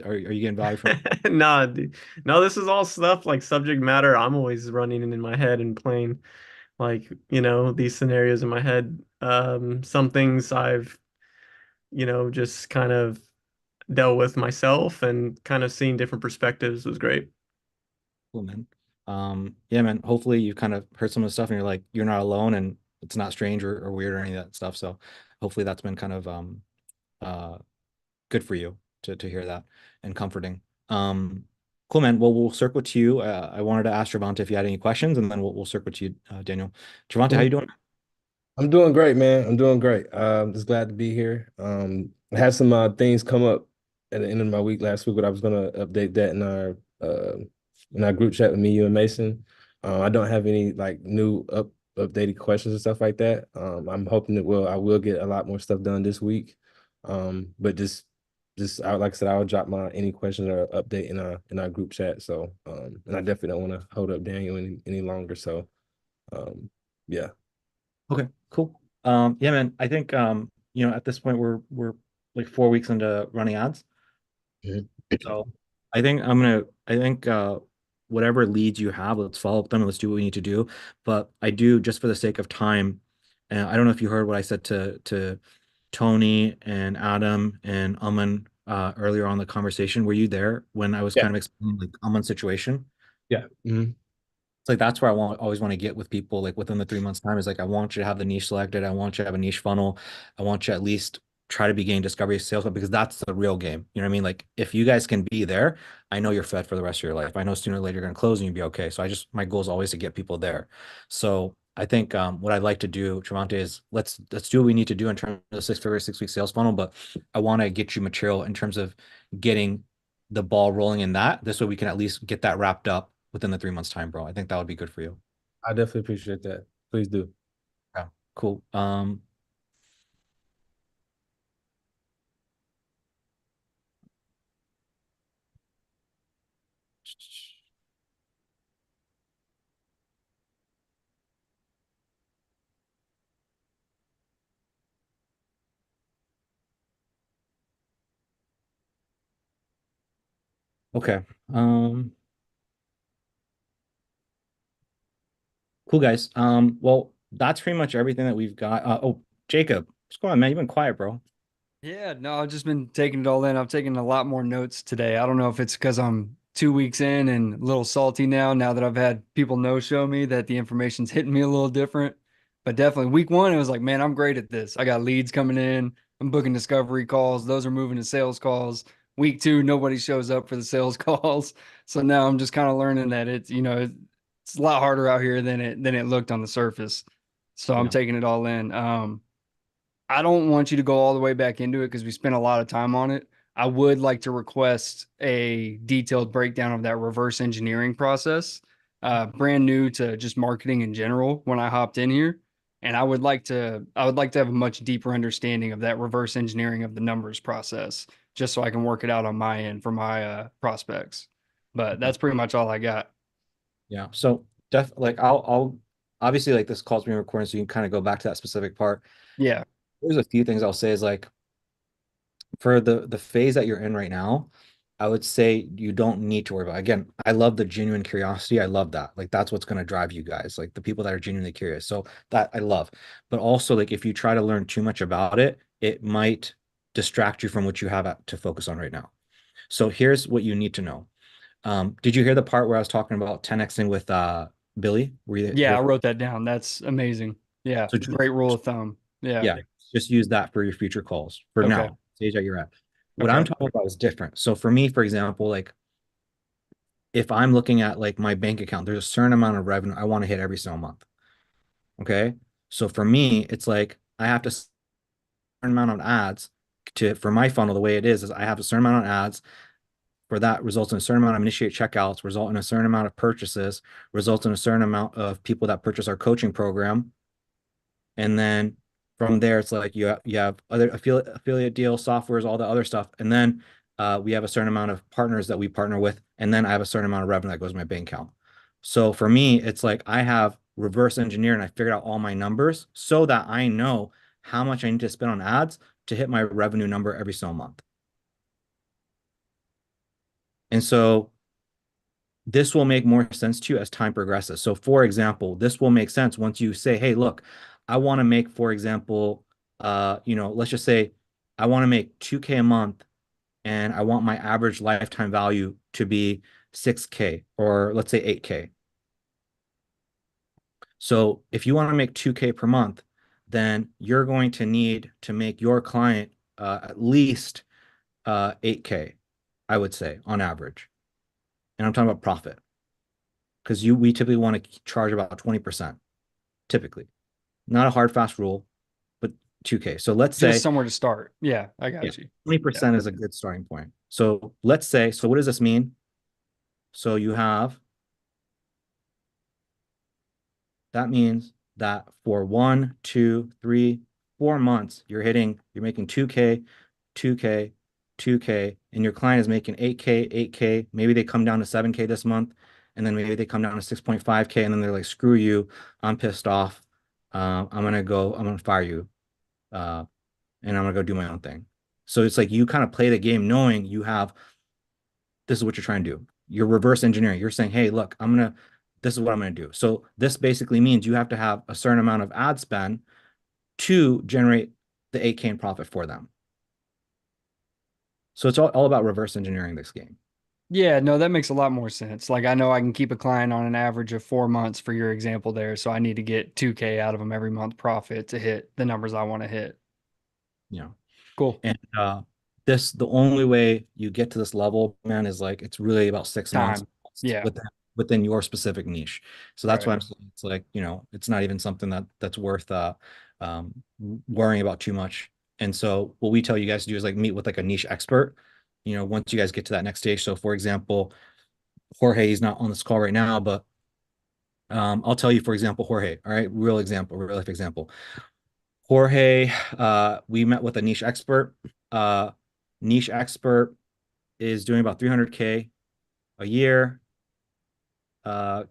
Speaker 1: are you getting value from it?
Speaker 4: Nah, dude. No, this is all stuff like subject matter I'm always running in my head and playing these scenarios in my head. Some things I've just kind of dealt with myself, and kind of seeing different perspectives was great.
Speaker 1: Cool, man. Yeah, man. Hopefully you kind of heard some of the stuff and you're like, you're not alone and it's not strange or weird or any of that stuff. So hopefully that's been kind of good for you to hear that and comforting. Cool, man. Well, we'll circle to you. I wanted to ask Trevante if you had any questions, and then we'll circle to you, Daniel. Trevante, how you doing?
Speaker 10: I'm doing great, man. I'm doing great. Just glad to be here. I had some things come up at the end of my week last week, but I was gonna update that in our group chat with me, you, and Mason. I don't have any new updated questions and stuff like that. I'm hoping I will get a lot more stuff done this week. But just like I said, I'll drop any questions or update in our group chat. So and I definitely don't want to hold up Daniel any longer. So yeah.
Speaker 1: Okay, cool. Yeah, man. I think at this point we're like 4 weeks into running ads. So I think whatever leads you have, let's follow up them and let's do what we need to do. But I do, just for the sake of time, and I don't know if you heard what I said to Tony and Adam and Aman earlier on the conversation. Were you there when I was kind of explaining Aman's situation?
Speaker 10: Yeah. Mm-hmm.
Speaker 1: It's like that's where I always want to get with people within the 3 months time is I want you to have the niche selected. I want you to have a niche funnel. I want you at least try to be getting discovery sales, because that's the real game. You know what I mean? If you guys can be there, I know you're fed for the rest of your life. I know sooner or later you're going to close and you'll be okay. So my goal is always to get people there. So I think what I'd like to do, Trevante, is let's do what we need to do in terms of 6-week sales funnel. But I want to get you material in terms of getting the ball rolling in that. This way we can at least get that wrapped up within the 3 months time, bro. I think that would be good for you.
Speaker 10: I definitely appreciate that. Please do.
Speaker 1: Yeah, cool. Okay. Cool, guys. Well, that's pretty much everything that we've got. Oh, Jacob, what's going on, man? You've been quiet, bro.
Speaker 11: Yeah, no, I've just been taking it all in. I've taken a lot more notes today. I don't know if it's because I'm 2 weeks in and a little salty now that I've had people show me that the information's hitting me a little different. But definitely week 1, it was like, man, I'm great at this. I got leads coming in. I'm booking discovery calls. Those are moving to sales calls. week 2, nobody shows up for the sales calls. So now I'm just kind of learning that it's, it's a lot harder out here than it looked on the surface. So I'm
Speaker 1: Yeah.
Speaker 11: taking it all in. I don't want you to go all the way back into it because we spent a lot of time on it. I would like to request a detailed breakdown of that reverse engineering process. Brand new to just marketing in general when I hopped in here. And I would like to have a much deeper understanding of that reverse engineering of the numbers process, just so I can work it out on my end for my prospects. But that's pretty much all I got.
Speaker 1: Yeah. So like I'll obviously like this call's being recorded, so you can kind of go back to that specific part.
Speaker 11: Yeah.
Speaker 1: There's a few things I'll say is like for the phase that you're in right now, I would say you don't need to worry about. Again, I love the genuine curiosity. I love that. Like that's what's going to drive you guys, like the people that are genuinely curious. So that I love. But also like if you try to learn too much about it, it might distract you from what you have to focus on right now. So here's what you need to know. Did you hear the part where I was talking about 10xing with Billy? Were you
Speaker 11: Yeah, I
Speaker 1: here?
Speaker 11: wrote that down. That's amazing. Yeah,
Speaker 1: So
Speaker 11: great rule of thumb. Yeah.
Speaker 1: yeah, just use that for your future calls for
Speaker 11: Okay.
Speaker 1: now, stage that you're at. What I'm
Speaker 11: Okay.
Speaker 1: talking about is different. So for me, for example, like if I'm looking at like my bank account, there's a certain amount of revenue I want to hit every single month. Okay. So for me, it's like I have to certain amount of ads for my funnel. The way it is I have a certain amount of ads for that results in a certain amount of initiate checkouts, result in a certain amount of purchases, results in a certain amount of people that purchase our coaching program. And then from there, it's like you have other affiliate deals, softwares, all the other stuff. And then we have a certain amount of partners that we partner with. And then I have a certain amount of revenue that goes to my bank account. So for me, it's like I have reverse engineer and I figured out all my numbers so that I know how much I need to spend on ads to hit my revenue number every single month. And so this will make more sense to you as time progresses. So for example, this will make sense once you say, hey, look, I want to make, for example, let's just say I want to make 2K a month and I want my average lifetime value to be 6K or let's say 8K. So if you want to make 2K per month, then you're going to need to make your client at least 8K, I would say, on average. And I'm talking about profit. Because we typically want to charge about 20%, typically. Not a hard, fast rule, but 2K. So let's say
Speaker 11: Just somewhere to start. Yeah, I got you.
Speaker 1: 20% is a good starting point. So let's say, so what does this mean? So you have, that means that for 1, 2, 3, 4 months, you're making 2K, 2K, 2K, and your client is making 8K, 8K. Maybe they come down to 7K this month, and then maybe they come down to 6.5K, and then they're like, screw you, I'm pissed off. I'm gonna fire you. And I'm gonna go do my own thing. So it's like you kind of play the game knowing this is what you're trying to do. You're reverse engineering. You're saying, hey, look, this is what I'm gonna do. So this basically means you have to have a certain amount of ad spend to generate the 8K in profit for them. So it's all about reverse engineering this game.
Speaker 11: Yeah, no, that makes a lot more sense. Like I know I can keep a client on an average of 4 months for your example there, so I need to get 2K out of them every month profit to hit the numbers I want to hit.
Speaker 1: Yeah.
Speaker 11: Cool.
Speaker 1: And the only way you get to this level, man, is like it's really about 6 months
Speaker 11: Yeah.
Speaker 1: within your specific niche. So that's why
Speaker 11: Right.
Speaker 1: I'm saying it's like, it's not even something that's worth worrying about too much. And so what we tell you guys to do is like meet with like a niche expert, once you guys get to that next stage. So for example, Jorge, he's not on this call right now, but I'll tell you, for example, Jorge, all right, real life example. Jorge, we met with a niche expert. Niche expert is doing about 300K a year,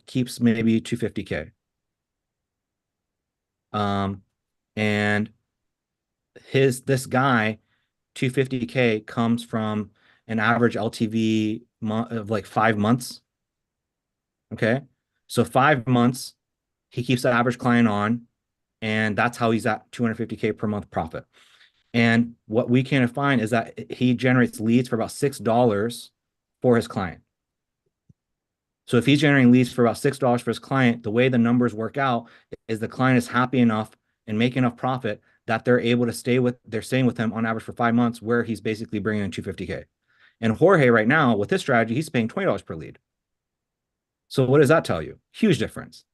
Speaker 1: keeps maybe 250K. And this guy, 250K comes from an average LTV of like 5 months. Okay. So 5 months, he keeps the average client on, and that's how he's at 250K per month profit. And what we can find is that he generates leads for about $6 for his client. So if he's generating leads for about $6 for his client, the way the numbers work out is the client is happy enough and making enough profit that they're able to staying with him on average for 5 months, where he's basically bringing in 250K. And Jorge right now with his strategy, he's paying $20 per lead. So what does that tell you? Huge difference.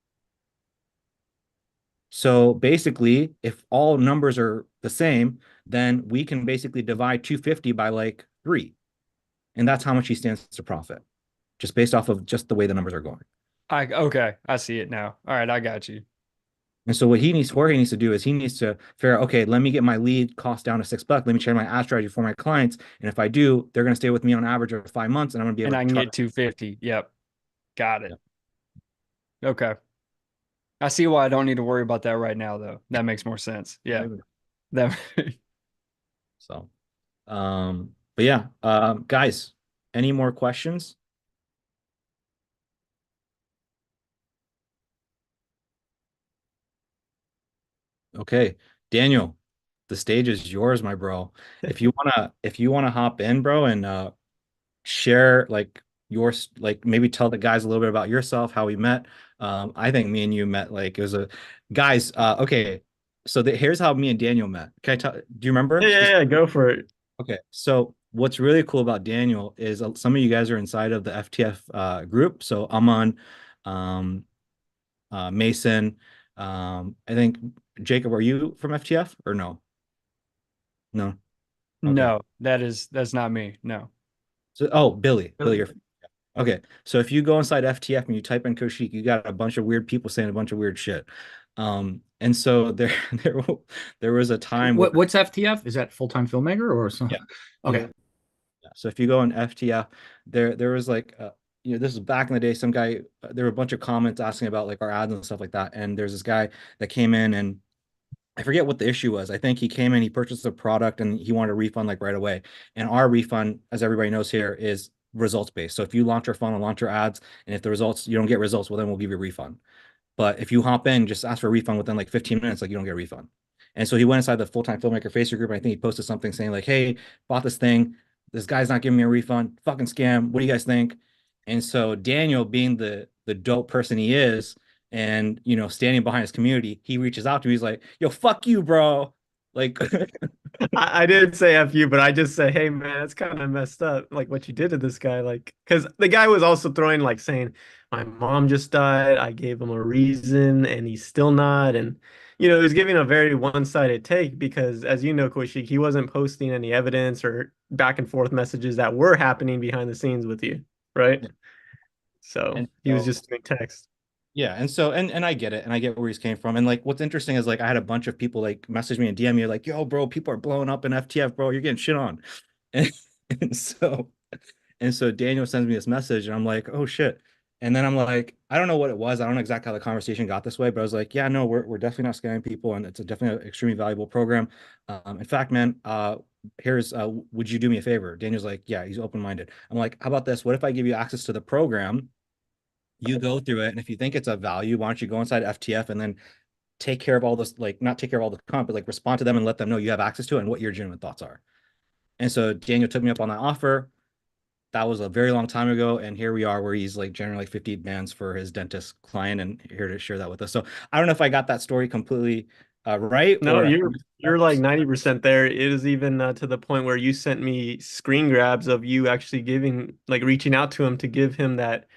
Speaker 1: So basically, if all numbers are the same, then we can basically divide 250 by like 3. And that's how much he stands to profit, just based off of just the way the numbers are going.
Speaker 11: Okay, I see it now. All right, I got you.
Speaker 1: And so what Jorge needs to do is he needs to figure out, okay, let me get my lead cost down to $6. Let me change my ad strategy for my clients. And if I do, they're going to stay with me on average of 5 months, and I'm going to be able
Speaker 11: And I
Speaker 1: to
Speaker 11: can
Speaker 1: charge.
Speaker 11: get 250. Yep. Got it.
Speaker 1: Yep.
Speaker 11: Okay. I see why I don't need to worry about that right now, though. That makes more sense. Yeah. That
Speaker 1: So, but yeah, guys, any more questions? Okay, Daniel, the stage is yours, my bro. If you wanna hop in, bro, and share like like maybe tell the guys a little bit about yourself, how we met. I think me and you met like it was a guys. Okay, so here's how me and Daniel met. Can I tell? Do you remember?
Speaker 4: Yeah, go for it.
Speaker 1: Okay, so what's really cool about Daniel is some of you guys are inside of the FTF group. So Aman, um, Mason, I think Jacob, are you from FTF or no? No. Okay.
Speaker 11: No, that's not me. No.
Speaker 1: So, oh, Billy, you're okay. So if you go inside FTF and you type in Koshik, you got a bunch of weird people saying a bunch of weird shit. And so there was a time where,
Speaker 8: What's FTF? Is that full-time filmmaker or something?
Speaker 1: Yeah.
Speaker 8: Okay.
Speaker 1: Yeah. So if you go in FTF, there was like this is back in the day, some guy, there were a bunch of comments asking about like our ads and stuff like that. And there's this guy that came in, and I forget what the issue was. I think he came in, he purchased a product, and he wanted a refund like right away. And our refund, as everybody knows here, is results based. So if you launch our funnel, launch our ads, and if the results, you don't get results, well, then we'll give you a refund. But if you hop in, just ask for a refund within like 15 minutes, like you don't get a refund. And so he went inside the full-time filmmaker Facebook group, and I think he posted something saying like, hey, bought this thing. This guy's not giving me a refund. Fucking scam. What do you guys think? And so Daniel, being the dope person he is, and standing behind his community, he reaches out to me. He's like, yo, fuck you, bro. Like
Speaker 4: I didn't say F you, but I just say, hey man, it's kind of messed up, like what you did to this guy. Like, because the guy was also throwing like saying, my mom just died, I gave him a reason and he's still not. And he was giving a very one-sided take because, as you know, Koshik, he wasn't posting any evidence or back and forth messages that were happening behind the scenes with you, right?
Speaker 1: Yeah.
Speaker 4: So he was just doing text.
Speaker 1: Yeah, and so and I get it, and I get where he's came from. And like what's interesting is like I had a bunch of people like message me and DM me like, yo, bro, people are blowing up in FTF, bro. You're getting shit on. And, and so Daniel sends me this message, and I'm like, oh shit. And then I'm like, I don't know what it was. I don't know exactly how the conversation got this way, but I was like, yeah, no, we're definitely not scamming people, and it's definitely an extremely valuable program. In fact, man, here's would you do me a favor? Daniel's like, yeah, he's open-minded. I'm like, how about this? What if I give you access to the program? You go through it, and if you think it's of value, why don't you go inside FTF and then take care of all this, like not take care of all the content, but like respond to them and let them know you have access to it and what your genuine thoughts are. And so Daniel took me up on that offer. That was a very long time ago, and here we are where he's like generating like 50 bands for his dentist client and here to share that with us. So I don't know if I got that story completely right.
Speaker 4: No,
Speaker 1: or
Speaker 4: you're like 90% there. It is even to the point where you sent me screen grabs of you actually reaching out to him to give him that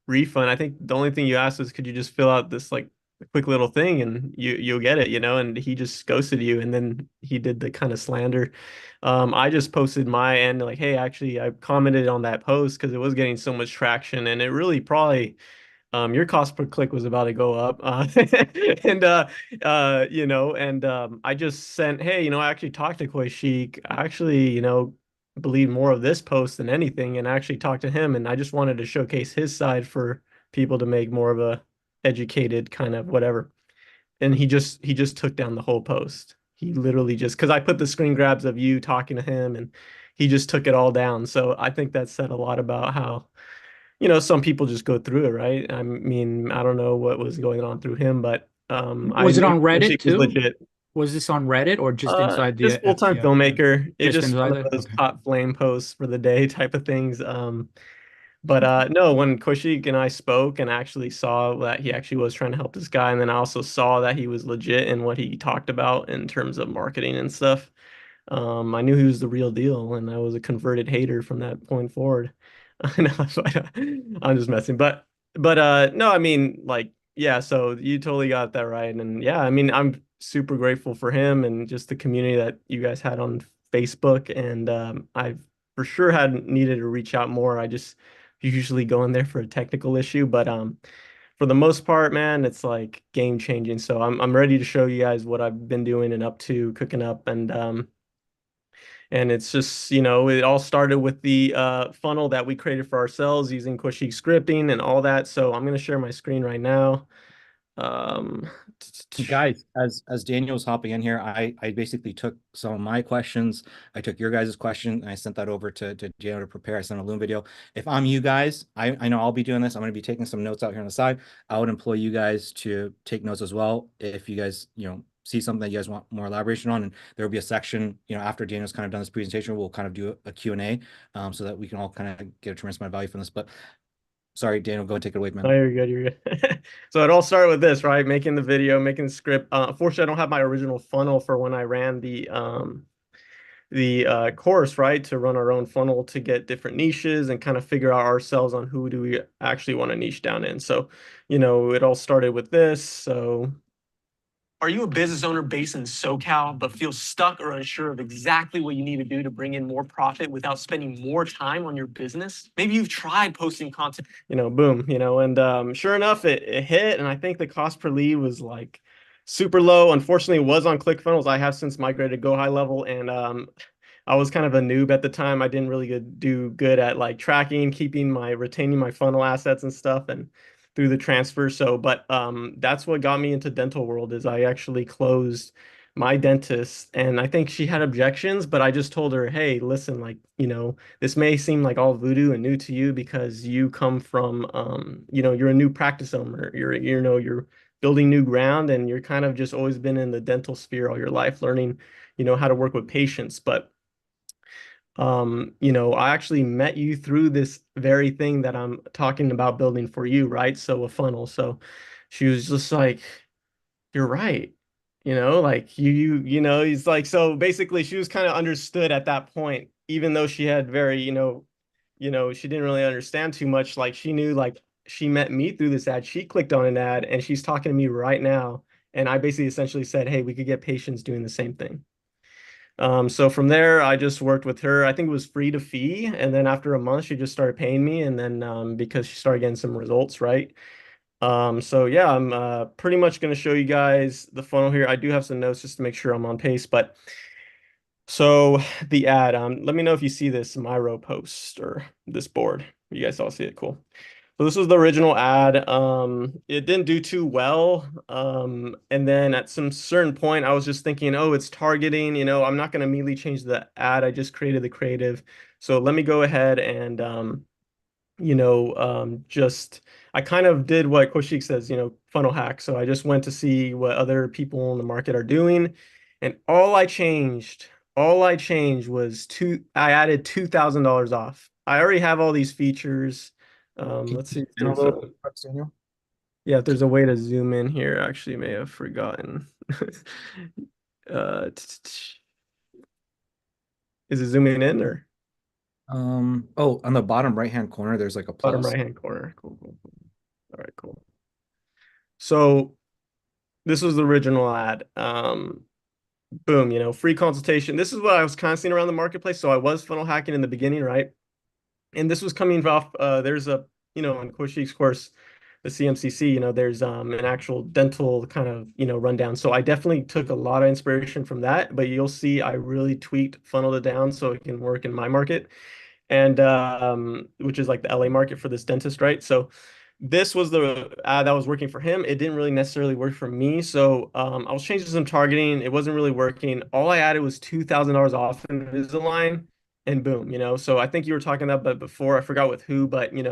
Speaker 4: refund. I think the only thing you asked was, could you just fill out this like quick little thing and you'll get it, and he just ghosted you, and then he did the kind of slander. I just posted my end like, hey, actually I commented on that post because it was getting so much traction, and it really probably your cost per click was about to go up. I just sent, hey, I actually talked to Koshik. I actually, believe more of this post than anything, and I actually talked to him, and I just wanted to showcase his side for people to make more of a educated kind of whatever. And he just took down the whole post. He literally just, because I put the screen grabs of you talking to him, and he just took it all down. So I think that said a lot about how some people just go through it, right? I mean, I don't know what was going on through him, but
Speaker 8: was it on Reddit too?
Speaker 4: Legit.
Speaker 8: Was this on Reddit or just inside the
Speaker 4: just full-time filmmaker? It just
Speaker 8: inside
Speaker 4: one of those hot flame posts for the day type of things. But no, when Koshik and I spoke and actually saw that he actually was trying to help this guy, and then I also saw that he was legit in what he talked about in terms of marketing and stuff. I knew he was the real deal, and I was a converted hater from that point forward. No, I'm just messing, but no, I mean, like, yeah, so you totally got that right. And yeah, I mean, I'm super grateful for him and just the community that you guys had on Facebook. And I've for sure had needed to reach out more. I just usually go in there for a technical issue, but for the most part, man, it's like game changing. So I'm ready to show you guys what I've been doing and up to cooking up. And it's just, it all started with the funnel that we created for ourselves using Quashik scripting and all that. So I'm going to share my screen right now.
Speaker 1: Guys, as Daniel was hopping in here, I basically took some of my questions. I took your guys' question and I sent that over to Daniel to prepare. I sent a Loom video. If I'm you guys, I know I'll be doing this. I'm going to be taking some notes out here on the side. I would employ you guys to take notes as well. If you guys, see something that you guys want more elaboration on, and there will be a section, after Daniel's kind of done this presentation, we'll kind of do a Q&A, so that we can all kind of get a tremendous amount of value from this. But sorry, Daniel, go and take it away, man.
Speaker 4: Oh, you're good. You're good. So it all started with this, right? Making the video, making the script. Unfortunately, I don't have my original funnel for when I ran the course, right? To run our own funnel to get different niches and kind of figure out ourselves on who do we actually want to niche down in. So, it all started with this. So are you a business owner based in SoCal, but feel stuck or unsure of exactly what you need to do to bring in more profit without spending more time on your business? Maybe you've tried posting content, boom, and sure enough, it hit. And I think the cost per lead was like super low. Unfortunately, it was on ClickFunnels. I have since migrated to Go High Level, and I was kind of a noob at the time. I didn't really do good at like tracking, retaining my funnel assets and stuff, and through the transfer. So, but that's what got me into dental world is I actually closed my dentist, and I think she had objections, but I just told her, hey, listen, like, this may seem like all voodoo and new to you because you come from, you're a new practice owner. You're building new ground, and you're kind of just always been in the dental sphere all your life, learning, how to work with patients. But I actually met you through this very thing that I'm talking about building for you, right? So a funnel. So she was just like, you're right. Like he's like, so basically she was kind of understood at that point, even though she had very, she didn't really understand too much. Like she knew, like she met me through this ad. She clicked on an ad and she's talking to me right now. And I basically essentially said, hey, we could get patients doing the same thing. So from there, I just worked with her. I think it was free to fee. And then after a month, she just started paying me. And then because she started getting some results, right? So yeah, I'm pretty much going to show you guys the funnel here. I do have some notes just to make sure I'm on pace. But so the ad, let me know if you see this Miro post or this board. You guys all see it? Cool. So this was the original ad. It didn't do too well. And then at some certain point, I was just thinking, oh, it's targeting, I'm not going to immediately change the ad. I just created the creative. So let me go ahead and, I kind of did what Koshik says, funnel hack. So I just went to see what other people in the market are doing. And all I changed was I added $2,000 off. I already have all these features. Let's see. Yeah, if there's a way to zoom in here. Actually, may have forgotten. Is it zooming in or?
Speaker 1: Oh, on the bottom right-hand corner, there's like a plus.
Speaker 4: Bottom right-hand corner. Cool. All right, cool. So this was the original ad. Boom, free consultation. This is what I was kind of seeing around the marketplace. So I was funnel hacking in the beginning, right? And this was coming off, there's a, in Koshik's course, the CMCC, there's an actual dental kind of, rundown. So I definitely took a lot of inspiration from that, but you'll see I really tweaked, funneled it down so it can work in my market, and which is like the LA market for this dentist, right? So this was the ad that was working for him. It didn't really necessarily work for me. So I was changing some targeting. It wasn't really working. All I added was $2,000 off Invisalign. And boom, so I think you were talking about that before. I forgot with who, but you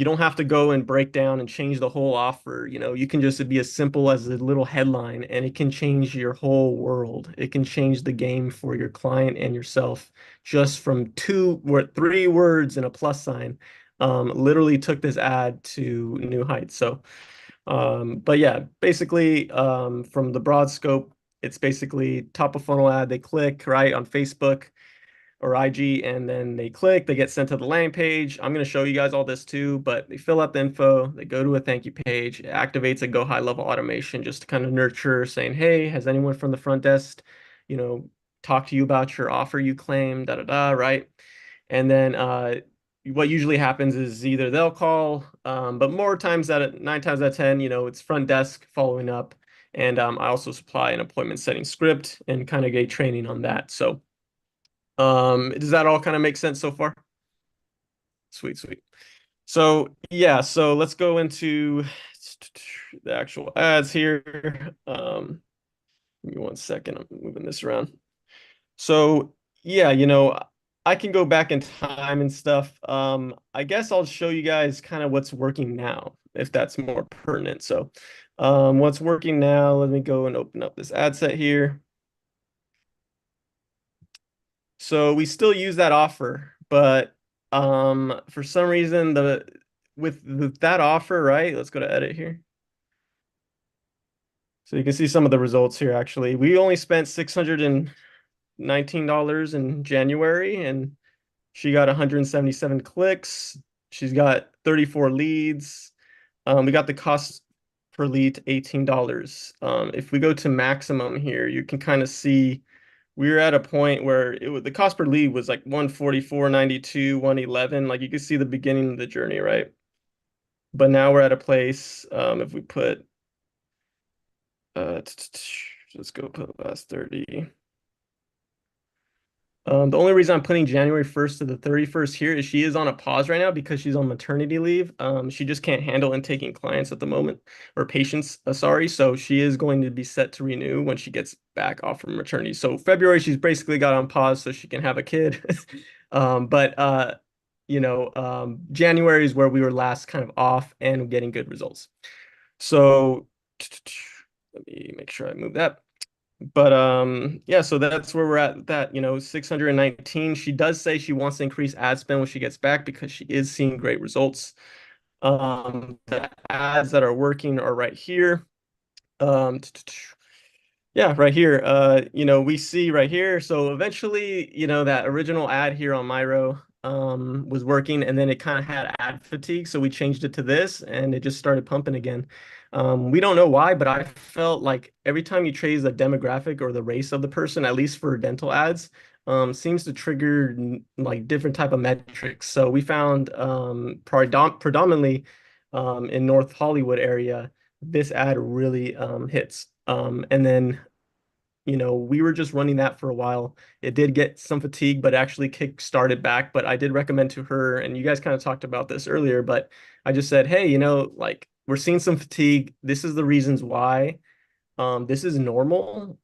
Speaker 4: don't have to go and break down and change the whole offer. You can just be as simple as a little headline, and it can change your whole world. It can change the game for your client and yourself just from 3 words and a plus sign. Literally took this ad to new heights. So, but yeah, basically, from the broad scope, It's basically top of funnel ad. They click right on Facebook or IG, and then they click, they get sent to the landing page. I'm going to show you guys all this too, but they fill out the info, they go to a thank you page, it activates a go high level automation just to kind of nurture saying, hey, has anyone from the front desk, talked to you about your offer you claim, right? And then what usually happens is either they'll call, but more times out 9 times out of 10, it's front desk following up. And I also supply an appointment setting script and kind of get training on that. So does that all kind of make sense so far? Sweet. So yeah, so let's go into the actual ads here. Give me 1 second, I'm moving this around. So yeah, I can go back in time and stuff. I guess I'll show you guys kind of what's working now, if that's more pertinent. So what's working now, let me go and open up this ad set here. So we still use that offer, but for some reason with that offer, right? Let's go to edit here. So you can see some of the results here actually. We only spent $619 in January and she got 177 clicks. She's got 34 leads. We got the cost per lead to $18. If we go to maximum here, you can kind of see we were at a point where the cost per lead was like 144.92, 111. Like you can see the beginning of the journey, right? But now we're at a place, if we put, let's go put last 30. The only reason I'm putting January 1st to the 31st here is she is on a pause right now because she's on maternity leave. She just can't handle intaking clients at the moment, or patients, sorry. So she is going to be set to renew when she gets back off from maternity. So February, she's basically got on pause so she can have a kid. January is where we were last kind of off and getting good results. So let me make sure I move that. But yeah, so that's where we're at with that, 619. She does say she wants to increase ad spend when she gets back because she is seeing great results. The ads that are working are right here. Yeah, right here. We see right here. So eventually, that original ad here on Miro was working, and then it kind of had ad fatigue. So we changed it to this and it just started pumping again. We don't know why, but I felt like every time you change the demographic or the race of the person, at least for dental ads, seems to trigger like different type of metrics. So we found predominantly in North Hollywood area, this ad really hits. And then we were just running that for a while. It did get some fatigue, but actually kick-started back. But I did recommend to her, and you guys kind of talked about this earlier, but I just said, hey, like we're seeing some fatigue. This is the reasons why. This is normal.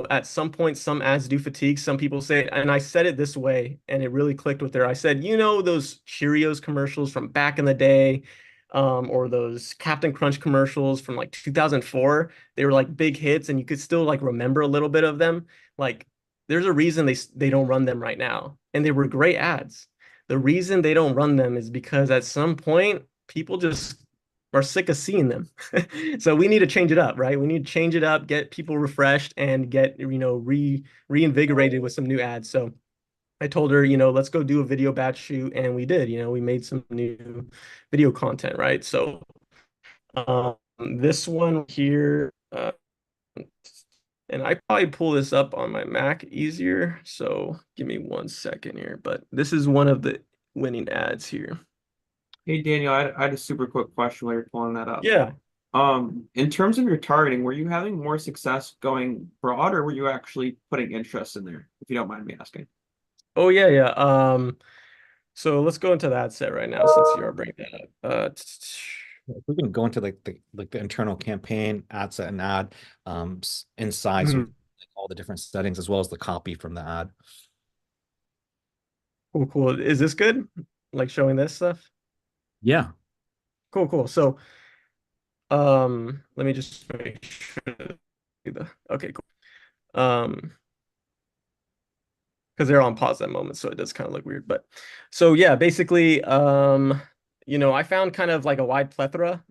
Speaker 4: At some point, some ads do fatigue. Some people say, and I said it this way, and it really clicked with her. I said, those Cheerios commercials from back in the day, or those Captain Crunch commercials from like 2004, they were like big hits and you could still like remember a little bit of them. Like there's a reason they don't run them right now. And they were great ads. The reason they don't run them is because at some point people just are sick of seeing them. So we need to change it up, right? We need to change it up, get people refreshed and get, reinvigorated with some new ads. So I told her, let's go do a video batch shoot. And we did, we made some new video content, right? So this one here, and I probably pull this up on my Mac easier. So give me 1 second here, but this is one of the winning ads here.
Speaker 7: Hey Daniel, I had a super quick question while you're pulling that up.
Speaker 4: Yeah.
Speaker 7: In terms of your targeting, were you having more success going broad or were you actually putting interest in there, if you don't mind me asking?
Speaker 4: Oh yeah. So let's go into that set right now since you are bringing that up.
Speaker 1: We can go into like the internal campaign ad set and ad inside so all the different settings as well as the copy from the ad.
Speaker 4: Cool. Is this good? Like showing this stuff?
Speaker 1: Yeah.
Speaker 4: Cool. So let me just make sure okay, cool. Because they're on pause at that moment, so it does kind of look weird. But so yeah, basically, I found kind of like a wide plethora.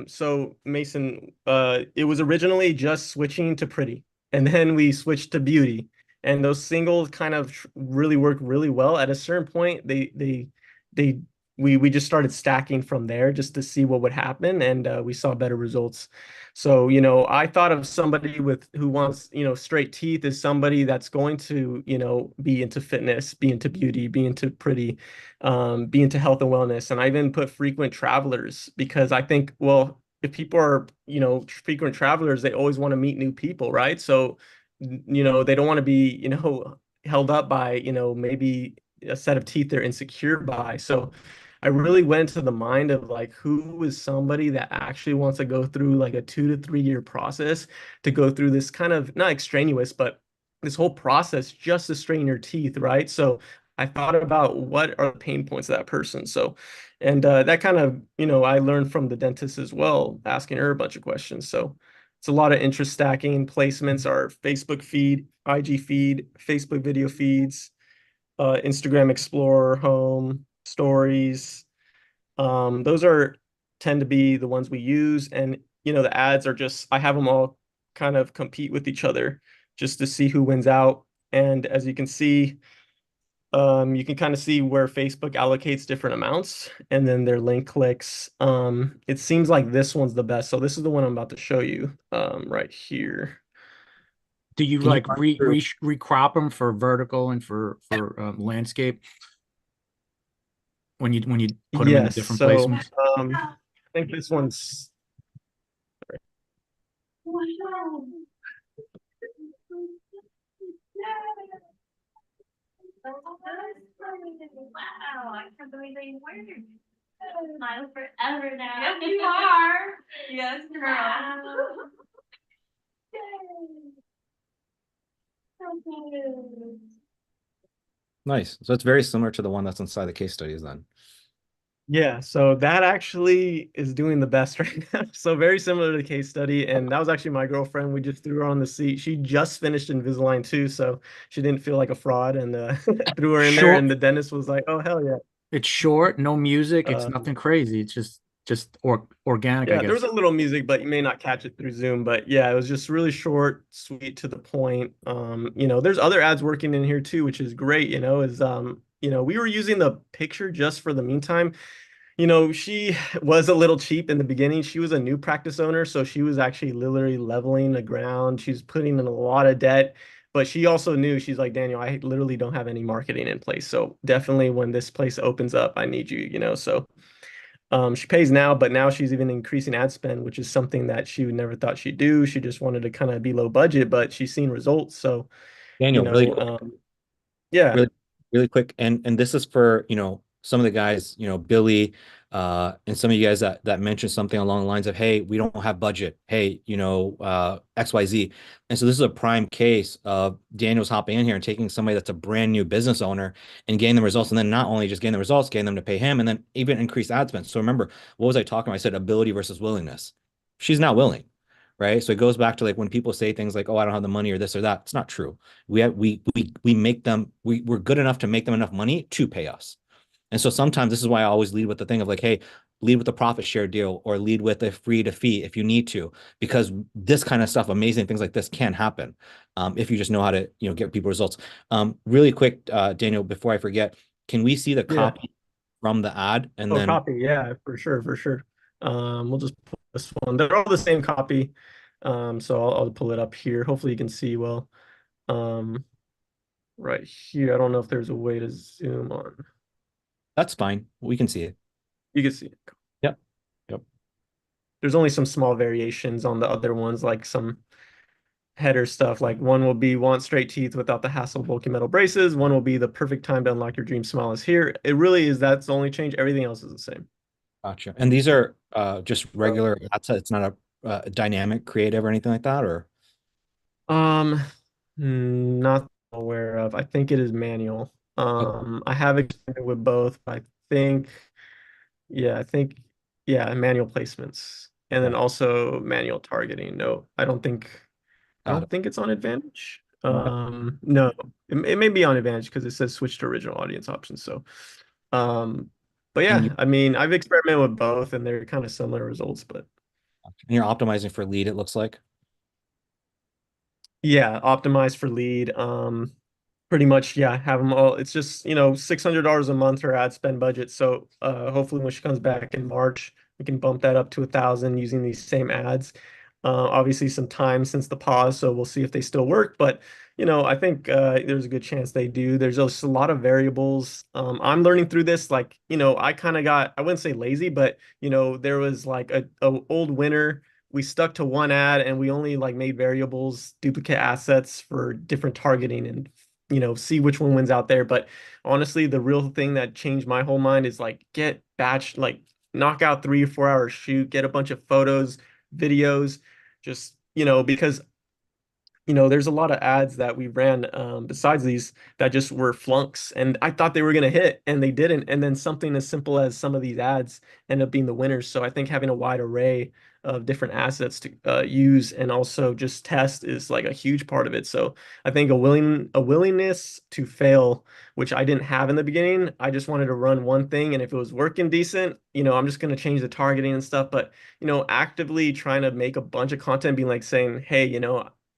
Speaker 4: So Mason, it was originally just switching to pretty. and then we switched to beauty. And those singles kind of really work really well. At a certain point, they we just started stacking from there just to see what would happen, and we saw better results. So, I thought of somebody who wants, straight teeth as somebody that's going to, be into fitness, be into beauty, be into pretty, be into health and wellness. And I even put frequent travelers because I think, well, if people are, frequent travelers, they always want to meet new people, right? So, they don't want to be, held up by, maybe a set of teeth they're insecure by. So I really went to the mind of like who is somebody that actually wants to go through like a 2 to 3 year process to go through this kind of not extraneous, but this whole process just to straighten your teeth, right? So I thought about what are the pain points of that person. So, and that kind of, I learned from the dentist as well, asking her a bunch of questions. So it's a lot of interest stacking. Placements are Facebook feed, IG feed, Facebook video feeds, Instagram Explorer, Home, Stories. Those tend to be the ones we use. And, the ads are just, I have them all kind of compete with each other just to see who wins out. And as you can see, you can kind of see where Facebook allocates different amounts and then their link clicks. It seems like this one's the best. So this is the one I'm about to show you right here.
Speaker 8: Do you
Speaker 1: Can you
Speaker 8: like
Speaker 1: run through-
Speaker 8: recrop them for vertical and for landscape when you put them in the
Speaker 4: Yes,
Speaker 8: different
Speaker 4: so
Speaker 8: placements?
Speaker 4: I think this one's
Speaker 12: Wow, I can't believe they waited. Smile forever now. Yes, you are. Yes, girl. Wow. Yay. So cute.
Speaker 1: Nice. So it's very similar to the one that's inside the case studies then.
Speaker 4: Yeah, so that actually is doing the best right now. So very similar to the case study, and that was actually my girlfriend. We just threw her on the seat. She just finished Invisalign too, so she didn't feel like a fraud, and threw her in there.
Speaker 8: Sure.
Speaker 4: And the dentist was like, "Oh hell yeah!"
Speaker 8: It's short, no music. It's
Speaker 4: Uh,
Speaker 8: nothing crazy. It's just organic, I
Speaker 4: Yeah, there was
Speaker 8: guess.
Speaker 4: a little music, but you may not catch it through Zoom. But yeah, it was just really short, sweet, to the point. There's other ads working in here too, which is great. We were using the picture just for the meantime. She was a little cheap in the beginning. She was a new practice owner, so she was actually literally leveling the ground. She's putting in a lot of debt, but she also knew, she's like, Daniel, I literally don't have any marketing in place. So definitely when this place opens up, I need you, so she pays now, but now she's even increasing ad spend, which is something that she would never thought she'd do. She just wanted to kind of be low budget, but she's seen results. So,
Speaker 1: Daniel, really quick.
Speaker 4: Yeah.
Speaker 1: Really, really quick. And this is for, some of the guys, Billy, and some of you guys that mentioned something along the lines of, hey, we don't have budget. Hey, XYZ. And so this is a prime case of Daniel's hopping in here and taking somebody that's a brand new business owner and getting the results. And then not only just getting the results, getting them to pay him and then even increase ad spend. So remember, what was I talking about? I said ability versus willingness. She's not willing. Right. So it goes back to like when people say things like, oh, I don't have the money or this or that. It's not true. We make them, we're good enough to make them enough money to pay us. And so sometimes this is why I always lead with the thing of like, hey, lead with the profit share deal or lead with a free to fee if you need to, because this kind of stuff, amazing things like this can happen if you just know how to, get people results. Really quick, Daniel, before I forget, can we see the copy from the ad and then
Speaker 4: copy? Yeah, for sure. We'll just pull this one. They're all the same copy. So I'll pull it up here. Hopefully you can see well. Right here. I don't know if there's a way to zoom on.
Speaker 1: That's fine. We can see it.
Speaker 4: You can see it.
Speaker 1: Yep.
Speaker 4: There's only some small variations on the other ones, like some header stuff. Like one will be want straight teeth without the hassle of bulky metal braces. One will be the perfect time to unlock your dream smile is here. It really is. That's the only change. Everything else is the same.
Speaker 1: Gotcha. And these are just regular ad set. It's not a dynamic creative or anything like that, or
Speaker 4: not aware of. I think it is manual. I have experimented with both. I think, manual placements and then also manual targeting. No, I don't think it's on Advantage. No, it may be on Advantage because it says switch to original audience options. So, but yeah, I mean, I've experimented with both and they're kind of similar results, but.
Speaker 1: And you're optimizing for lead, it looks like.
Speaker 4: Yeah, optimize for lead. Pretty much, yeah, have them all. It's just, $600 a month her ad spend budget. So hopefully when she comes back in March, we can bump that up to 1,000 using these same ads. Obviously some time since the pause, so we'll see if they still work. But I think there's a good chance they do. There's just a lot of variables. I'm learning through this. Like, I kind of got, I wouldn't say lazy, but there was like a old winner. We stuck to one ad and we only like made variables, duplicate assets for different targeting and see which one wins out there. But honestly, the real thing that changed my whole mind is like get batch, like knock out 3 or 4 hour shoot, get a bunch of photos, videos, just because there's a lot of ads that we ran besides these that just were flunks, and I thought they were going to hit and they didn't. And then something as simple as some of these ads end up being the winners. So I think having a wide array of different assets to use and also just test is like a huge part of it. So I think a willingness to fail, which I didn't have in the beginning. I just wanted to run one thing, and if it was working decent, I'm just going to change the targeting and stuff. But actively trying to make a bunch of content, being like saying, hey,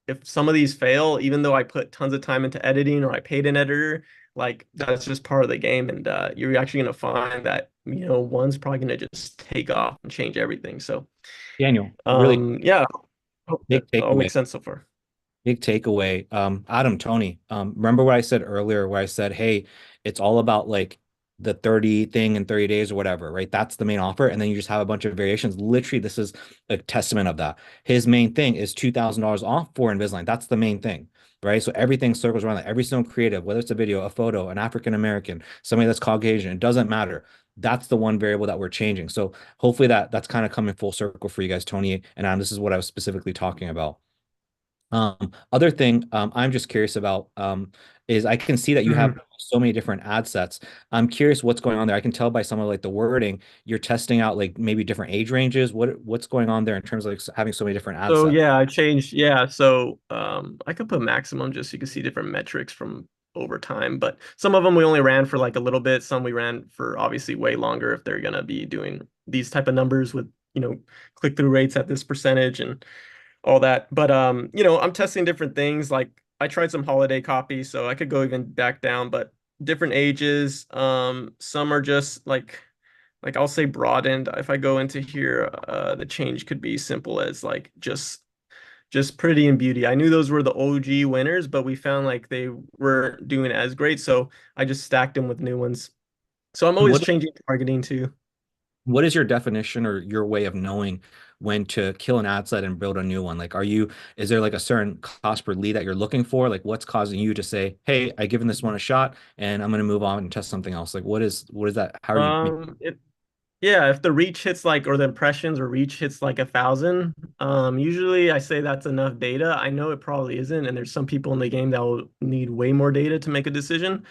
Speaker 4: if some of these fail, even though I put tons of time into editing or I paid an editor, like that's just part of the game. And you're actually going to find that, one's probably going to just take off and change everything. So,
Speaker 1: Daniel, really
Speaker 4: yeah, hope
Speaker 1: big
Speaker 4: that all
Speaker 1: takeaway.
Speaker 4: makes sense so far.
Speaker 1: Big takeaway. Adam, Tony, remember what I said earlier where I said, hey, it's all about like the 30 thing in 30 days or whatever, right? That's the main offer. And then you just have a bunch of variations. Literally, this is a testament of that. His main thing is $2,000 off for Invisalign. That's the main thing, right? So everything circles around that. Every single creative, whether it's a video, a photo, an African American, somebody that's Caucasian, it doesn't matter. That's the one variable that we're changing. So hopefully that's kind of coming full circle for you guys, Tony and Adam. This is what I was specifically talking about. Other thing I'm just curious about is I can see that you have so many different ad sets. I'm curious what's going on there. I can tell by some of like the wording you're testing out like maybe different age ranges. What's going on there in terms of like having so many different ad
Speaker 4: So
Speaker 1: sets?
Speaker 4: yeah, I changed. Yeah, so I could put maximum just so you can see different metrics from over time. But some of them we only ran for like a little bit. Some we ran for obviously way longer if they're gonna be doing these type of numbers with click-through rates at this percentage and all that. But I'm testing different things. Like I tried some holiday copy, so I could go even back down, but different ages. Some are just like I'll say broadened. If I go into here, the change could be simple as like just pretty and beauty. I knew those were the OG winners, but we found like they weren't doing as great, so I just stacked them with new ones. So I'm always
Speaker 1: What
Speaker 4: changing targeting too.
Speaker 1: what is your definition or your way of knowing when to kill an ad set and build a new one? Like, is there like a certain cost per lead that you're looking for? Like, what's causing you to say, hey, I given this one a shot and I'm going to move on and test something else? Like, what is that? How are you?
Speaker 4: Yeah, if the reach hits like, or the impressions or reach hits like 1,000, usually I say that's enough data. I know it probably isn't, and there's some people in the game that will need way more data to make a decision.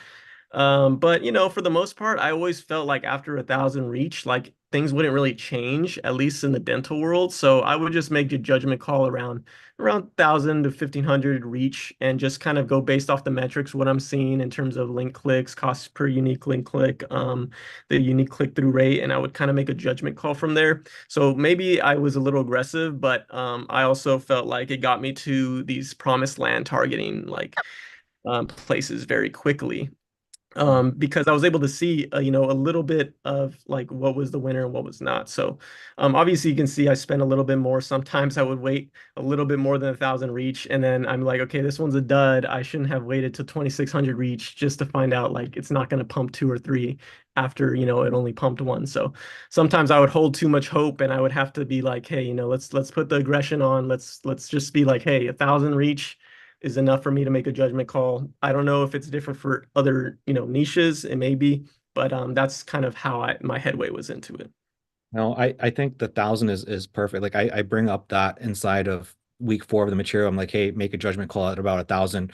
Speaker 4: But for the most part, I always felt like after 1,000 reach, like things wouldn't really change, at least in the dental world. So I would just make a judgment call around 1,000 to 1,500 reach and just kind of go based off the metrics, what I'm seeing in terms of link clicks, cost per unique link click, the unique click-through rate, and I would kind of make a judgment call from there. So maybe I was a little aggressive, but I also felt like it got me to these promised land targeting like places very quickly because I was able to see, a little bit of like what was the winner and what was not. So obviously you can see I spent a little bit more. Sometimes I would wait a little bit more than 1,000 reach. And then I'm like, okay, this one's a dud. I shouldn't have waited to 2,600 reach just to find out like it's not going to pump 2 or 3 after, it only pumped 1. So sometimes I would hold too much hope and I would have to be like, hey, let's put the aggression on. Let's just be like, hey, 1,000 reach is enough for me to make a judgment call. I don't know if it's different for other, niches. It may be, but that's kind of how my headway was into it.
Speaker 1: No, I think the 1,000 is perfect. Like I bring up that inside of week 4 of the material. I'm like, hey, make a judgment call at about 1,000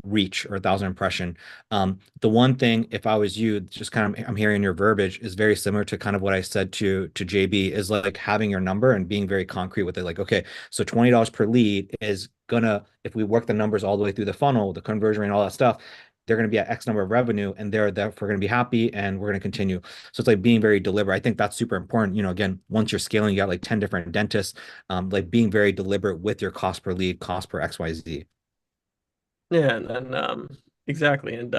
Speaker 1: reach or 1,000 impression. The one thing, if I was you, just kind of I'm hearing your verbiage is very similar to kind of what I said to JB is like having your number and being very concrete with it. Like, okay, so $20 per lead is gonna, if we work the numbers all the way through the funnel, the conversion rate and all that stuff, they're going to be at X number of revenue and they're therefore going to be happy and we're going to continue. So it's like being very deliberate. I think that's super important. Again, once you're scaling, you got like 10 different dentists, like being very deliberate with your cost per lead, cost per XYZ.
Speaker 4: Yeah, and then exactly. And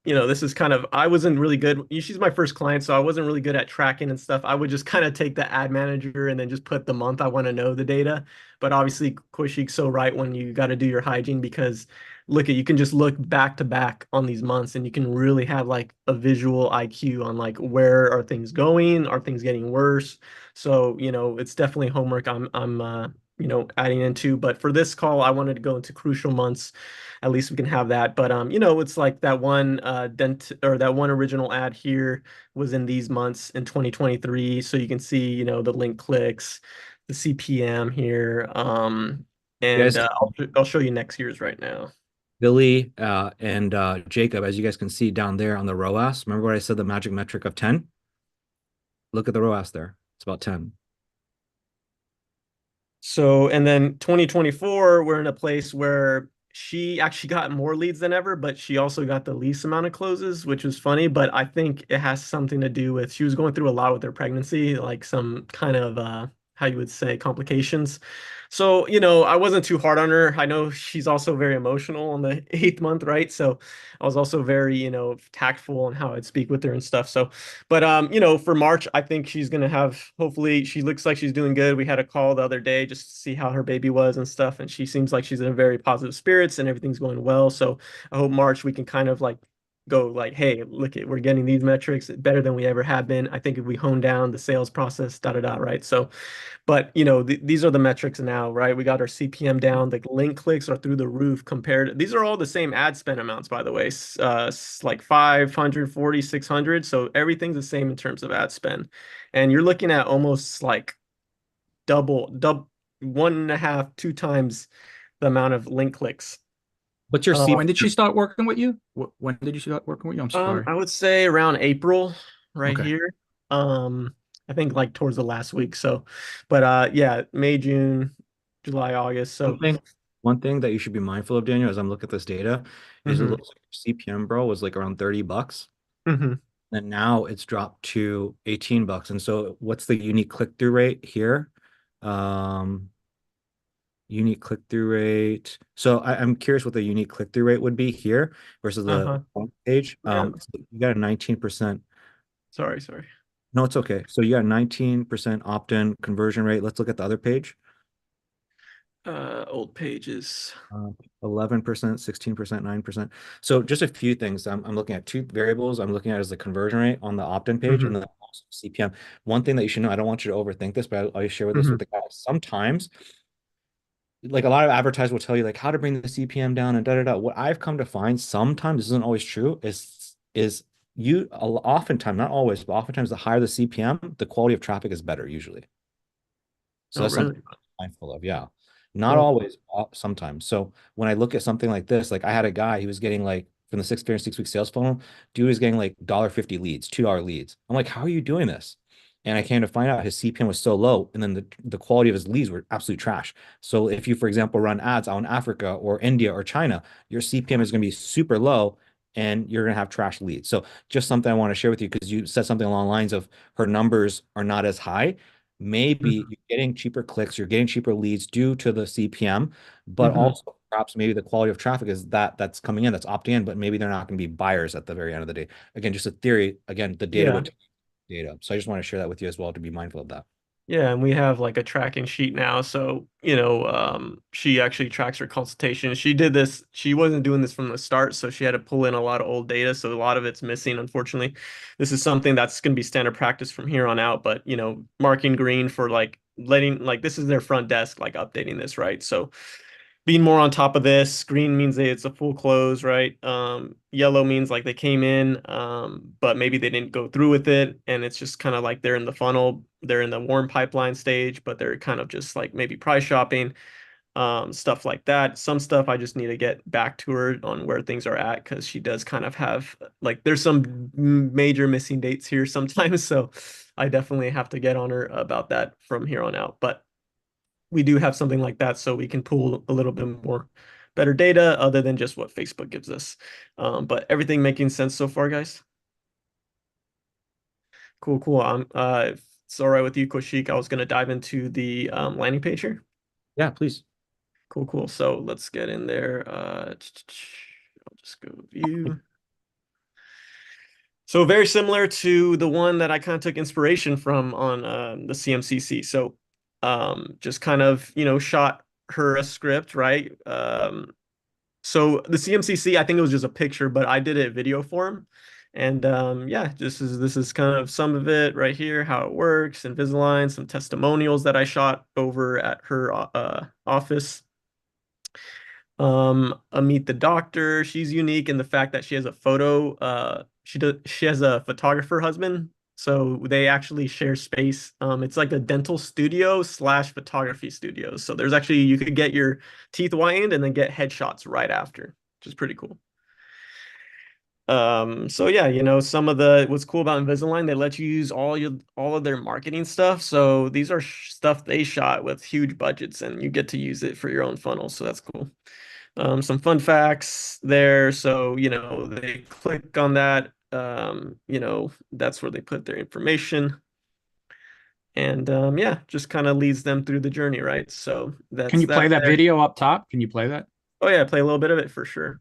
Speaker 4: you know, this is kind of I wasn't really good. She's my first client, so I wasn't really good at tracking and stuff. I would just kind of take the ad manager and then just put the month I want to know the data. But obviously Kaushik's so right when you got to do your hygiene because look at you can just look back to back on these months and you can really have like a visual IQ on like where are things going, are things getting worse. So, you know, it's definitely homework I'm you know, adding into. But for this call, I wanted to go into crucial months. At least we can have that. But you know, it's like that one dent or that one original ad here was in these months in 2023. So you can see, you know, the link clicks, the CPM here.
Speaker 1: You guys,
Speaker 4: I'll show you next year's right now.
Speaker 1: Billy and Jacob, as you guys can see down there on the ROAS, remember what I said, the magic metric of 10? Look at the ROAS there. It's about 10.
Speaker 4: So, and then 2024, we're in a place where she actually got more leads than ever, but she also got the least amount of closes, which was funny. But I think it has something to do with she was going through a lot with her pregnancy, like some kind of how you would say complications. So, you know, I wasn't too hard on her. I know she's also very emotional on the eighth month, right? So I was also very, you know, tactful on how I'd speak with her and stuff. So, but you know, for March, I think she's gonna have hopefully she looks like she's doing good. We had a call the other day just to see how her baby was and stuff, and she seems like she's in a very positive spirits and everything's going well. So I hope March we can kind of like go like, hey, look at we're getting these metrics better than we ever have been. I think if we hone down the sales process, da da da, right? So but you know, these are the metrics now, right? We got our CPM down, the link clicks are through the roof compared. These are all the same ad spend amounts, by the way. Like 540, 600. So everything's the same in terms of ad spend. And you're looking at almost like double, 1.5, 2 times the amount of link clicks.
Speaker 1: What's your
Speaker 8: When did she start working with you? When did you start working with you? I'm sorry.
Speaker 4: I would say around April, right
Speaker 8: Okay.
Speaker 4: here. I think like towards the last week. So, but yeah, May, June, July, August. So,
Speaker 1: One thing that you should be mindful of, Daniel, as I'm looking at this data, is it
Speaker 4: Mhm.
Speaker 1: looks like your CPM, bro, was like around $30.
Speaker 4: Mhm.
Speaker 1: And now it's dropped to $18. And so what's the unique click-through rate here? Unique click-through rate. So I'm curious what the unique click-through rate would be here versus
Speaker 4: Uh-huh.
Speaker 1: the home page.
Speaker 4: Yeah.
Speaker 1: So you got a 19%.
Speaker 4: Sorry.
Speaker 1: No, it's okay. So you got 19% opt-in conversion rate. Let's look at the other page.
Speaker 4: Old pages.
Speaker 1: 11%, 16%, 9%. So just a few things. I'm looking at two variables. I'm looking at is the conversion rate on the opt-in page and then also CPM. One thing that you should know, I don't want you to overthink this, but I'll share with this with the guys. Sometimes, like a lot of advertisers will tell you like how to bring the CPM down and da da da. What I've come to find, sometimes this isn't always true, is you oftentimes, not always, but oftentimes the higher the CPM, the quality of traffic is better usually. So
Speaker 4: Oh,
Speaker 1: that's
Speaker 4: really?
Speaker 1: something I'm mindful of. Yeah. Not
Speaker 4: Well,
Speaker 1: always, sometimes. So when I look at something like this, like I had a guy, he was getting like from the 6 week sales funnel, dude was getting like $1.50 leads, $2 leads. I'm like, how are you doing this? And I came to find out his CPM was so low, and then the quality of his leads were absolute trash. So if you, for example, run ads out in Africa or India or China, your CPM is going to be super low and you're going to have trash leads. So just something I want to share with you because you said something along the lines of her numbers are not as high. Maybe you're getting cheaper clicks, you're getting cheaper leads due to the CPM, but also perhaps maybe the quality of traffic is that's coming in, that's opting in, but maybe they're not going to be buyers at the very end of the day. Again, just a theory. Again, the data
Speaker 4: Yeah.
Speaker 1: would data. So I just want to share that with you as well to be mindful of that.
Speaker 4: Yeah, and we have like a tracking sheet now. So, you know, she actually tracks her consultations. She did this, she wasn't doing this from the start, so she had to pull in a lot of old data. So a lot of it's missing, unfortunately. This is something that's going to be standard practice from here on out. But, you know, marking green for like letting like this is their front desk, like updating this, right? So being more on top of this. Green means that it's a full close, right? Yellow means like they came in, but maybe they didn't go through with it, and it's just kind of like they're in the funnel, they're in the warm pipeline stage, but they're kind of just like maybe price shopping, stuff like that. Some stuff I just need to get back to her on where things are at because she does kind of have like there's some major missing dates here sometimes, so I definitely have to get on her about that from here on out. But we do have something like that so we can pull a little bit more better data other than just what Facebook gives us. But everything making sense so far, guys? Cool. If it's all right with you, Kaushik, I was going to dive into the landing page here.
Speaker 1: Yeah, please.
Speaker 4: Cool. So let's get in there. I'll just go view. So very similar to the one that I kind of took inspiration from on the CMCC. So just kind of, shot her a script, right? So the CMCC, I think it was just a picture, but I did it video form. And yeah, this is kind of some of it right here, how it works, Invisalign, some testimonials that I shot over at her office. Meet the doctor. She's unique in the fact that she has a photo. She has a photographer husband, so they actually share space. It's like a dental studio slash photography studio. So there's actually, you could get your teeth whitened and then get headshots right after, which is pretty cool. So yeah, some of what's cool about Invisalign, they let you use all of their marketing stuff. So these are stuff they shot with huge budgets, and you get to use it for your own funnel. So that's cool. Some fun facts there. So, they click on that, that's where they put their information. And yeah, just kind of leads them through the journey, right? So
Speaker 8: Can you play that
Speaker 4: there.
Speaker 8: video up top? Can you play that?
Speaker 4: Oh yeah, play a little bit of it for sure.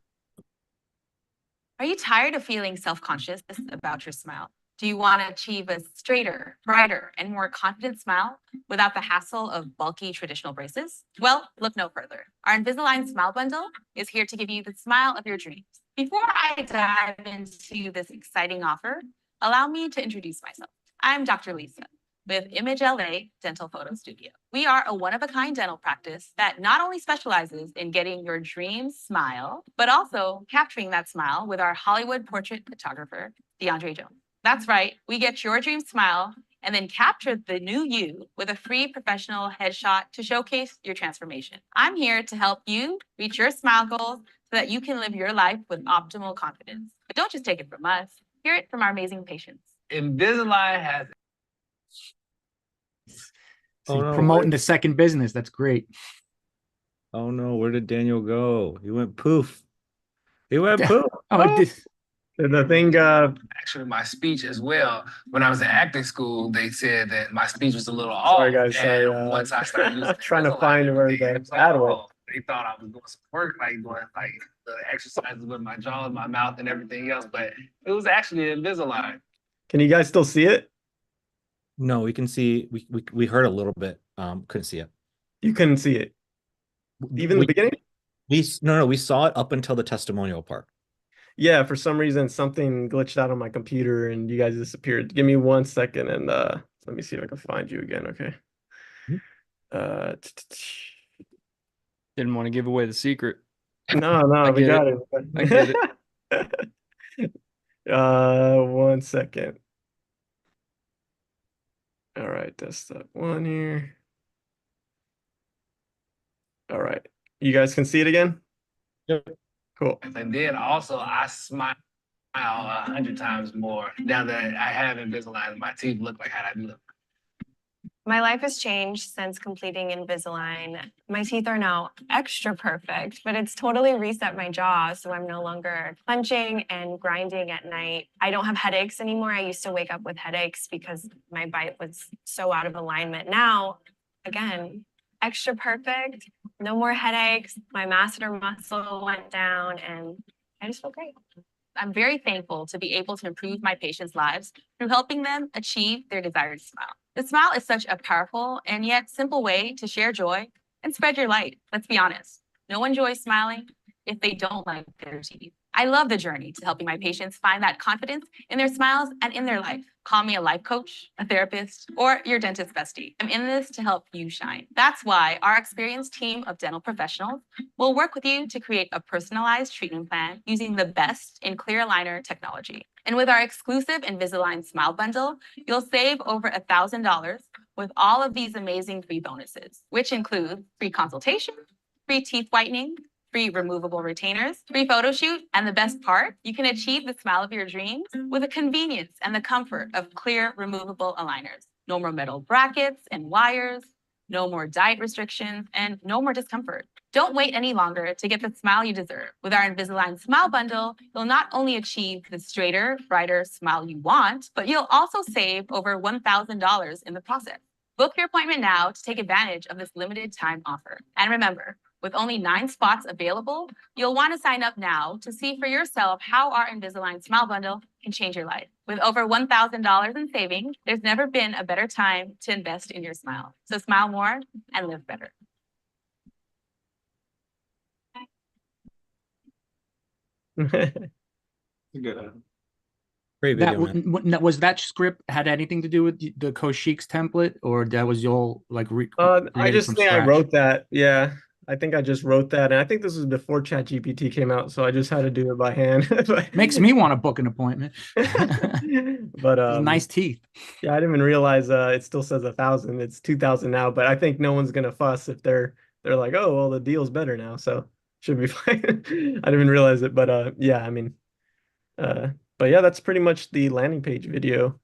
Speaker 13: Are you tired of feeling self-conscious about your smile? Do you want to achieve a straighter, brighter, and more confident smile without the hassle of bulky traditional braces? Well, look no further. Our Invisalign Smile Bundle is here to give you the smile of your dreams. Before I dive into this exciting offer, allow me to introduce myself. I'm Dr. Lisa with Image LA Dental Photo Studio. We are a one-of-a-kind dental practice that not only specializes in getting your dream smile, but also capturing that smile with our Hollywood portrait photographer, DeAndre Jones. That's right, we get your dream smile and then capture the new you with a free professional headshot to showcase your transformation. I'm here to help you reach your smile goals so that you can live your life with optimal confidence. But don't just take it from us, hear it from our amazing patients.
Speaker 14: Invisalign has
Speaker 8: So promoting the second business. That's great.
Speaker 1: Oh no, where did Daniel go? He went poof. He went poof.
Speaker 4: The thing,
Speaker 14: actually my speech as well. When I was in acting school, they said that my speech was a little off.
Speaker 4: Sorry guys, sorry.
Speaker 14: Once I started using
Speaker 4: trying to find where the ad went.
Speaker 14: They thought I was doing some work, like doing like the exercises with my jaw and my mouth and everything else, but it was actually Invisalign.
Speaker 4: Can you guys still see it?
Speaker 1: No, we can see. We heard a little bit. Couldn't see it.
Speaker 4: You couldn't see it. Even the beginning?
Speaker 1: No, we saw it up until the testimonial part.
Speaker 4: Yeah, for some reason something glitched out on my computer and you guys disappeared. Give me 1 second and let me see if I can find you again, okay?
Speaker 11: Didn't want to give away the secret.
Speaker 4: No, we got it.
Speaker 11: I get
Speaker 4: it. 1 second. All right, desktop 1 here. All right, you guys can see it again?
Speaker 1: Yep.
Speaker 14: Cool. And then also I smile 100 times more now that I have Invisalign. My teeth look like how they look.
Speaker 15: My life has changed since completing Invisalign. My teeth are now extra perfect, but it's totally reset my jaw, so I'm no longer clenching and grinding at night. I don't have headaches anymore. I used to wake up with headaches because my bite was so out of alignment. Now, again, extra perfect, no more headaches. My masseter muscle went down and I just feel great.
Speaker 13: I'm very thankful to be able to improve my patients' lives through helping them achieve their desired smile. The smile is such a powerful and yet simple way to share joy and spread your light. Let's be honest, no one enjoys smiling if they don't like their teeth. I love the journey to helping my patients find that confidence in their smiles and in their life. Call me a life coach, a therapist, or your dentist bestie. I'm in this to help you shine. That's why our experienced team of dental professionals will work with you to create a personalized treatment plan using the best in clear aligner technology. And with our exclusive Invisalign Smile Bundle, you'll save over $1,000 with all of these amazing free bonuses, which include free consultation, free teeth whitening, free removable retainers, free photo shoot, and the best part, you can achieve the smile of your dreams with the convenience and the comfort of clear removable aligners. No more metal brackets and wires, no more diet restrictions, and no more discomfort. Don't wait any longer to get the smile you deserve. With our Invisalign Smile Bundle, you'll not only achieve the straighter, brighter smile you want, but you'll also save over $1,000 in the process. Book your appointment now to take advantage of this limited time offer. And remember, With only 9 spots available, you'll want to sign up now to see for yourself how our Invisalign Smile Bundle can change your life. With over $1,000 in savings, there's never been a better time to invest in your smile. So smile more and live better.
Speaker 7: Good.
Speaker 1: Great
Speaker 8: That
Speaker 1: video, man.
Speaker 8: was that script had anything to do with the Koshik's template, or that was all like
Speaker 4: I
Speaker 8: created
Speaker 4: just
Speaker 8: from
Speaker 4: think I
Speaker 8: scratch?
Speaker 4: wrote that. Yeah, I think I just wrote that, and I think this was before ChatGPT came out, so I just had to do it by hand.
Speaker 8: Makes me want to book an appointment.
Speaker 4: But
Speaker 8: Nice teeth.
Speaker 4: yeah, I didn't even realize it still says 1,000. It's 2,000 now, but I think no one's gonna fuss if they're like, oh well, the deal's better now, so should be fine. I didn't even realize it, but yeah, I mean, but yeah, that's pretty much the landing page video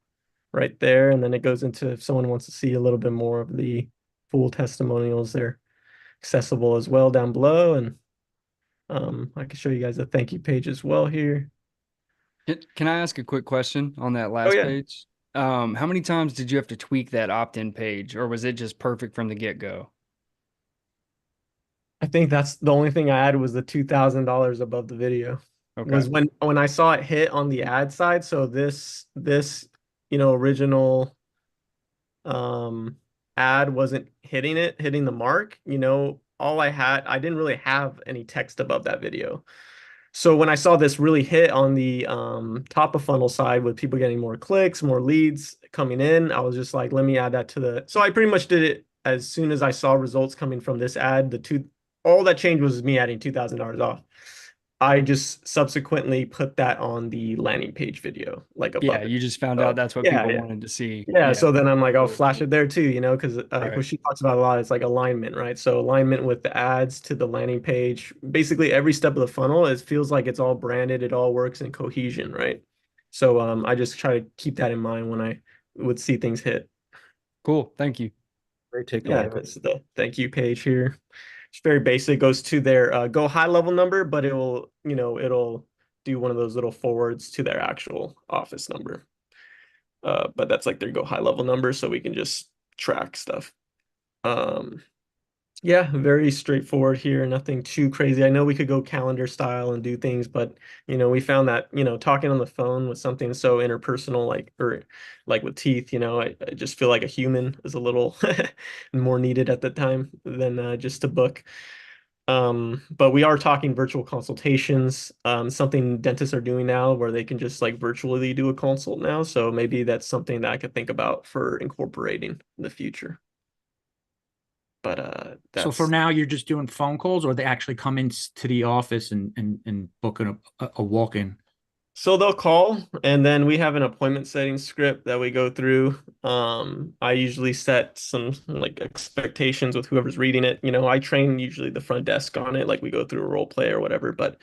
Speaker 4: right there, and then it goes into if someone wants to see a little bit more of the full testimonials, they're accessible as well down below, and I can show you guys a thank you page as well here.
Speaker 11: Can I ask a quick question on that last
Speaker 4: yeah.
Speaker 11: page? How many times did you have to tweak that opt-in page, or was it just perfect from the get-go?
Speaker 4: I think that's the only thing I added was the $2,000 above the video.
Speaker 11: Okay.
Speaker 4: Was when I saw it hit on the ad side. So this original ad wasn't hitting the mark. I didn't really have any text above that video. So when I saw this really hit on the top of funnel side with people getting more clicks, more leads coming in, I was just like, let me add that to the. So I pretty much did it as soon as I saw results coming from this ad. All that changed was me adding $2,000 off. I just subsequently put that on the landing page video, like above
Speaker 11: Yeah,
Speaker 4: it.
Speaker 11: you just found out that's what
Speaker 4: yeah,
Speaker 11: people
Speaker 4: yeah.
Speaker 11: wanted to see.
Speaker 4: Yeah, so then I'm like, I'll flash it there too, because
Speaker 11: Right.
Speaker 4: what she talks about a lot is like alignment, right? So alignment with the ads to the landing page. Basically, every step of the funnel, it feels like it's all branded, it all works in cohesion, right? So I just try to keep that in mind when I would see things hit.
Speaker 11: Cool, thank you.
Speaker 1: Great takeaway.
Speaker 4: Yeah, it's the thank you page here. It's very basic. It goes to their go high level number, but it'll do one of those little forwards to their actual office number. But that's like their go high level number, so we can just track stuff. Yeah, very straightforward here. Nothing too crazy. I know we could go calendar style and do things, but we found that talking on the phone with something so interpersonal, like with teeth, I just feel like a human is a little more needed at the time than just a book. But we are talking virtual consultations, something dentists are doing now where they can just like virtually do a consult now. So maybe that's something that I could think about for incorporating in the future. But
Speaker 8: So for now, you're just doing phone calls, or they actually come to the office and book a walk-in?
Speaker 4: So they'll call, and then we have an appointment setting script that we go through. I usually set some like expectations with whoever's reading it. I train usually the front desk on it, like we go through a role play or whatever. But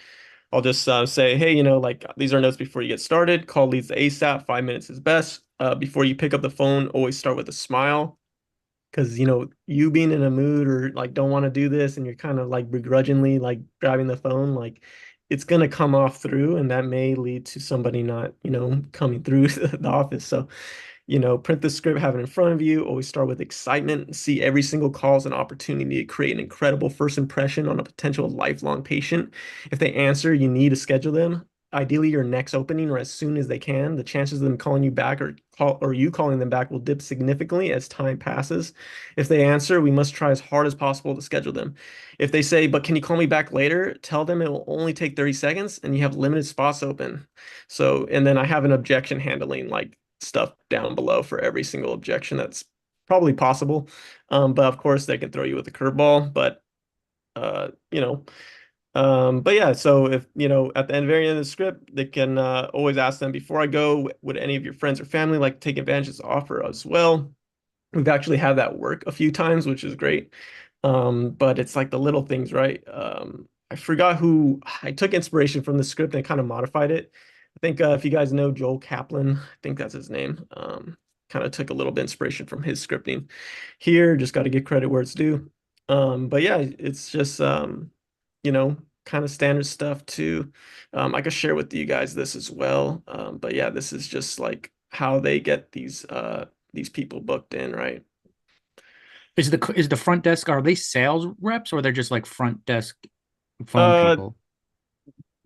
Speaker 4: I'll just say, hey, like these are notes before you get started. Call leads ASAP. 5 minutes is best. Before you pick up the phone, always start with a smile. Because you being in a mood or like don't want to do this and you're kind of like begrudgingly like grabbing the phone, like it's gonna come off through, and that may lead to somebody not coming through the office. So print the script, have it in front of you. Always start with excitement. See every single call as an opportunity to create an incredible first impression on a potential lifelong patient. If they answer, you need to schedule them. Ideally, your next opening or as soon as they can. The chances of them calling you back or you calling them back will dip significantly as time passes. If they answer, we must try as hard as possible to schedule them. If they say, but can you call me back later? Tell them it will only take 30 seconds and you have limited spots open. So, and then I have an objection handling like stuff down below for every single objection that's probably possible. But of course they can throw you with a curveball, but but yeah, so if at the very end of the script, they can always ask them, before I go, would any of your friends or family like to take advantage of this offer as well? We've actually had that work a few times, which is great. But it's like the little things, right? I forgot who I took inspiration from the script and kind of modified it. I think if you guys know Joel Kaplan, I think that's his name. Kind of took a little bit inspiration from his scripting here. Just got to give credit where it's due. But yeah, it's just kind of standard stuff too. I could share with you guys this as well. But yeah, this is just like how they get these people booked in, right?
Speaker 8: Is the front desk, are they sales reps or they're just like front desk phone
Speaker 4: Uh,
Speaker 8: people?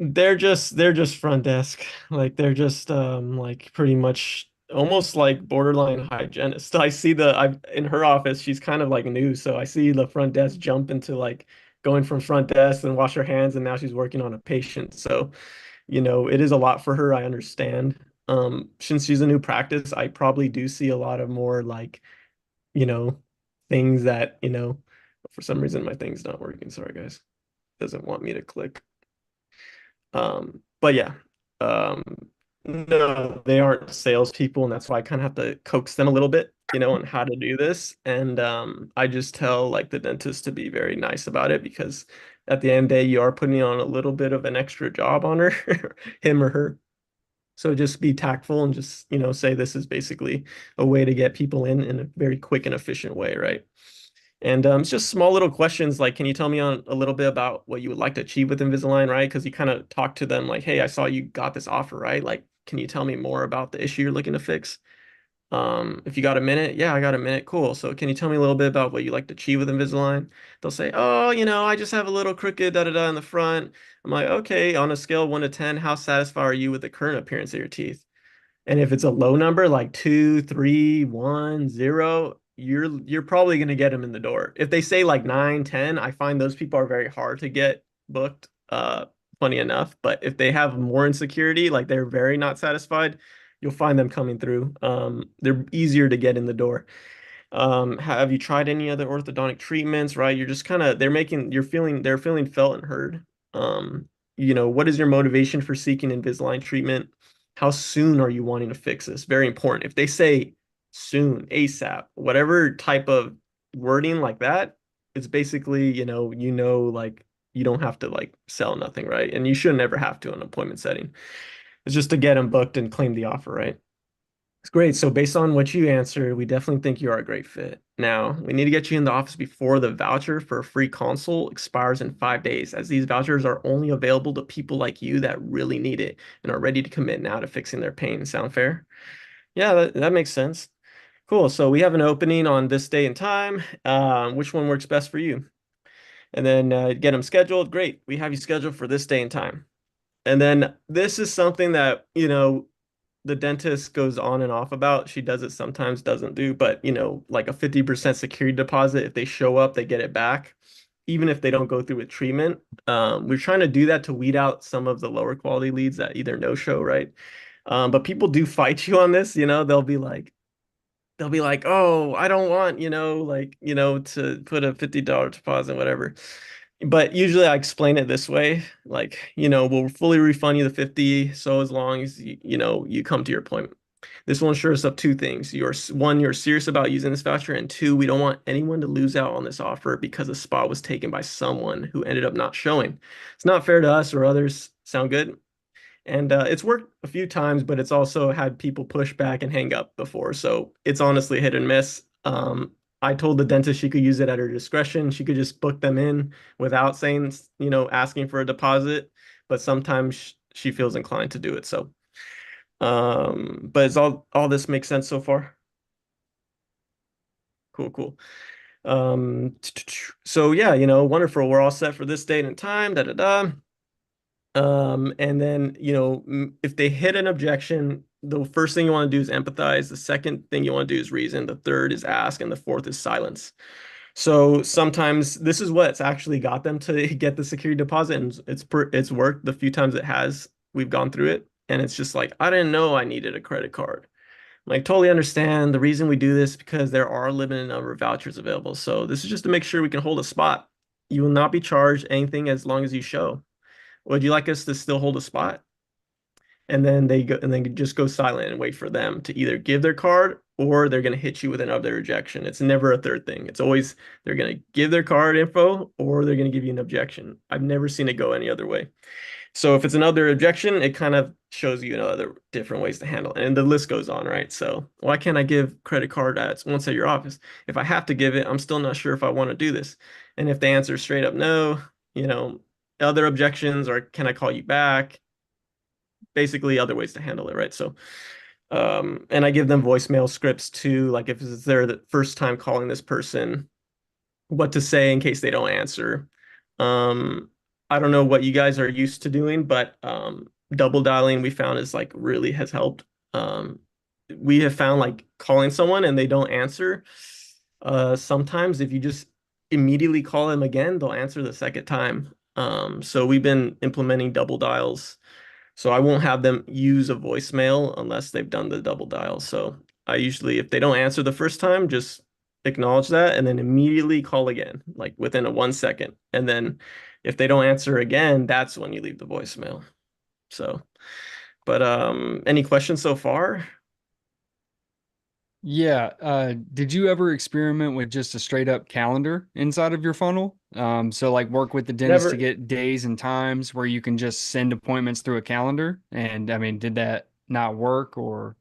Speaker 4: they're just front desk. Like they're just like pretty much almost like borderline hygienist. I see I've in her office, she's kind of like new, so I see the front desk jump into like going from front desk and wash her hands, and now she's working on a patient. So, it is a lot for her. I understand. Since she's a new practice, I probably do see a lot of more like, you know, things that, for some reason my thing's not working. Sorry, guys. Doesn't want me to click. But yeah, um, no, they aren't salespeople, and that's why I kind of have to coax them a little bit, on how to do this. And I just tell like the dentist to be very nice about it because at the end of the day, you are putting on a little bit of an extra job on her, him or her. So just be tactful and just, say this is basically a way to get people in a very quick and efficient way, right? And it's just small little questions like, can you tell me on a little bit about what you would like to achieve with Invisalign, right? Because you kind of talk to them like, hey, I saw you got this offer, right? Like, can you tell me more about the issue you're looking to fix? If you got a minute, yeah, I got a minute. Cool. So can you tell me a little bit about what you like to achieve with Invisalign? They'll say, oh, I just have a little crooked da-da-da in the front. I'm like, okay, on a scale of 1 to 10, how satisfied are you with the current appearance of your teeth? And if it's a low number like 2, 3, 1, 0, you're probably going to get them in the door. If they say like 9, 10, I find those people are very hard to get booked, funny enough. But if they have more insecurity, like they're very not satisfied, you'll find them coming through. They're easier to get in the door. Have you tried any other orthodontic treatments, right? You're just kind of they're feeling felt and heard. What is your motivation for seeking Invisalign treatment? How soon are you wanting to fix this? Very important. If they say soon, ASAP, whatever type of wording like that, it's basically, like you don't have to like sell nothing, right? And you shouldn't ever have to in an appointment setting. It's just to get them booked and claim the offer, right? It's great. So based on what you answered, we definitely think you are a great fit. Now, we need to get you in the office before the voucher for a free consult expires in 5 days, as these vouchers are only available to people like you that really need it and are ready to commit now to fixing their pain. Sound fair? Yeah, that makes sense. Cool. So we have an opening on this day and time. Which one works best for you? And then get them scheduled. Great. We have you scheduled for this day and time. And then this is something that, the dentist goes on and off about. She does it sometimes, doesn't do, but like a 50% security deposit. If they show up, they get it back, even if they don't go through with treatment. We're trying to do that to weed out some of the lower quality leads that either no show, right? But people do fight you on this. They'll be like, oh, I don't want, to put a $50 deposit, whatever. But usually I explain it this way, like, we'll fully refund you the 50, so as long as you come to your appointment. This will ensure us of two things. One, you're serious about using this voucher, and two, we don't want anyone to lose out on this offer because a spot was taken by someone who ended up not showing. It's not fair to us or others. Sound good? And it's worked a few times, but it's also had people push back and hang up before. So it's honestly hit and miss. I told the dentist she could use it at her discretion. She could just book them in without saying, asking for a deposit. But sometimes she feels inclined to do it. So, but it's all this makes sense so far. Cool. So yeah, wonderful. We're all set for this date and time. And then, if they hit an objection, the first thing you want to do is empathize. The second thing you want to do is reason. The third is ask. And the fourth is silence. So sometimes this is what's actually got them to get the security deposit. And it's worked the few times it has. We've gone through it. And it's just like, I didn't know I needed a credit card. Like, totally understand. The reason we do this because there are a limited number of vouchers available. So this is just to make sure we can hold a spot. You will not be charged anything as long as you show. Would you like us to still hold a spot? And then they just go silent and wait for them to either give their card or they're going to hit you with another rejection. It's never a third thing. It's always they're going to give their card info or they're going to give you an objection. I've never seen it go any other way. So if it's another objection, it kind of shows you other different ways to handle it. And the list goes on, right? So why can't I give credit card once at your office? If I have to give it, I'm still not sure if I want to do this. And if they answer straight up no, other objections or can I call you back? Basically other ways to handle it, right? So, and I give them voicemail scripts too. Like if it's their first time calling this person, what to say in case they don't answer. I don't know what you guys are used to doing, but double dialing we found is like really has helped. We have found like calling someone and they don't answer. Sometimes if you just immediately call them again, they'll answer the second time. So we've been implementing double dials. So I won't have them use a voicemail unless they've done the double dial. So I usually, if they don't answer the first time, just acknowledge that and then immediately call again, like within a 1 second. And then if they don't answer again, that's when you leave the voicemail. So, but any questions so far?
Speaker 11: Yeah. Did you ever experiment with just a straight up calendar inside of your funnel? So like work with the dentist to
Speaker 4: Never.
Speaker 11: get days and times where you can just send appointments through a calendar? And I mean, did that not work or?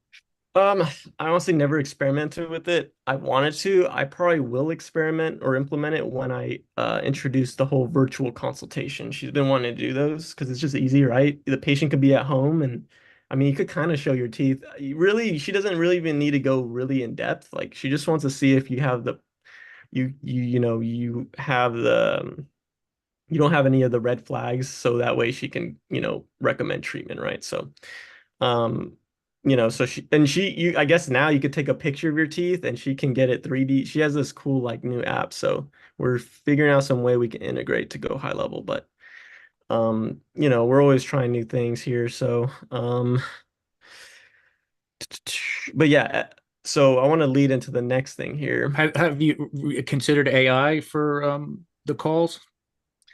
Speaker 4: I honestly never experimented with it. I wanted to. I probably will experiment or implement it when I introduce the whole virtual consultation. She's been wanting to do those because it's just easy, right? The patient could be at home and I mean, you could kind of show your teeth. Really, she doesn't really even need to go really in depth. Like she just wants to see if you have the you have the you don't have any of the red flags, so that way she can, recommend treatment, right? So um so she I guess now you could take a picture of your teeth and she can get it 3D. She has this cool like new app, so we're figuring out some way we can integrate to go high level, but we're always trying new things here. So but yeah, so I want to lead into the next thing here.
Speaker 8: Have you considered AI for the calls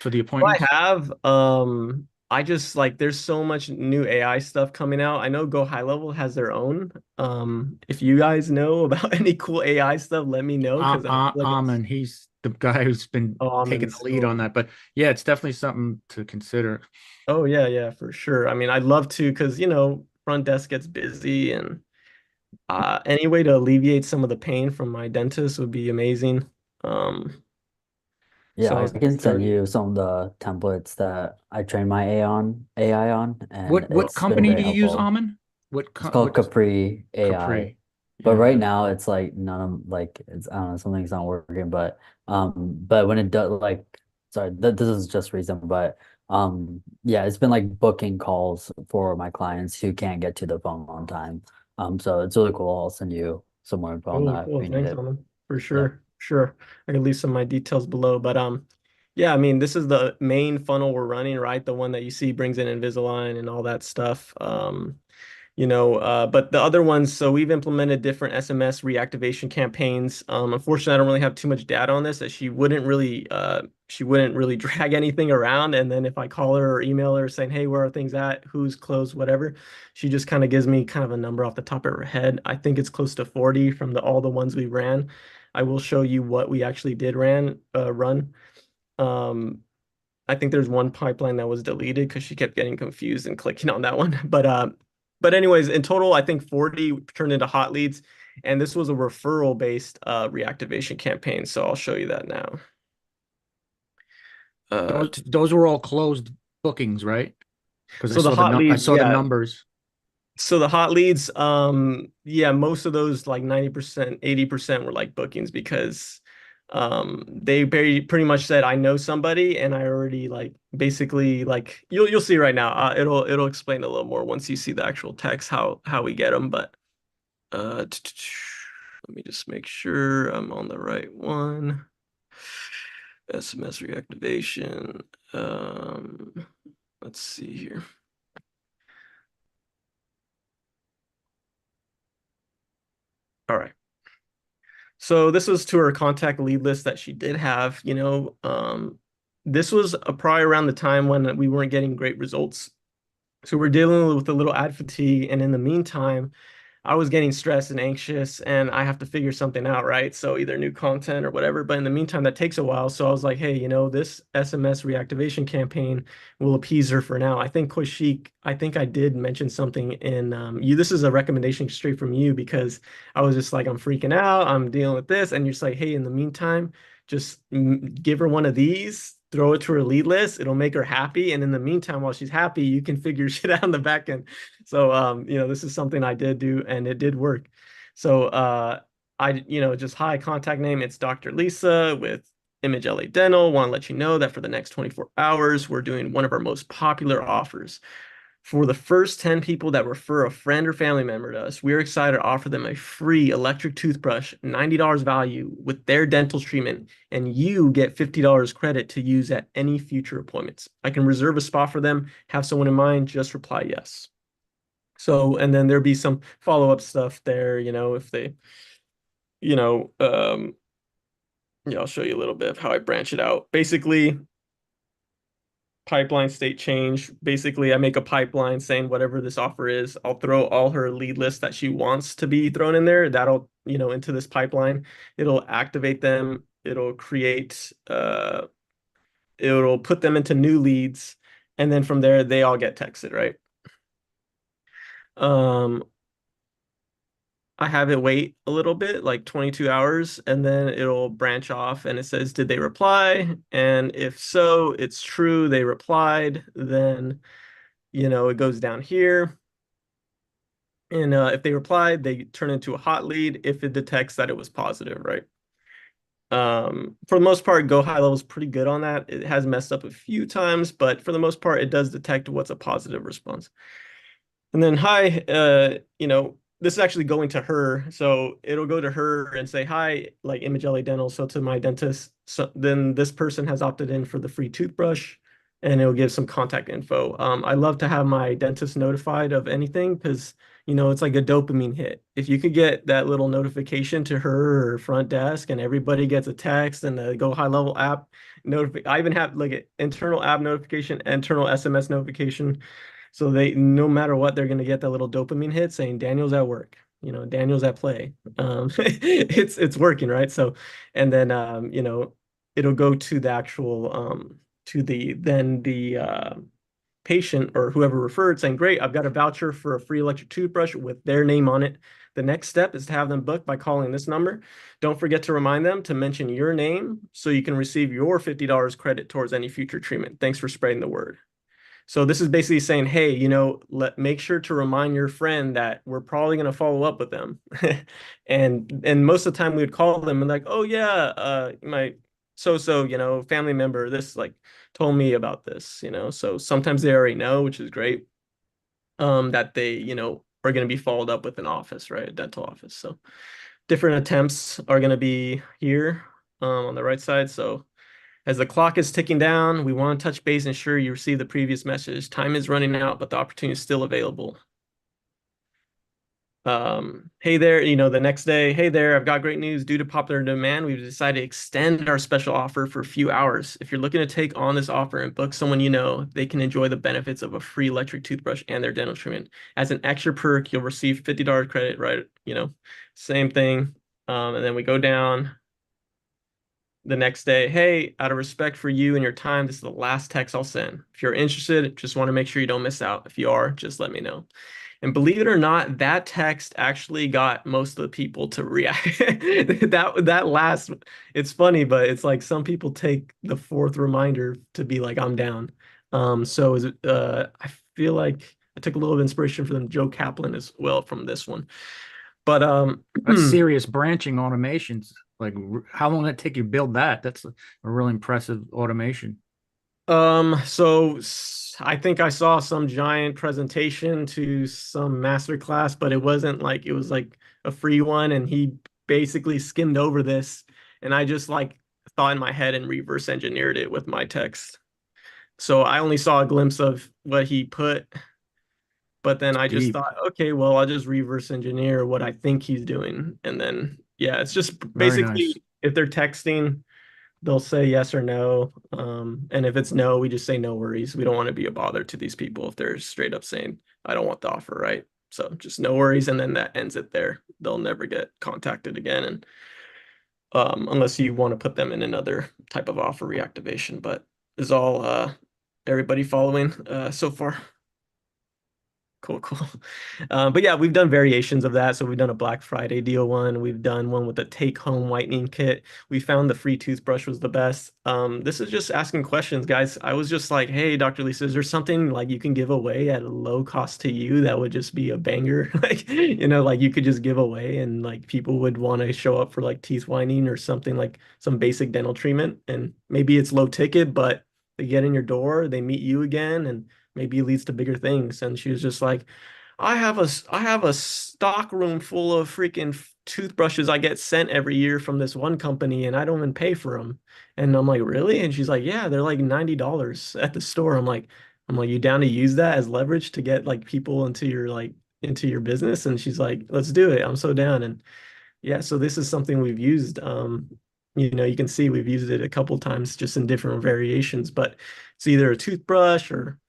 Speaker 8: for the
Speaker 4: I
Speaker 8: appointments?
Speaker 4: have. I just like there's so much new AI stuff coming out. I know Go High Level has their own. If you guys know about any cool AI stuff, let me know because I feel like
Speaker 8: Amen. He's the guy who's been taking the lead on that. But yeah, it's definitely something to consider.
Speaker 4: Oh yeah, for sure. I mean, I'd love to because front desk gets busy and any way to alleviate some of the pain from my dentist would be amazing.
Speaker 2: Yeah,
Speaker 4: So I
Speaker 2: I
Speaker 4: was
Speaker 2: can send
Speaker 4: starting.
Speaker 2: you some of the templates that I train my AI on, and
Speaker 8: What
Speaker 2: it's been
Speaker 8: company
Speaker 2: very
Speaker 8: do you use,
Speaker 2: helpful.
Speaker 8: Amen?
Speaker 2: It's called
Speaker 8: What's
Speaker 2: Capri AI.
Speaker 8: Capri?
Speaker 2: But right
Speaker 8: Yeah.
Speaker 2: now it's like none of like it's I don't know, something's not working, but when it does like sorry, this is just recent, but yeah, it's been like booking calls for my clients who can't get to the phone on time. So it's really cool. I'll send you some more info on that if
Speaker 4: Cool.
Speaker 2: you need
Speaker 4: Thanks,
Speaker 2: it.
Speaker 4: Alan. For
Speaker 2: Yeah.
Speaker 4: sure. Sure. I can leave some of my details below. But yeah, I mean, this is the main funnel we're running, right? The one that you see brings in Invisalign and all that stuff. But the other ones, so we've implemented different SMS reactivation campaigns. Unfortunately, I don't really have too much data on this, that she wouldn't really drag anything around. And then if I call her or email her saying, hey, where are things at? Who's closed, whatever, she just kind of gives me kind of a number off the top of her head. I think it's close to 40 from all the ones we ran. I will show you what we actually did run. Um, I think there's one pipeline that was deleted because she kept getting confused and clicking on that one. But anyways, in total, I think 40 turned into hot leads, and this was a referral based reactivation campaign. So I'll show you that now.
Speaker 8: Those were all closed bookings, right? Because
Speaker 4: So the hot
Speaker 8: I
Speaker 4: leads,
Speaker 8: saw the
Speaker 4: yeah.
Speaker 8: numbers.
Speaker 4: So the hot leads, yeah, most of those like 90%, 80% were like bookings because they pretty much said I know somebody and I already like basically like you'll see right now. It'll explain a little more once you see the actual text how we get them. But let me just make sure I'm on the right one. SMS reactivation. Let's see here. All right. So this was to her contact lead list that she did have, this was probably around the time when we weren't getting great results. So we're dealing with a little ad fatigue. And in the meantime, I was getting stressed and anxious and I have to figure something out, right? So either new content or whatever. But in the meantime, that takes a while. So I was like, hey, this SMS reactivation campaign will appease her for now. I think Koshik, I think I did mention something in this is a recommendation straight from you because I was just like, I'm freaking out. I'm dealing with this. And you're just like, hey, in the meantime, just give her one of these, throw it to her lead list. It'll make her happy. And in the meantime, while she's happy, you can figure shit out on the back end. So, this is something I did do and it did work. So, just hi, contact name. It's Dr. Lisa with Image LA Dental want to let you know that for the next 24 hours, we're doing one of our most popular offers. For the first 10 people that refer a friend or family member to us, we're excited to offer them a free electric toothbrush, $90 value with their dental treatment, and you get $50 credit to use at any future appointments. I can reserve a spot for them, have someone in mind, just reply yes. So, and then there'll be some follow-up stuff there, if they, I'll show you a little bit of how I branch it out. Basically, pipeline state change. Basically, I make a pipeline saying whatever this offer is, I'll throw all her lead lists that she wants to be thrown in there. That'll, into this pipeline. It'll activate them. It'll create, it'll put them into new leads. And then from there, they all get texted, right? I have it wait a little bit, like 22 hours, and then it'll branch off and it says, did they reply? And if so, it's true, they replied, then, it goes down here. And if they replied, they turn into a hot lead if it detects that it was positive, right? For the most part, Go High Level is pretty good on that. It has messed up a few times, but for the most part, it does detect what's a positive response. And then, hi, this is actually going to her. So it'll go to her and say, hi, like Image LA Dental. So to my dentist, so then this person has opted in for the free toothbrush, and it'll give some contact info. I love to have my dentist notified of anything because, it's like a dopamine hit. If you could get that little notification to her or front desk and everybody gets a text and the Go High Level app I even have like an internal app notification, internal SMS notification. So no matter what, they're going to get that little dopamine hit saying Daniel's at work, Daniel's at play. It's working, right? So, and then, it'll go to the actual, to the patient or whoever referred saying, great, I've got a voucher for a free electric toothbrush with their name on it. The next step is to have them book by calling this number. Don't forget to remind them to mention your name so you can receive your $50 credit towards any future treatment. Thanks for spreading the word. So this is basically saying, hey, make sure to remind your friend that we're probably going to follow up with them. and most of the time we would call them and like, oh yeah, my family member, this like told me about this, so sometimes they already know, which is great, that they, are going to be followed up with an office, right? A dental office. So different attempts are going to be here on the right side. So as the clock is ticking down, we want to touch base and ensure you receive the previous message. Time is running out, but the opportunity is still available. Hey there, the next day, hey there, I've got great news. Due to popular demand, we've decided to extend our special offer for a few hours. If you're looking to take on this offer and book someone they can enjoy the benefits of a free electric toothbrush and their dental treatment. As an extra perk, you'll receive $50 credit, right? Same thing. And then we go down. The next day, hey, out of respect for you and your time, this is the last text I'll send. If you're interested, just want to make sure you don't miss out. If you are, just let me know. And believe it or not, that text actually got most of the people to react. that last, it's funny, but it's like some people take the fourth reminder to be like, I'm down. So I feel like I took a little of inspiration from Joe Kaplan as well from this one. But
Speaker 8: that's serious branching automations. Like, how long did it take you to build that? That's a really impressive automation.
Speaker 4: So I think I saw some giant presentation to some master class, but it wasn't like, it was like a free one. And he basically skimmed over this. And I just like thought in my head and reverse engineered it with my text. So I only saw a glimpse of what he put, but then I just thought, okay, well, I'll just reverse engineer what I think he's doing. And then, yeah, it's just basically if they're texting, they'll say yes or no. And if it's no, we just say no worries. We don't want to be a bother to these people if they're straight up saying, I don't want the offer, right? So just no worries. And then that ends it there. They'll never get contacted again. And unless you want to put them in another type of offer reactivation, but is all everybody following so far? Cool, cool. But yeah, we've done variations of that. So we've done a Black Friday deal one. We've done one with a take-home whitening kit. We found the free toothbrush was the best. This is just asking questions, guys. I was just like, hey, Dr. Lisa, is there something like you can give away at a low cost to you that would just be a banger? Like, like you could just give away and like people would want to show up for like teeth whitening or something like some basic dental treatment. And maybe it's low ticket, but they get in your door, they meet you again, and maybe it leads to bigger things. And she was just like, I have a stock room full of freaking toothbrushes I get sent every year from this one company, and I don't even pay for them. And I'm like, really? And she's like, yeah, they're like $90 at the store. I'm like, you down to use that as leverage to get like people into your business? And she's like, let's do it. I'm so down. And yeah, so this is something we've used. You can see we've used it a couple times just in different variations, but it's either a toothbrush or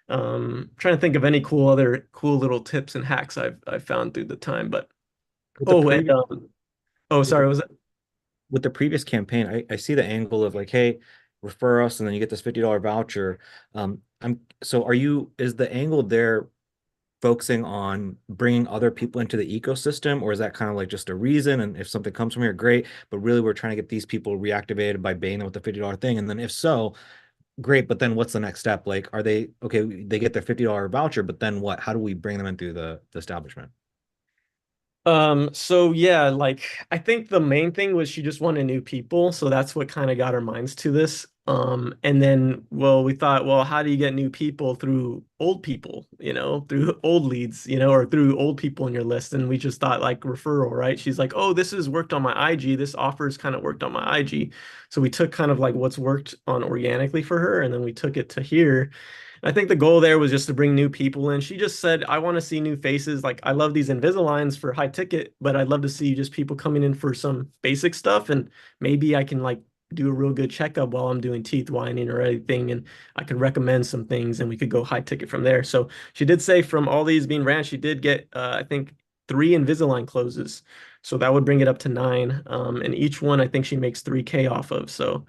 Speaker 4: trying to think of any other cool little tips and hacks I've found through the time. But sorry, was it
Speaker 1: with the previous campaign? I see the angle of like, hey, refer us, and then you get this $50 voucher. Is the angle there focusing on bringing other people into the ecosystem, or is that kind of like just a reason? And if something comes from here, great. But really, we're trying to get these people reactivated by baiting them with the $50 thing. And then if so, great. But then what's the next step? Like, are they okay? They get their $50 voucher, but then what? How do we bring them into the establishment?
Speaker 4: So yeah, like I think the main thing was she just wanted new people. So that's what kind of got our minds to this. And then, well, we thought, well, how do you get new people through old people, through old leads, or through old people in your list? And we just thought like referral, right? She's like, oh, this has worked on my IG. This offer's kind of worked on my IG. So we took kind of like what's worked on organically for her, and then we took it to here. I think the goal there was just to bring new people in. She just said, I want to see new faces. Like, I love these Invisaligns for high ticket, but I'd love to see just people coming in for some basic stuff. And maybe I can like do a real good checkup while I'm doing teeth whitening or anything. And I could recommend some things and we could go high ticket from there. So she did say from all these being ran, she did get, I think, 3 Invisalign closes. So that would bring it up to 9. And each one, I think she makes 3K off of. So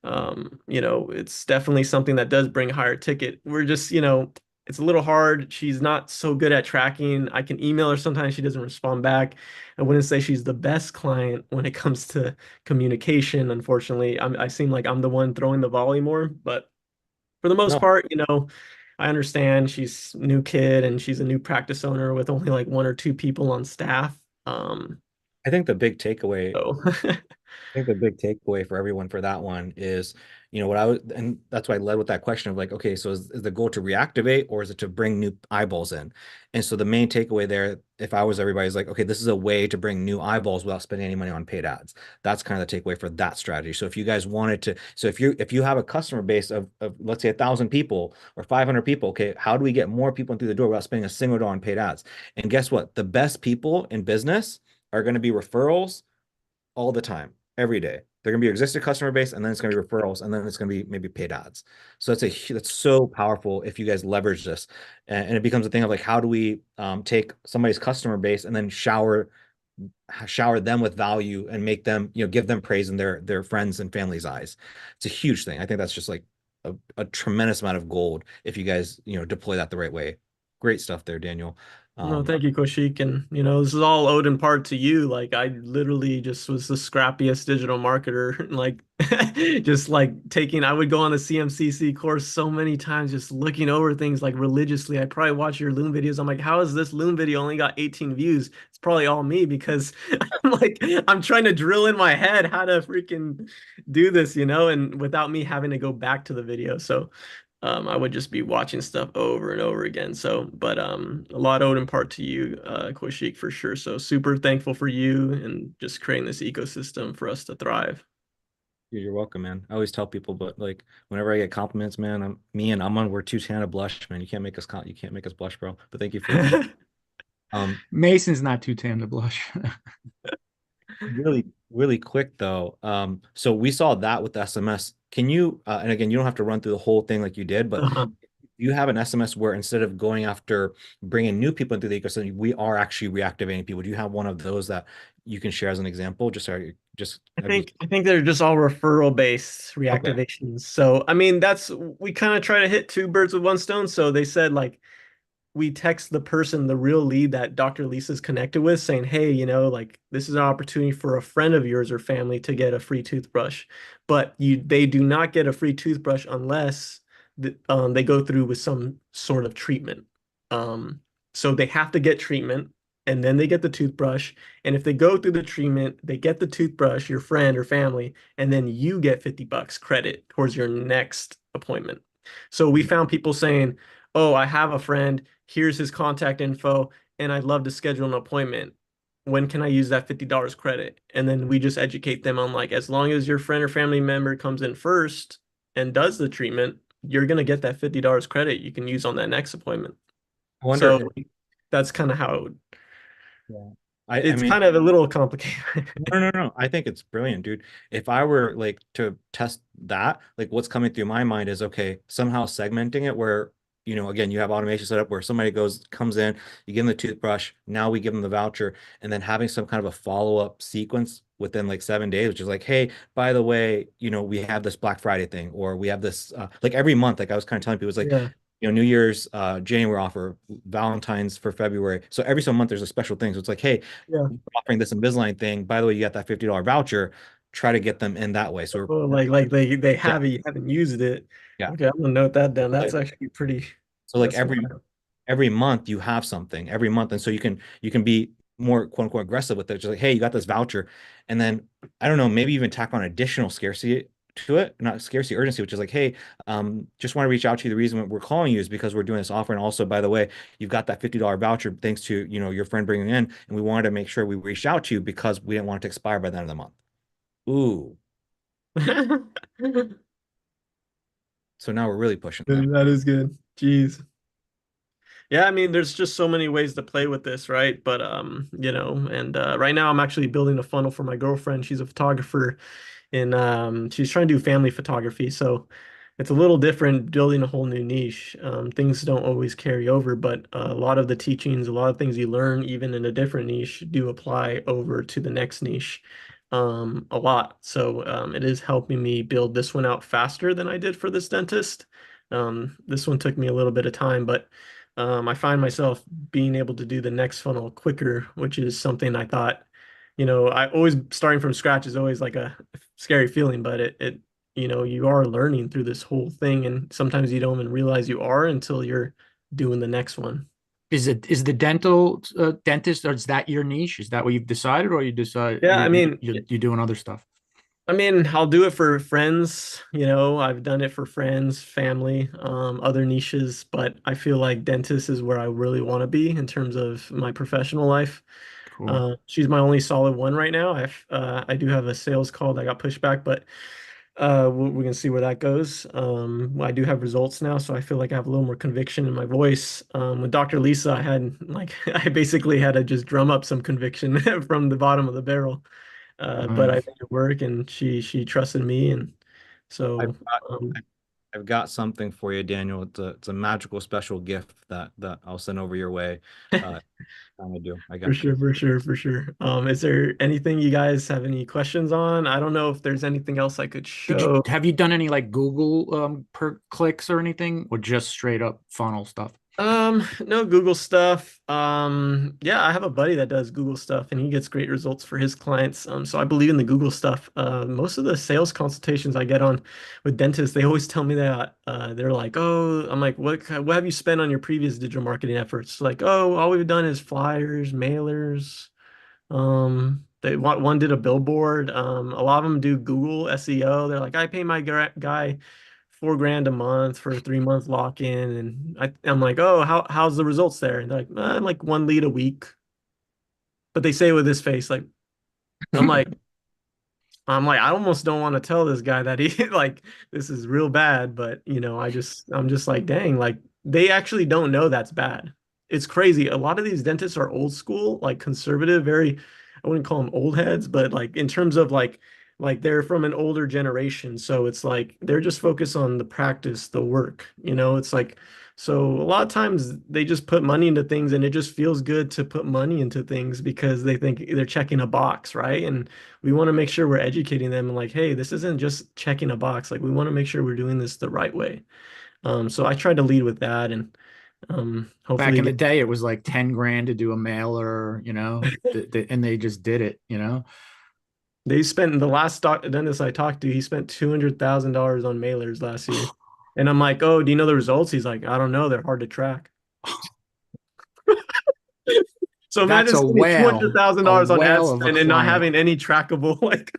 Speaker 4: it's definitely something that does bring higher ticket. We're just, it's a little hard. She's not so good at tracking. I can email her sometimes, she doesn't respond back. I wouldn't say she's the best client when it comes to communication. Unfortunately, I seem like I'm the one throwing the volley more, but for the most part, I understand she's a new kid and she's a new practice owner with only like 1 or 2 people on staff.
Speaker 1: I think the big takeaway I think the big takeaway for everyone for that one is, and that's why I led with that question of like, okay, so is the goal to reactivate or is it to bring new eyeballs in? And so the main takeaway there, if I was everybody, is like, okay, this is a way to bring new eyeballs without spending any money on paid ads. That's kind of the takeaway for that strategy. So if you guys wanted to, so if you have a customer base of let's say 1,000 people or 500 people, okay, how do we get more people through the door without spending a single dollar on paid ads? And guess what? The best people in business are going to be referrals all the time. Every day, they're going to be your existing customer base, and then it's going to be referrals, and then it's going to be maybe paid ads. So that's so powerful if you guys leverage this, and it becomes a thing of like, how do we take somebody's customer base and then shower them with value and make them, give them praise in their friends and family's eyes. It's a huge thing. I think that's just like a tremendous amount of gold if you guys deploy that the right way. Great stuff there, Daniel.
Speaker 4: No, thank you, Kaushik. And, this is all owed in part to you. Like, I literally just was the scrappiest digital marketer. Like, just like I would go on the CMCC course so many times, just looking over things like religiously. I probably watch your Loom videos. I'm like, how is this Loom video only got 18 views? It's probably all me because I'm trying to drill in my head how to freaking do this, and without me having to go back to the video. So, I would just be watching stuff over and over again. So, but a lot owed in part to you, Kaushik, for sure. So super thankful for you and just creating this ecosystem for us to thrive.
Speaker 1: You're welcome, man. I always tell people, but like whenever I get compliments, man, we're too tan to blush, man. You can't make us blush, bro. But thank you for
Speaker 8: Mason's not too tan to blush.
Speaker 1: Really, really quick though. So we saw that with the SMS. Can you, and again, you don't have to run through the whole thing like you did, but you have an SMS where instead of going after bringing new people into the ecosystem, we are actually reactivating people. Do you have one of those that you can share as an example?
Speaker 4: I think they're just all referral based reactivations. Okay. So, I mean, we kind of try to hit 2 birds with 1 stone. So they said like, we text the person, the real lead that Dr. Lisa's connected with, saying, hey, like this is an opportunity for a friend of yours or family to get a free toothbrush. But they do not get a free toothbrush unless they go through with some sort of treatment. So they have to get treatment and then they get the toothbrush. And if they go through the treatment, they get the toothbrush, your friend or family, and then you get $50 credit towards your next appointment. So we found people saying, oh, I have a friend, here's his contact info, and I'd love to schedule an appointment. When can I use that $50 credit? And then we just educate them on like, as long as your friend or family member comes in first and does the treatment, you're going to get that $50 credit you can use on that next appointment.
Speaker 1: I wonder.
Speaker 4: So that's kind of how
Speaker 1: Yeah.
Speaker 4: it's kind of a little complicated.
Speaker 1: No. I think it's brilliant, dude. If I were like to test that, like what's coming through my mind is, okay, somehow segmenting it where, again, you have automation set up where somebody comes in, you give them the toothbrush, now we give them the voucher, and then having some kind of a follow-up sequence within like 7 days, which is like, hey, by the way, we have this Black Friday thing, or we have this, like every month, like I was kind of telling people, it's like,
Speaker 4: Yeah.
Speaker 1: New Year's, January offer, Valentine's for February. So every so month there's a special thing. So it's like, hey,
Speaker 4: Yeah.
Speaker 1: we're offering this Invisalign thing. By the way, you got that $50 voucher. Try to get them in that way. So
Speaker 4: Oh, like they have it, you haven't used it.
Speaker 1: Yeah.
Speaker 4: Okay, I'm gonna note that down. That's actually pretty.
Speaker 1: So like
Speaker 4: that's
Speaker 1: every month you have something every month, and so you can be more quote unquote aggressive with it. Just like, hey, you got this voucher, and then I don't know, maybe even tack on additional scarcity to it, not scarcity, urgency, which is like, hey, just want to reach out to you. The reason we're calling you is because we're doing this offer, and also, by the way, you've got that $50 voucher thanks to your friend bringing in, and we wanted to make sure we reached out to you because we didn't want it to expire by the end of the month. Ooh. So now we're really pushing that.
Speaker 4: That is good. Jeez. Yeah, I mean, there's just so many ways to play with this, right? But and right now I'm actually building a funnel for my girlfriend. She's a photographer, and she's trying to do family photography. So it's a little different building a whole new niche. Things don't always carry over, but a lot of the teachings, a lot of things you learn, even in a different niche, do apply over to the next niche. A lot. So it is helping me build this one out faster than I did for this dentist. This one took me a little bit of time, but I find myself being able to do the next funnel quicker, which is something I thought, I always starting from scratch is always like a scary feeling, but it you are learning through this whole thing, and sometimes you don't even realize you are until you're doing the next one.
Speaker 8: Is the dental dentist, or is that your niche? Is that what you've decided, or you decide?
Speaker 4: Yeah, I mean,
Speaker 8: you're doing other stuff.
Speaker 4: I mean, I'll do it for friends, I've done it for friends, family, other niches, but I feel like dentist is where I really want to be in terms of my professional life.
Speaker 8: Cool.
Speaker 4: She's my only solid one right now. I do have a sales call that got pushed back, but we can see where that goes. I do have results now, so I feel like I have a little more conviction in my voice. With Dr. Lisa, I basically had to just drum up some conviction from the bottom of the barrel. But I made it work, and she trusted me, and so
Speaker 1: I've got something for you, Daniel. It's a magical special gift that I'll send over your way. I do. I got
Speaker 4: for sure. Is there anything you guys have any questions on? I don't know if there's anything else I could show.
Speaker 8: Have you done any like Google per clicks or anything, or just straight up funnel stuff?
Speaker 4: No Google stuff. Yeah, I have a buddy that does Google stuff, and he gets great results for his clients. So I believe in the Google stuff. Most of the sales consultations I get on with dentists, they always tell me that they're like, oh, I'm like, what have you spent on your previous digital marketing efforts? Like, oh, all we've done is flyers, mailers. One did a billboard. A lot of them do Google SEO. They're like, I pay my guy $4,000 a month for a 3-month lock-in, and I'm like, oh, how's the results there? And they're like, like 1 lead a week. But they say it with this face, like, I'm like, I almost don't want to tell this guy that he like this is real bad, but I'm just like, dang, like they actually don't know that's bad. It's crazy. A lot of these dentists are old school, like conservative, very, I wouldn't call them old heads, but like in terms of like they're from an older generation. So it's like they're just focused on the practice, the work, it's like, so a lot of times they just put money into things, and it just feels good to put money into things because they think they're checking a box, right? And we want to make sure we're educating them and like, hey, this isn't just checking a box. Like we want to make sure we're doing this the right way. So I try to lead with that, and
Speaker 8: Back
Speaker 4: Hopefully
Speaker 8: in the
Speaker 4: get
Speaker 8: day, it was like 10 grand to do a mailer, and they just did it,
Speaker 4: they spent the last dentist I talked to, he spent $200,000 on mailers last year. And I'm like, oh, do you know the results? He's like, I don't know, they're hard to track. So
Speaker 8: That's
Speaker 4: imagine
Speaker 8: a
Speaker 4: spending
Speaker 8: whale,
Speaker 4: $200,000
Speaker 8: a
Speaker 4: on ad
Speaker 8: whale of a
Speaker 4: spend and not
Speaker 8: client.
Speaker 4: having any trackable like.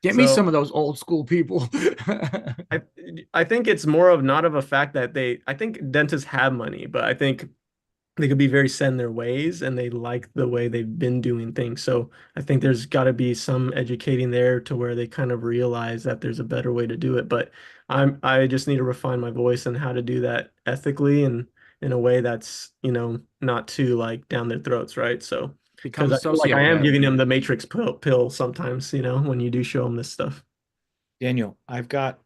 Speaker 8: Get me
Speaker 4: So
Speaker 8: some of those old school people.
Speaker 4: I I think it's more of not of a fact that I think dentists have money, but I think they could be very set in their ways and they like the way they've been doing things. So I think there's got to be some educating there to where they kind of realize that there's a better way to do it. But I just need to refine my voice and how to do that ethically and in a way that's, not too like down their throats, right? So
Speaker 8: Become
Speaker 4: because
Speaker 8: a
Speaker 4: I feel like I am
Speaker 8: sociopath.
Speaker 4: giving them the matrix pill sometimes, when you do show them this stuff.
Speaker 1: Daniel, I've got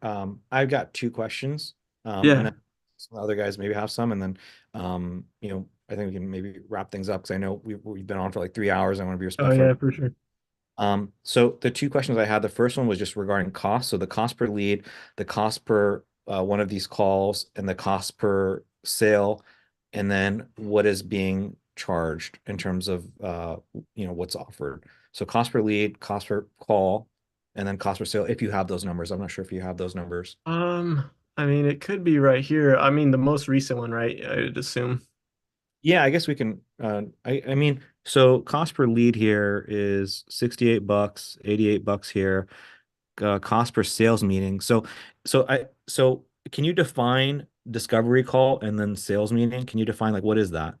Speaker 1: two questions.
Speaker 4: Yeah.
Speaker 1: And then some other guys maybe have some, and then I think we can maybe wrap things up because I know we've been on for like 3 hours. I want to be
Speaker 4: Oh
Speaker 1: respectful.
Speaker 4: yeah, for sure.
Speaker 1: So the two questions I had, the first one was just regarding cost. So the cost per lead, the cost per one of these calls, and the cost per sale, and then what is being charged in terms of what's offered. So cost per lead, cost per call, and then cost per sale. If you have those numbers, I'm not sure if you have those numbers.
Speaker 4: I mean, it could be right here. I mean, the most recent one, right? I'd assume.
Speaker 1: Yeah, I guess we can. I mean, so cost per lead here is $68, $88 here. Cost per sales meeting. So can you define discovery call and then sales meeting? Can you define like what is that?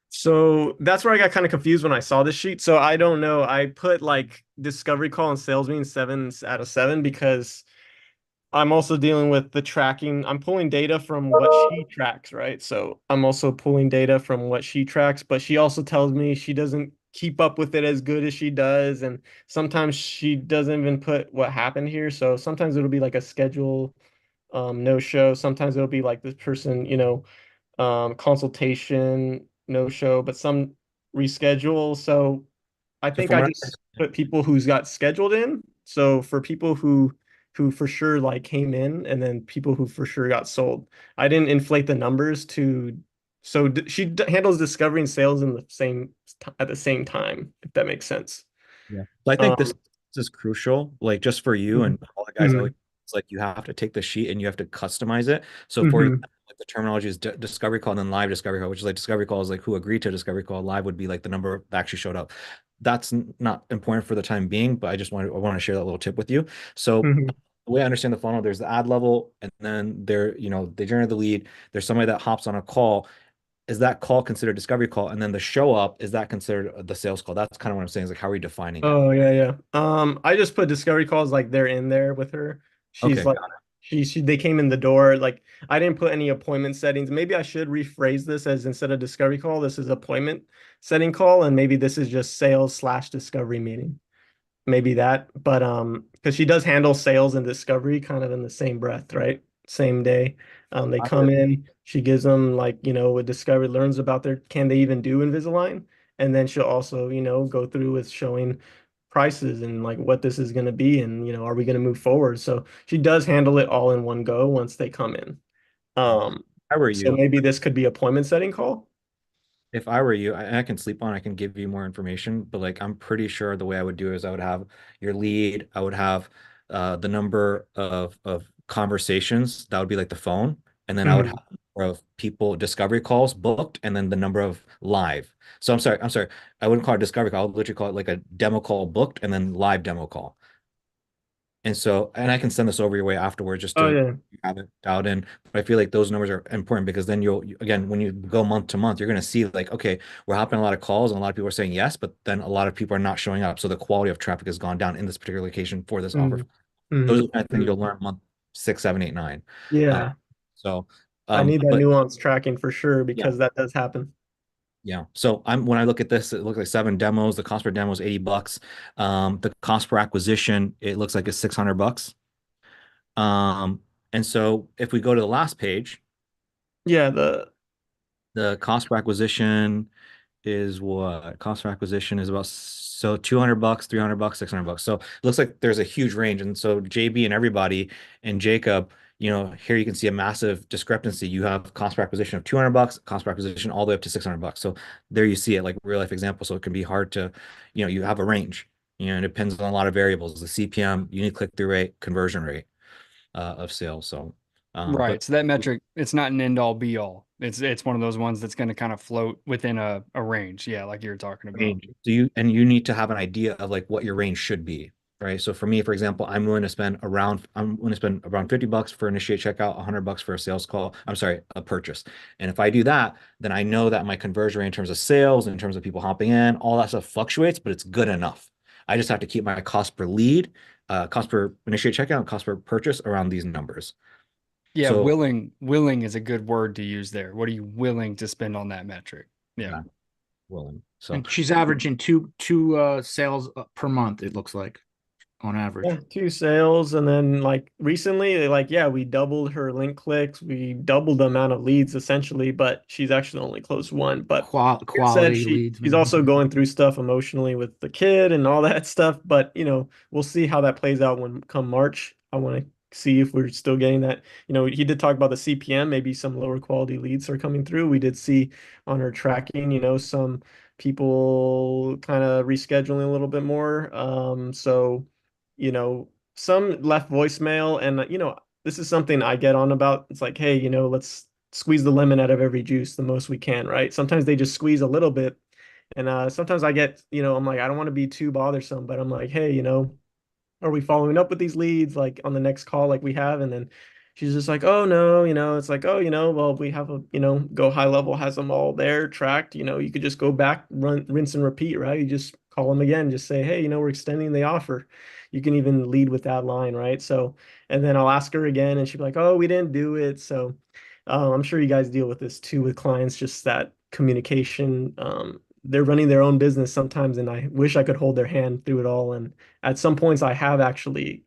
Speaker 4: So that's where I got kind of confused when I saw this sheet. So I don't know. I put like discovery call and sales meeting 7 out of 7 because I'm also dealing with the tracking. I'm pulling data from what she tracks, right? So I'm also pulling data from what she tracks, but she also tells me she doesn't keep up with it as good as she does. And sometimes she doesn't even put what happened here. So sometimes it'll be like a schedule, no show. Sometimes it'll be like this person, consultation, no show, but some reschedule. So I
Speaker 1: So
Speaker 4: think
Speaker 1: from
Speaker 4: I
Speaker 1: what
Speaker 4: just put people who's got scheduled in. So for people who for sure like came in and then people who for sure got sold. I didn't inflate the numbers to so she handles discovery and sales in the same at the same time, if that makes sense.
Speaker 1: Yeah. So I think this is crucial, like just for you and all the guys.
Speaker 4: Mhm.
Speaker 1: It's like you have to take the sheet and you have to customize it. So for
Speaker 4: Mhm.
Speaker 1: example, like the terminology is discovery call and then live discovery call, which is like discovery call is like who agreed to discovery call. Live would be like the number that actually showed up. That's not important for the time being, but I want to share that little tip with you. So
Speaker 4: Mhm.
Speaker 1: the way I understand the funnel, there's the ad level, and then they generate the lead. There's somebody that hops on a call. Is that call considered discovery call? And then the show up, is that considered the sales call? That's kind of what I'm saying is like, how are we defining it?
Speaker 4: Oh yeah, yeah. I just put discovery calls like they're in there with her. She's
Speaker 1: Okay,
Speaker 4: like
Speaker 1: got
Speaker 4: she they came in the door. Like I didn't put any appointment settings. Maybe I should rephrase this as instead of discovery call, this is appointment setting call, and maybe this is just sales/discovery meeting. Maybe that, but because she does handle sales and discovery kind of in the same breath, right? Same day. They come in, she gives them like, with discovery, learns about can they even do Invisalign? And then she'll also, go through with showing prices and like what this is going to be and, are we going to move forward? So she does handle it all in one go once they come in.
Speaker 1: How are
Speaker 4: So
Speaker 1: you?
Speaker 4: maybe this could be appointment setting call.
Speaker 1: If I were you, I can sleep on, I can give you more information, but like I'm pretty sure the way I would do is I would have your lead, I would have the number of conversations, that would be like the phone, and then I would
Speaker 4: Mhm.
Speaker 1: have the number of people discovery calls booked, and then the number of live. So I'm sorry, I wouldn't call it discovery call, I would literally call it like a demo call booked and then live demo call. And I can send this over your way afterwards just
Speaker 4: Oh
Speaker 1: to
Speaker 4: yeah.
Speaker 1: have it dialed in. But I feel like those numbers are important because then again, when you go month to month, you're going to see like, okay, we're hopping a lot of calls and a lot of people are saying yes, but then a lot of people are not showing up. So the quality of traffic has gone down in this particular location for this offer.
Speaker 4: Mhm.
Speaker 1: Those are the kind of things
Speaker 4: Mhm.
Speaker 1: you'll learn month 6, 7, 8, 9.
Speaker 4: Yeah.
Speaker 1: So,
Speaker 4: I need that
Speaker 1: but
Speaker 4: nuance tracking for sure
Speaker 1: yeah.
Speaker 4: because that does happen.
Speaker 1: Yeah. So when I look at this, it looks like 7 demos. The cost per demo is $80. The cost per acquisition, it looks like it's $600. And so if we go to the last page,
Speaker 4: Yeah,
Speaker 1: the cost per acquisition is what? Cost per acquisition is about so $200, $300, $600. So it looks like there's a huge range. And so JB and everybody and Jacob, here you can see a massive discrepancy. You have cost per acquisition of $200, cost per acquisition all the way up to $600. So there you see it, like real life example. So it can be hard to, you have a range. It depends on a lot of variables: the CPM, unique click-through rate, conversion rate of sales. So
Speaker 11: Right.
Speaker 1: but
Speaker 11: So that metric, it's not an end all be all. It's one of those ones that's going to kind of float within a range. Yeah, like you were talking about.
Speaker 1: range. So you need to have an idea of like what your range should be, right? So for me, for example, I'm willing to spend around $50 for initiate checkout, $100 for a sales call. I'm sorry, a purchase. And if I do that, then I know that my conversion rate in terms of sales, in terms of people hopping in, all that stuff fluctuates, but it's good enough. I just have to keep my cost per lead, cost per initiate checkout, and cost per purchase around these numbers.
Speaker 11: Yeah,
Speaker 1: So
Speaker 11: willing is a good word to use there. What are you willing to spend on that metric? Yeah.
Speaker 1: willing. So
Speaker 8: And she's averaging two sales per month, it looks like, on average.
Speaker 4: Yeah, 2 sales, and then like recently, like we doubled her link clicks, we doubled the amount of leads essentially, but she's actually only closed 1. But like I said,
Speaker 8: Quality leads,
Speaker 4: she's
Speaker 8: maybe.
Speaker 4: also going through stuff emotionally with the kid and all that stuff. But we'll see how that plays out when come March. I want to see if we're still getting that. He did talk about the CPM, maybe some lower quality leads are coming through. We did see on her tracking, some people kind of rescheduling a little bit more. Some left voicemail, and this is something I get on about. It's like, hey, let's squeeze the lemon out of every juice the most we can, right? Sometimes they just squeeze a little bit, and sometimes I get, I'm like, I don't want to be too bothersome, but I'm like, hey, are we following up with these leads like on the next call like we have? And then she's just like, oh no, it's like, oh, well, we have a, Go High Level has them all there tracked. You could just go back, rinse and repeat, right? You just call them again, just say, hey, we're extending the offer. You can even lead with that line, right? So, and then I'll ask her again, and she'll be like, oh, we didn't do it. So, I'm sure you guys deal with this too with clients, just that communication. They're running their own business sometimes, and I wish I could hold their hand through it all. And at some points, I have actually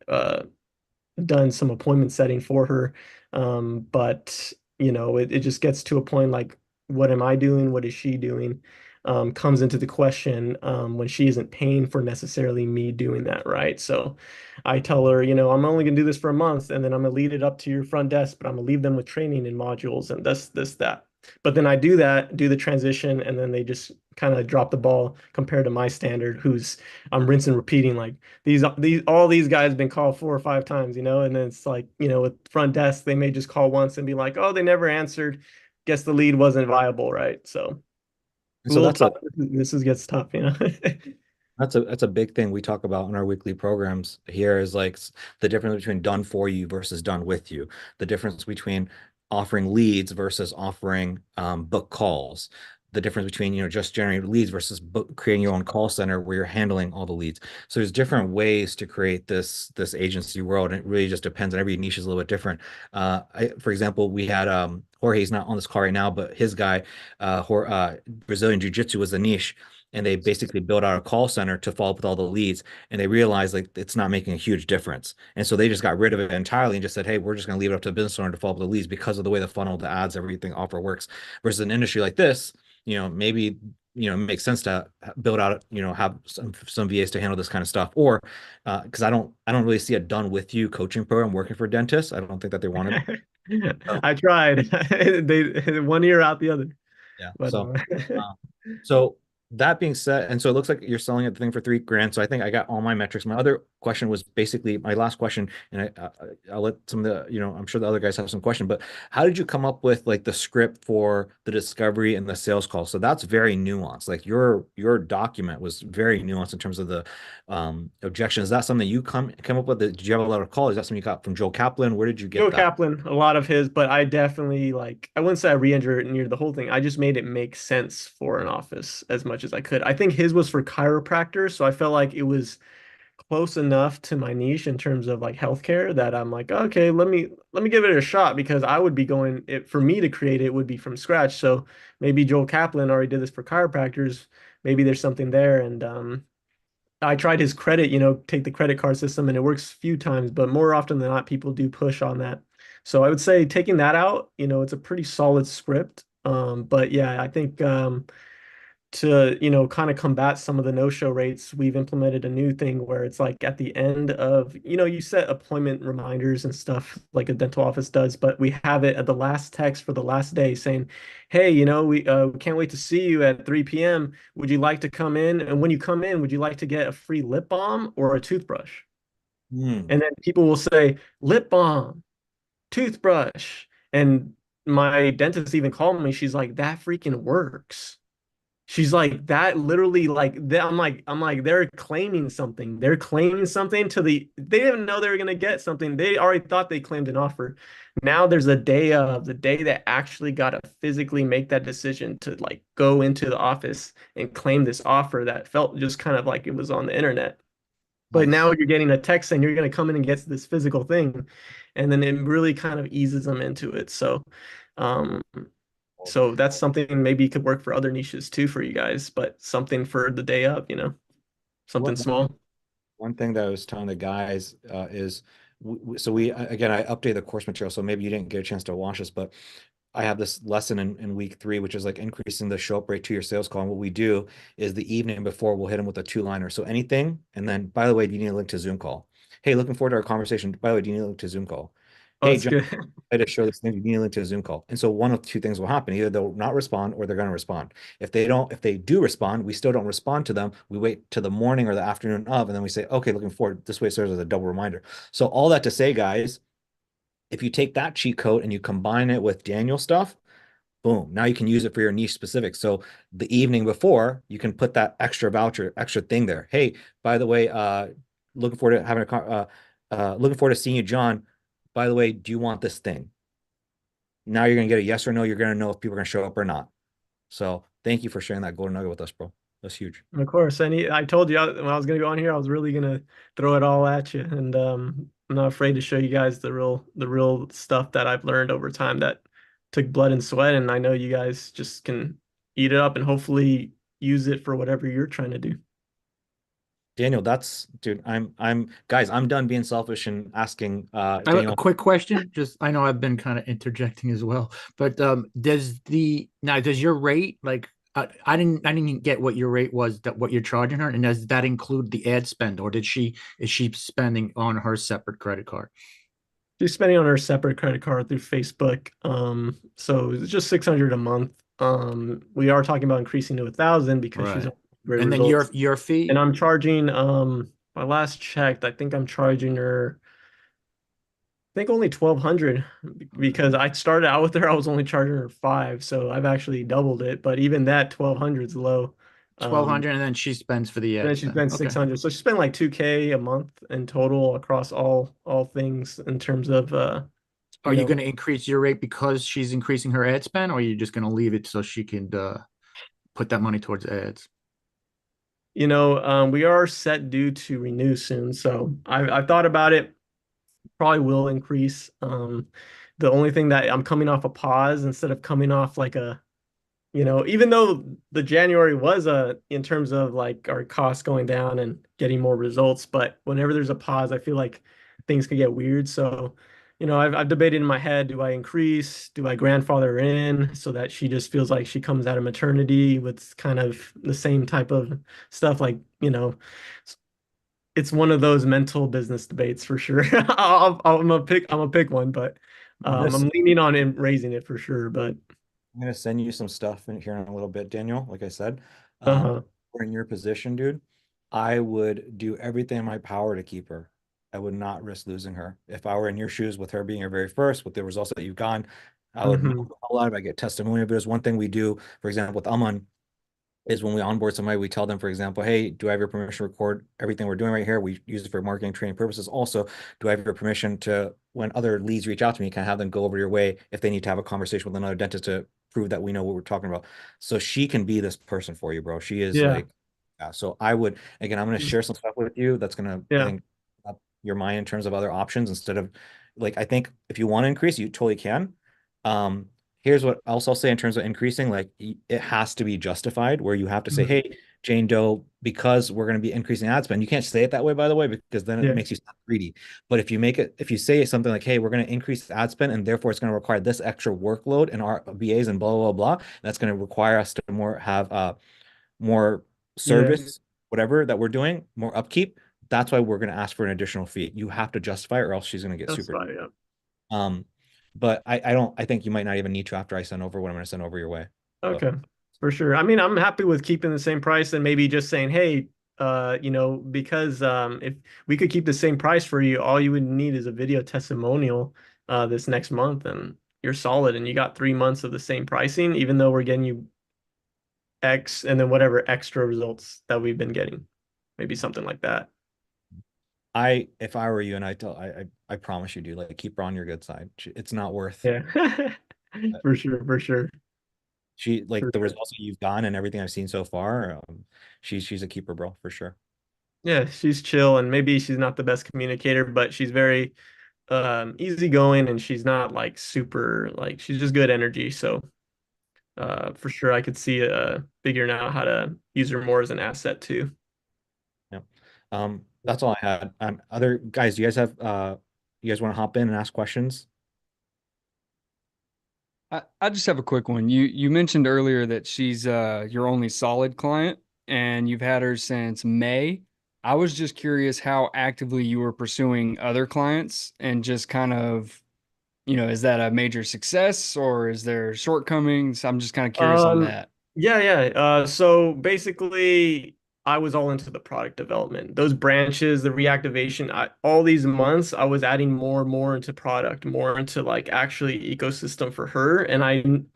Speaker 4: done some appointment setting for her. But it just gets to a point like, what am I doing? What is she doing? Comes into the question when she isn't paying for necessarily me doing that, right? So I tell her, I'm only gonna do this for a month, and then I'm gonna lead it up to your front desk, but I'm gonna leave them with training and modules and this, that. But then I do the transition, and then they just kind of drop the ball compared to my standard, I'm rinsing repeating, like all these guys been called 4 or 5 times, and then it's like, with front desk, they may just call once and be like, oh, they never answered. Guess the lead wasn't viable, right? So a little tough. This gets tough,
Speaker 1: That's a big thing we talk about in our weekly programs here, is like the difference between done for you versus done with you, the difference between offering leads versus offering book calls, the difference between just generating leads versus creating your own call center where you're handling all the leads. So there's different ways to create this agency world, and it really just depends, and every niche is a little bit different. For example, we had Jorge's not on this call right now, but his guy, Brazilian Jiu-Jitsu was the niche. And they basically built out a call center to follow up with all the leads, and they realized like it's not making a huge difference. And so they just got rid of it entirely and just said, hey, we're just going to leave it up to the business owner to follow up with the leads, because of the way the funnel, the ads, everything offer works. Versus an industry like this, maybe it makes sense to build out, have some VAs to handle this kind of stuff, or because I don't really see a done with you coaching program working for dentists. I don't think that they wanted it.
Speaker 4: I tried. They one ear out the other.
Speaker 1: Yeah.
Speaker 4: But,
Speaker 1: So that being said, and so it looks like you're selling the thing for $3,000. So I think I got all my metrics. My other question was basically my last question, and I'll let some of the, I'm sure the other guys have some question, but how did you come up with like the script for the discovery and the sales call? So that's very nuanced. Like your document was very nuanced in terms of the objection. Is that something you come up with? Did you have a lot of calls? Is that something you got from Joel Kaplan? Where did you get
Speaker 4: Joel
Speaker 1: that?
Speaker 4: Kaplan, a lot of his, but I definitely I wouldn't say I re-engineered the whole thing. I just made it make sense for an office as much as I could. I think his was for chiropractors, so I felt like it was close enough to my niche in terms of like healthcare that I'm like, okay, let me give it a shot, because I would be going for me to create it would be from scratch. So maybe Joel Kaplan already did this for chiropractors. Maybe there's something there. And I tried his credit, take the credit card system, and it works a few times, but more often than not, people do push on that. So I would say taking that out, it's a pretty solid script. But yeah, I think to, you know, kind of combat some of the no-show rates, we've implemented a new thing where it's like at the end of, you know, you set appointment reminders and stuff like a dental office does, but we have it at the last text for the last day saying, hey, you know, we can't wait to see you at 3 p.m. Would you like to come in? And when you come in, would you like to get a free lip balm or a toothbrush? And then people will say lip balm, toothbrush. And my dentist even called me. She's like, that freaking works. She's like, that literally, like, I'm like, they're claiming something. They're claiming something they didn't know they were gonna get something. They already thought they claimed an offer. Now there's the day that actually got to physically make that decision to like go into the office and claim this offer that felt just kind of like it was on the internet. But now you're getting a text saying you're going to come in and get this physical thing, and then it really kind of eases them into it. Um, so that's something maybe could work for other niches too for you guys, but something for the day up, you know, something small.
Speaker 1: One thing that I was telling the guys is, so we again, I update the course material, so maybe you didn't get a chance to watch this, but I have this lesson in week 3, which is like increasing the show up rate to your sales call. And what we do is the evening before, we'll hit them with a 2-liner. So anything, and then, by the way, do you need a link to Zoom call? Hey, looking forward to our conversation. By the way, do you need a link to Zoom call? Hey,
Speaker 4: That's
Speaker 1: John,
Speaker 4: good.
Speaker 1: I just show this thing. You need a link to a Zoom call. And so one of 2 things will happen. Either they'll not respond or they're going to respond. If they do respond, we still don't respond to them. We wait to the morning or the afternoon of, and then we say, okay, looking forward. This way it serves as a double reminder. So all that to say, guys, if you take that cheat code and you combine it with Daniel stuff, boom, now you can use it for your niche specific. So the evening before, you can put that extra voucher, extra thing there. Hey, by the way, looking forward to having looking forward to seeing you, John. By the way, do you want this thing? Now you're gonna get a yes or no. You're gonna know if people are gonna show up or not. So thank you for sharing that golden nugget with us, bro. That's huge.
Speaker 4: Of course. I told you when I was going to go on here, I was really going to throw it all at you. And I'm not afraid to show you guys the real stuff that I've learned over time that took blood and sweat. And I know you guys just can eat it up and hopefully use it for whatever you're trying to do.
Speaker 1: Daniel, dude, guys, I'm done being selfish and asking
Speaker 8: I have
Speaker 1: Daniel.
Speaker 8: a quick question. Just, I know I've been kind of interjecting as well, but does your rate, like, I didn't get what your rate was, what you're charging her, and does that include the ad spend, or is she spending on her separate credit card?
Speaker 4: She's spending on her separate credit card through Facebook. So it's just $600 a month. We are talking about increasing to 1,000 because she's
Speaker 8: Right.
Speaker 4: great
Speaker 8: And then
Speaker 4: results.
Speaker 8: your fee,
Speaker 4: And I'm charging, my last checked, I think I'm charging her, I think only 1,200 because I started out with her, I was only charging her 5, so I've actually doubled it. But even that 1,200 is low.
Speaker 8: 1,200, and then she spends for the ad
Speaker 4: And then she
Speaker 8: spend.
Speaker 4: spends
Speaker 8: Okay.
Speaker 4: 600, so she spent like 2K a month in total across all things in terms of
Speaker 8: Are
Speaker 4: you
Speaker 8: you
Speaker 4: know,
Speaker 8: going to increase your rate because she's increasing her ad spend, or are you just going to leave it so she can put that money towards ads?
Speaker 4: we are set due to renew soon, so I've thought about it. Probably will increase. The only thing that I'm coming off a pause instead of coming off like even though the January was in terms of like our costs going down and getting more results, but whenever there's a pause, I feel like things could get weird. So, I've debated in my head, do I increase, do I grandfather her in so that she just feels like she comes out of maternity with kind of the same type of stuff, like, it's one of those mental business debates for sure. I'm gonna pick one, but I'm leaning on him raising it for sure. But
Speaker 1: I'm gonna send you some stuff in here in a little bit, Daniel. Like I said, we're in your position, dude. I would do everything in my power to keep her. I would not risk losing her. If I were in your shoes with her being your very first, with the results that you've gotten, I would move a lot. I get testimonial videos. One thing we do, for example, with Aman, is when we onboard somebody, we tell them, for example, hey, do I have your permission to record everything we're doing right here? We use it for marketing training purposes. Also, do I have your permission to, when other leads reach out to me, can I have them go over your way if they need to have a conversation with another dentist to prove that we know what we're talking about? So she can be this person for you, bro. She is like, yeah. So I would, again, I'm going to share some stuff with you that's going to, I think, up your mind in terms of other options instead of, like, I think if you want to increase, you totally can. Here's what else I'll say in terms of increasing, like, it has to be justified, where you have to say, hey, Jane Doe, because we're going to be increasing ad spend. You can't say it that way, by the way, because then it makes you sound greedy. But if you say something like, hey, we're going to increase ad spend and therefore it's going to require this extra workload and our BAs and blah, blah, blah, that's going to require us to have more
Speaker 4: Yeah.
Speaker 1: service, whatever that we're doing, more upkeep, that's why we're going to ask for an additional fee. You have to justify it or else she's going to get
Speaker 4: That's
Speaker 1: super.
Speaker 4: fine. Yeah.
Speaker 1: But I think you might not even need to after I send over what I'm going to send over your way. But
Speaker 4: Okay, for sure. I mean, I'm happy with keeping the same price and maybe just saying, hey, because if we could keep the same price for you, all you would need is a video testimonial this next month, and you're solid, and you got 3 months of the same pricing, even though we're getting you X and then whatever extra results that we've been getting, maybe something like that.
Speaker 1: if I were you and I promise you, dude, like keep her on your good side. It's not worth
Speaker 4: Yeah, for sure, for sure.
Speaker 1: She like
Speaker 4: For
Speaker 1: the
Speaker 4: sure.
Speaker 1: results that you've gotten and everything I've seen so far. She's a keeper, bro, for sure.
Speaker 4: Yeah, she's chill, and maybe she's not the best communicator, but she's very easygoing, and she's not like super like she's just good energy. So for sure, I could see figuring out how to use her more as an asset too.
Speaker 1: Yeah. That's all I had. Other guys, do you guys have you guys want to hop in and ask questions?
Speaker 11: I just have a quick one. You mentioned earlier that she's your only solid client and you've had her since May. I was just curious how actively you were pursuing other clients and just kind of, is that a major success or is there shortcomings? I'm just kind of curious on that.
Speaker 4: Yeah. So basically, I was all into the product development. Those branches, the reactivation, all these months, I was adding more and more into product, more into like actually ecosystem for her. And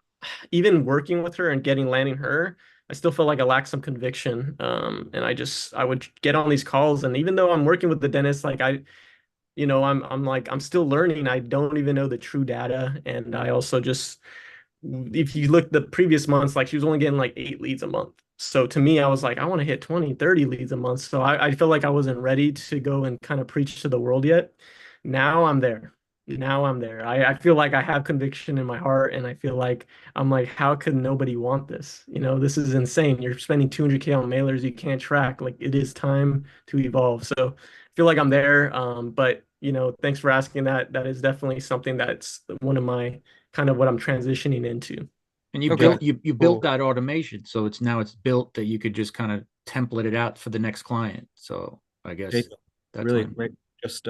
Speaker 4: even working with her and landing her, I still felt like I lacked some conviction. And I would get on these calls, and even though I'm working with the dentist, like I'm still learning. I don't even know the true data, and I also just if you look the previous months, like she was only getting like 8 leads a month. So to me, I was like, I want to hit 20, 30 leads a month. So I feel like I wasn't ready to go and kind of preach to the world yet. Now I'm there. Now I'm there. I feel like I have conviction in my heart, and I feel like I'm like, how could nobody want this? This is insane. You're spending 200K on mailers you can't track. Like it is time to evolve. So I feel like I'm there. But thanks for asking that. That is definitely something that's one of my kind of what I'm transitioning into.
Speaker 8: And you
Speaker 11: Okay.
Speaker 8: built you built that automation, so it's built that you could just kind of template it out for the next client. So I guess
Speaker 1: Jason,
Speaker 8: that's
Speaker 1: really
Speaker 8: fine.
Speaker 1: great. Just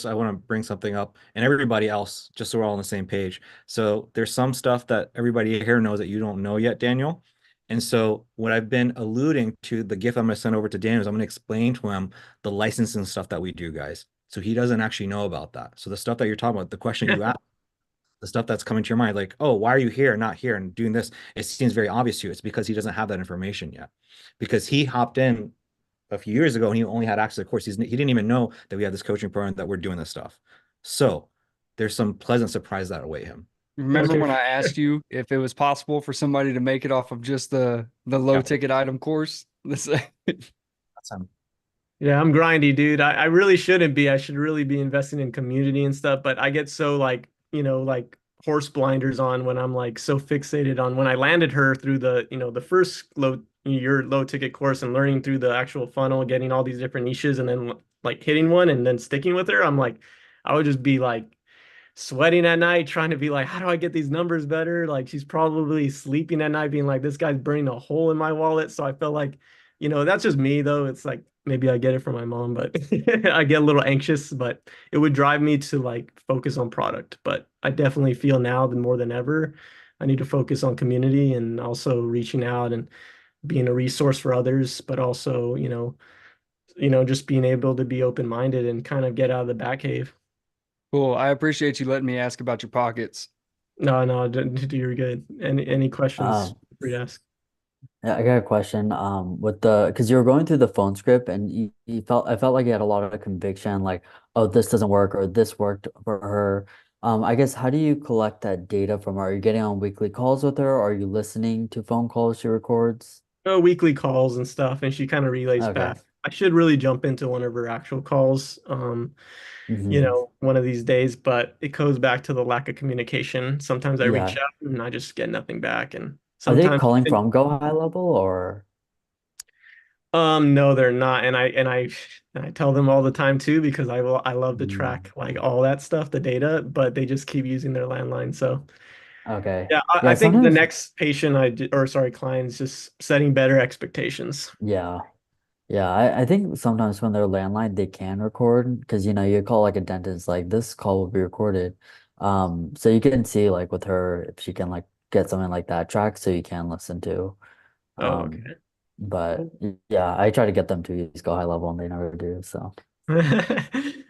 Speaker 1: I want to bring something up, and everybody else, just so we're all on the same page. So there's some stuff that everybody here knows that you don't know yet, Daniel. And so what I've been alluding to, the gift I'm going to send over to Daniel is I'm going to explain to him the licensing stuff that we do, guys. So he doesn't actually know about that. So the stuff that you're talking about, the question you asked, the stuff that's coming to your mind, like, oh, why are you here, not here, and doing this? It seems very obvious to you. It's because he doesn't have that information yet, because he hopped in a few years ago and he only had access to the course. He didn't even know that we have this coaching program, that we're doing this stuff. So there's some pleasant surprise that await him.
Speaker 11: Remember when I asked you if it was possible for somebody to make it off of just the low ticket item course?
Speaker 1: That's him.
Speaker 4: Yeah, I'm grindy, dude. I really shouldn't be. I should really be investing in community and stuff, but I get so like horse blinders on when I'm like so fixated on when I landed her through the first low ticket course and learning through the actual funnel, getting all these different niches, and then like hitting one and then sticking with her. I'm like, I would just be like sweating at night trying to be like, how do I get these numbers better? Like she's probably sleeping at night being like, this guy's burning a hole in my wallet. So I felt like, that's just me though. It's like maybe I get it from my mom, but I get a little anxious, but it would drive me to like focus on product. But I definitely feel now that more than ever, I need to focus on community and also reaching out and being a resource for others, but also, just being able to be open-minded and kind of get out of the back cave.
Speaker 11: Cool. I appreciate you letting me ask about your pockets.
Speaker 4: No, you're good. Any questions? Free to ask.
Speaker 2: Yeah, I got a question. Because you were going through the phone script and I felt like you had a lot of conviction, like, oh, this doesn't work or this worked for her. I guess how do you collect that data from her? Are you getting on weekly calls with her? Or are you listening to phone calls she records?
Speaker 4: Weekly calls and stuff, and she kind of relays
Speaker 2: Okay.
Speaker 4: back. I should really jump into one of her actual calls, one of these days, but it goes back to the lack of communication. Sometimes I reach
Speaker 2: Yeah.
Speaker 4: out and I just get nothing back, and
Speaker 2: Are they
Speaker 4: sometimes
Speaker 2: calling from Go High Level or?
Speaker 4: no, they're not, and I tell them all the time too because I love to track like all that stuff, the data, but they just keep using their landline. So
Speaker 2: Okay.
Speaker 4: Yeah,
Speaker 2: Yeah,
Speaker 4: I think the
Speaker 2: sometimes
Speaker 4: next patient or sorry, client is just setting better expectations.
Speaker 2: yeah. Yeah, I think sometimes when they're landline, they can record because you know you call like a dentist, like this call will be recorded. So you can see like with her if she can like get something like that tracked so you can listen to.
Speaker 4: Oh,
Speaker 2: Um,
Speaker 4: okay.
Speaker 2: but yeah, I try to get them to use Go High Level and they never do. So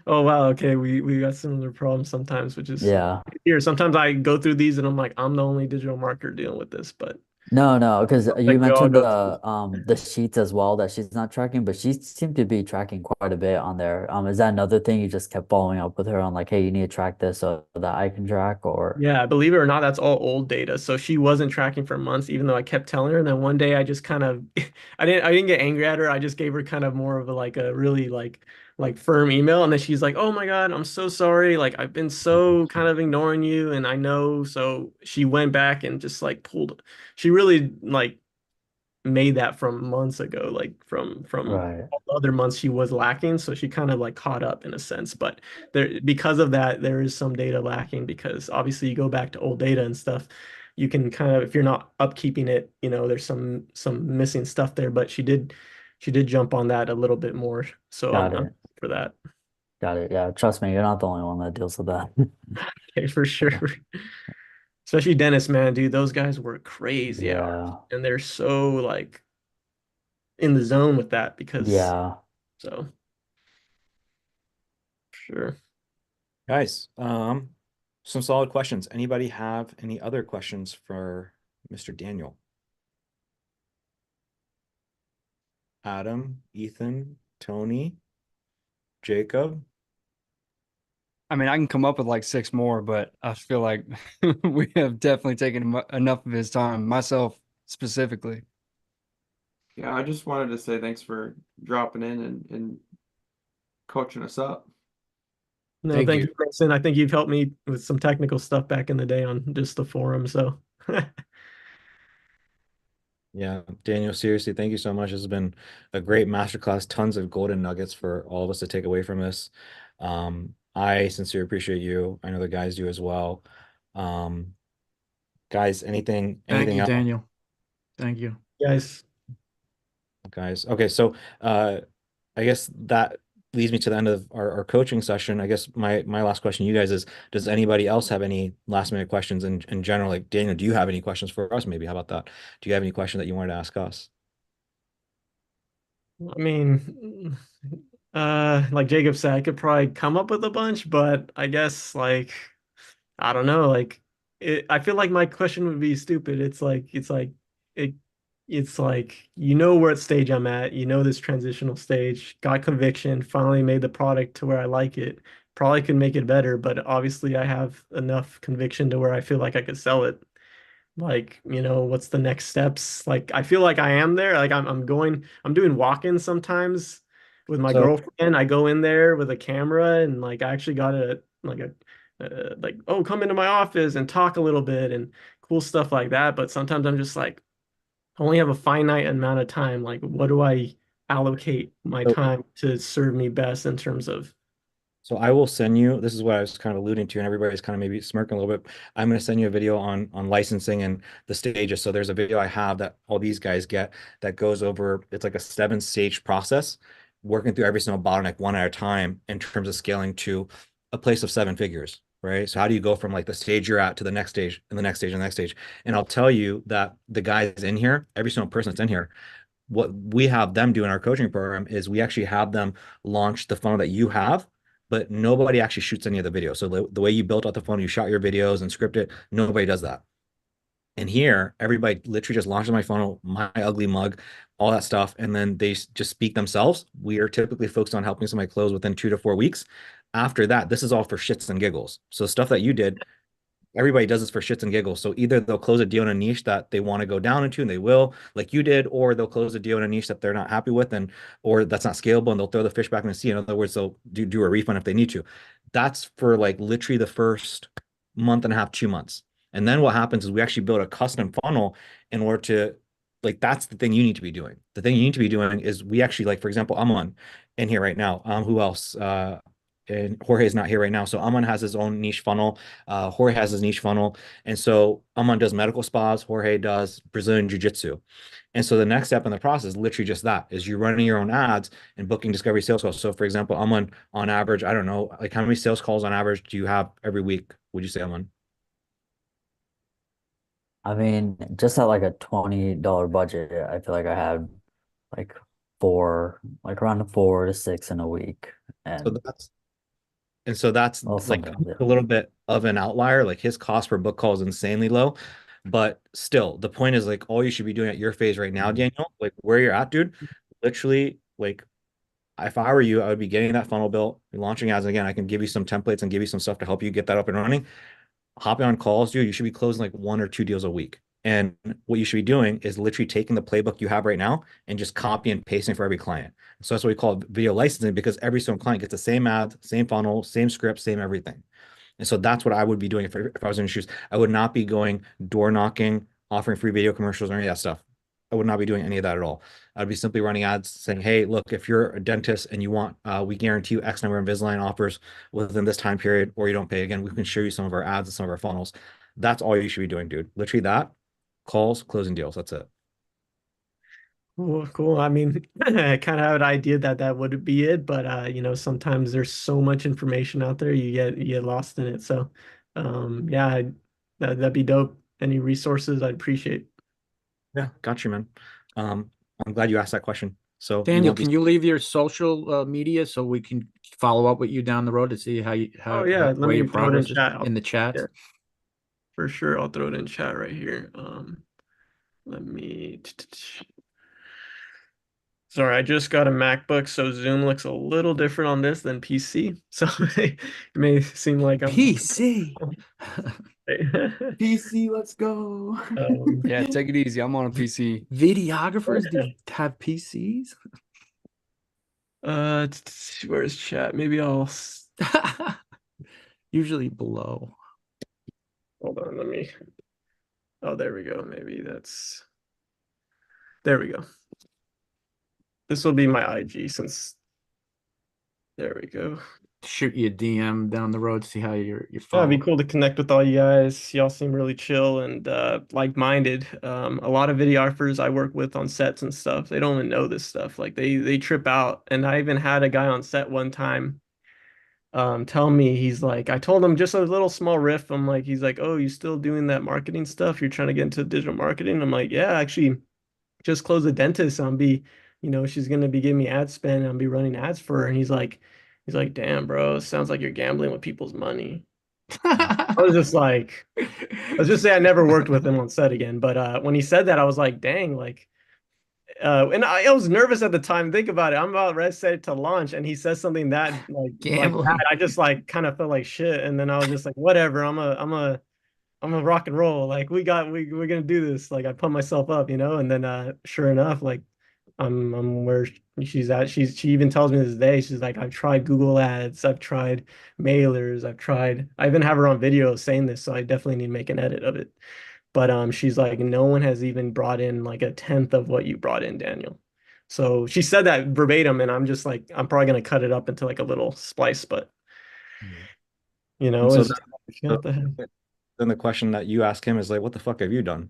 Speaker 4: Oh wow, okay. We got similar problems sometimes, which is
Speaker 2: yeah.
Speaker 4: here. Sometimes I go through these and I'm like, I'm the only digital marketer dealing with this, but
Speaker 2: No, because you
Speaker 4: like we all
Speaker 2: mentioned
Speaker 4: go through.
Speaker 2: the sheets as well that she's not tracking, but she seemed to be tracking quite a bit on there. Is that another thing you just kept following up with her on like, hey, you need to track this so that I can track or
Speaker 4: Yeah, believe it or not, that's all old data. So she wasn't tracking for months, even though I kept telling her. And then one day I just kind of I didn't get angry at her. I just gave her kind of more of a like a really like firm email. And then she's like, oh my God, I'm so sorry. Like I've been so kind of ignoring you and I know. So she went back and just like she really like made that from months ago, like from
Speaker 2: right.
Speaker 4: all the other months she was lacking. So she kind of like caught up in a sense. But there because of that, there is some data lacking because obviously you go back to old data and stuff. You can kind of if you're not upkeeping it, there's some missing stuff there. But she did jump on that a little bit more. So
Speaker 2: Got
Speaker 4: I'm
Speaker 2: it.
Speaker 4: for that.
Speaker 2: Got it. Yeah, trust me, you're not the only one that deals with that.
Speaker 4: Okay, for sure. Especially Dennis, man, dude, those guys work crazy hours.
Speaker 2: Yeah.
Speaker 4: And they're so like in the zone with that because
Speaker 2: Yeah.
Speaker 4: so sure.
Speaker 1: Guys, some solid questions. Anybody have any other questions for Mr. Daniel? Adam, Ethan, Tony, Jacob?
Speaker 11: I mean, I can come up with like 6 more, but I feel like we have definitely taken enough of his time, myself specifically.
Speaker 7: Yeah, I just wanted to say thanks for dropping in and coaching us up.
Speaker 4: No,
Speaker 5: Thank
Speaker 4: thank
Speaker 5: you.
Speaker 4: you, Preston. I think you've helped me with some technical stuff back in the day on just the forum. So
Speaker 1: Yeah, Daniel, seriously, thank you so much. This has been a great masterclass, tons of golden nuggets for all of us to take away from this. I sincerely appreciate you. I know the guys do as well. Guys,
Speaker 8: Thank
Speaker 1: anything
Speaker 8: you,
Speaker 1: else?
Speaker 8: Daniel. Thank you.
Speaker 4: guys,
Speaker 1: Guys. Okay, so I guess that leads me to the end of our coaching session. I guess my last question to you guys is, does anybody else have any last minute questions in general? Like Daniel, do you have any questions for us? Maybe how about that? Do you have any question that you wanted to ask us?
Speaker 4: I mean, like Jacob said, I could probably come up with a bunch, but I guess like I don't know, like I feel like my question would be stupid. It it's like what stage I'm at, this transitional stage, got conviction, finally made the product to where I like it. Probably could make it better, but obviously I have enough conviction to where I feel like I could sell it. Like, what's the next steps? Like, I feel like I am there. Like, I'm doing walk-ins sometimes with my
Speaker 1: So
Speaker 4: girlfriend. I go in there with a camera and like I actually got like, oh, come into my office and talk a little bit and cool stuff like that. But sometimes I'm just like, I only have a finite amount of time. Like, what do I allocate my
Speaker 1: so
Speaker 4: time to serve me best in terms of
Speaker 1: So I will send you, this is what I was kind of alluding to, and everybody's kind of maybe smirking a little bit. I'm going to send you a video on licensing and the stages. So there's a video I have that all these guys get that goes over, it's like a 7-stage process, working through every single bottleneck one at a time in terms of scaling to a place of 7 figures, right? So how do you go from like the stage you're at to the next stage and the next stage and the next stage? And I'll tell you that the guys in here, every single person that's in here, what we have them do in our coaching program is we actually have them launch the funnel that you have, but nobody actually shoots any of the videos. So the way you built out the funnel, you shot your videos and script it, nobody does that. And here, everybody literally just launches my funnel, my ugly mug, all that stuff, and then they just speak themselves. We are typically focused on helping somebody close within 2 to 4 weeks. After that, this is all for shits and giggles. So stuff that you did, everybody does this for shits and giggles. So either they'll close a deal in a niche that they want to go down into, and they will, like you did, or they'll close a deal in a niche that they're not happy with, and or that's not scalable, and they'll throw the fish back in the sea. In other words, they'll do a refund if they need to. That's for like literally the first month and a half, 2 months. And then what happens is we actually build a custom funnel in order to, like, that's the thing you need to be doing. The thing you need to be doing is we actually, like, for example, I'm on in here right now. Who else? and Jorge's not here right now. So Aman has his own niche funnel. Jorge has his niche funnel. And so Aman does medical spas, Jorge does Brazilian Jiu-Jitsu. And so the next step in the process is literally just that, is you're running your own ads and booking discovery sales calls. So for example, Aman, on average, I don't know, like how many sales calls on average do you have every week? Would you say, Aman?
Speaker 2: I mean, just at like a $20 budget, I feel like I had like like around 4 to 6 in a week.
Speaker 1: So that's
Speaker 2: Well,
Speaker 1: like
Speaker 2: sometimes, yeah.
Speaker 1: a little bit of an outlier. Like his cost per book call is insanely low. But still, the point is like all you should be doing at your phase right now, Daniel, like where you're at, dude, literally, like if I were you, I would be getting that funnel built, launching ads. Again, I can give you some templates and give you some stuff to help you get that up and running. Hopping on calls, dude, you should be closing like 1 or 2 deals a week. And what you should be doing is literally taking the playbook you have right now and just copy and pasting for every client. So that's what we call video licensing, because every single client gets the same ad, same funnel, same script, same everything. And so that's what I would be doing if I was in your shoes. I would not be going door knocking, offering free video commercials or any of that stuff. I would not be doing any of that at all. I'd be simply running ads saying, hey, look, if you're a dentist and you want, we guarantee you X number of Invisalign offers within this time period, or you don't pay again, we can show you some of our ads and some of our funnels. That's all you should be doing, dude. Literally that, calls, closing deals. That's it.
Speaker 4: Cool, cool. I mean, I kind of have an idea that that would be it, but sometimes there's so much information out there, you get lost in it. So, yeah, that'd be dope. Any resources, I'd appreciate.
Speaker 1: Yeah, got you, man. I'm glad you asked that question. So
Speaker 8: Daniel, can you leave your social media so we can follow up with you down the road to see how
Speaker 4: Oh yeah, let
Speaker 8: where
Speaker 4: me
Speaker 8: your
Speaker 4: throw it in
Speaker 8: progress is
Speaker 4: chat.
Speaker 8: in the chat?
Speaker 4: Yeah, for sure. I'll throw it in chat right here. Let me. Sorry, I just got a MacBook, so Zoom looks a little different on this than PC. So it may seem like I'm
Speaker 8: PC. PC, let's go.
Speaker 11: Yeah, take it easy. I'm on a PC.
Speaker 8: Videographers have PCs.
Speaker 4: Where's chat? Maybe I'll
Speaker 8: usually below.
Speaker 4: Hold on, let me. Oh, there we go. Maybe that's. There we go. This will be my IG since. There we go.
Speaker 8: Shoot you a DM down the road, see how you're
Speaker 4: Yeah, it'd
Speaker 8: following.
Speaker 4: be cool to connect with all you guys. Y'all seem really chill and like-minded. A lot of videographers I work with on sets and stuff, they don't even know this stuff. Like they trip out. And I even had a guy on set one time tell me, he's like, I told him just a little small riff. I'm like, he's like, oh, you still doing that marketing stuff? You're trying to get into digital marketing? I'm like, yeah, actually just closed a dentist. She's gonna be giving me ad spend. I'll be running ads for her. And he's like, damn, bro, it sounds like you're gambling with people's money. I was just like, let's just say I never worked with him on set again. But when he said that, I was like, dang, like, and I was nervous at the time. Think about it. I'm about ready to launch, and he says something that like that. I just like kind of felt like shit. And then I was just like, whatever. I'm a rock and roll. Like we're gonna do this. Like I put myself up, and then sure enough, like I'm where she's at. She even tells me this day, she's like, I've tried Google Ads, I've tried mailers, I even have her on video saying this, so I definitely need to make an edit of it. But she's like, no one has even brought in like a tenth of what you brought in, Daniel. So she said that verbatim, and I'm just like, I'm probably gonna cut it up into like a little splice, but
Speaker 1: And so
Speaker 4: it's
Speaker 1: then the question that you ask him is like, what the fuck have you done?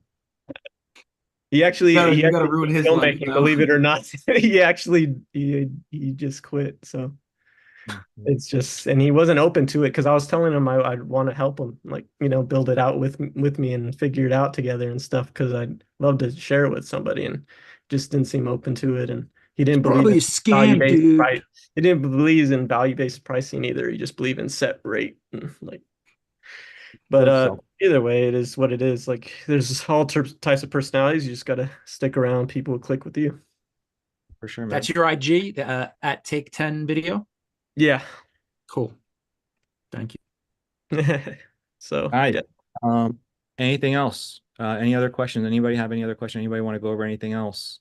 Speaker 4: He actually
Speaker 11: You gotta ruin his life
Speaker 4: filmmaking,
Speaker 11: now.
Speaker 4: believe it or not. he just quit. So it's just, and he wasn't open to it because I was telling him I'd want to help him, like, build it out with me and figure it out together and stuff, because I'd love to share it with somebody, and just didn't seem open to it. And he didn't believe
Speaker 8: Probably
Speaker 4: in
Speaker 8: a scam,
Speaker 4: value-based
Speaker 8: dude.
Speaker 4: price. He didn't believe in value-based pricing either. He just believed in set rate and like. But either way, it is what it is. Like there's all types of personalities. You just gotta stick around. People will click with you.
Speaker 1: For sure, man.
Speaker 8: That's your IG at Take 10 Video.
Speaker 4: Yeah.
Speaker 8: Cool. Thank you.
Speaker 4: So
Speaker 1: all right. Yeah. Anything else? Any other questions? Anybody have any other question? Anybody want to go over anything else?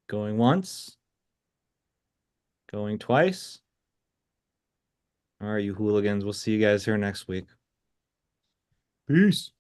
Speaker 1: Going once? Going twice? All right, you hooligans. We'll see you guys here next week. Peace.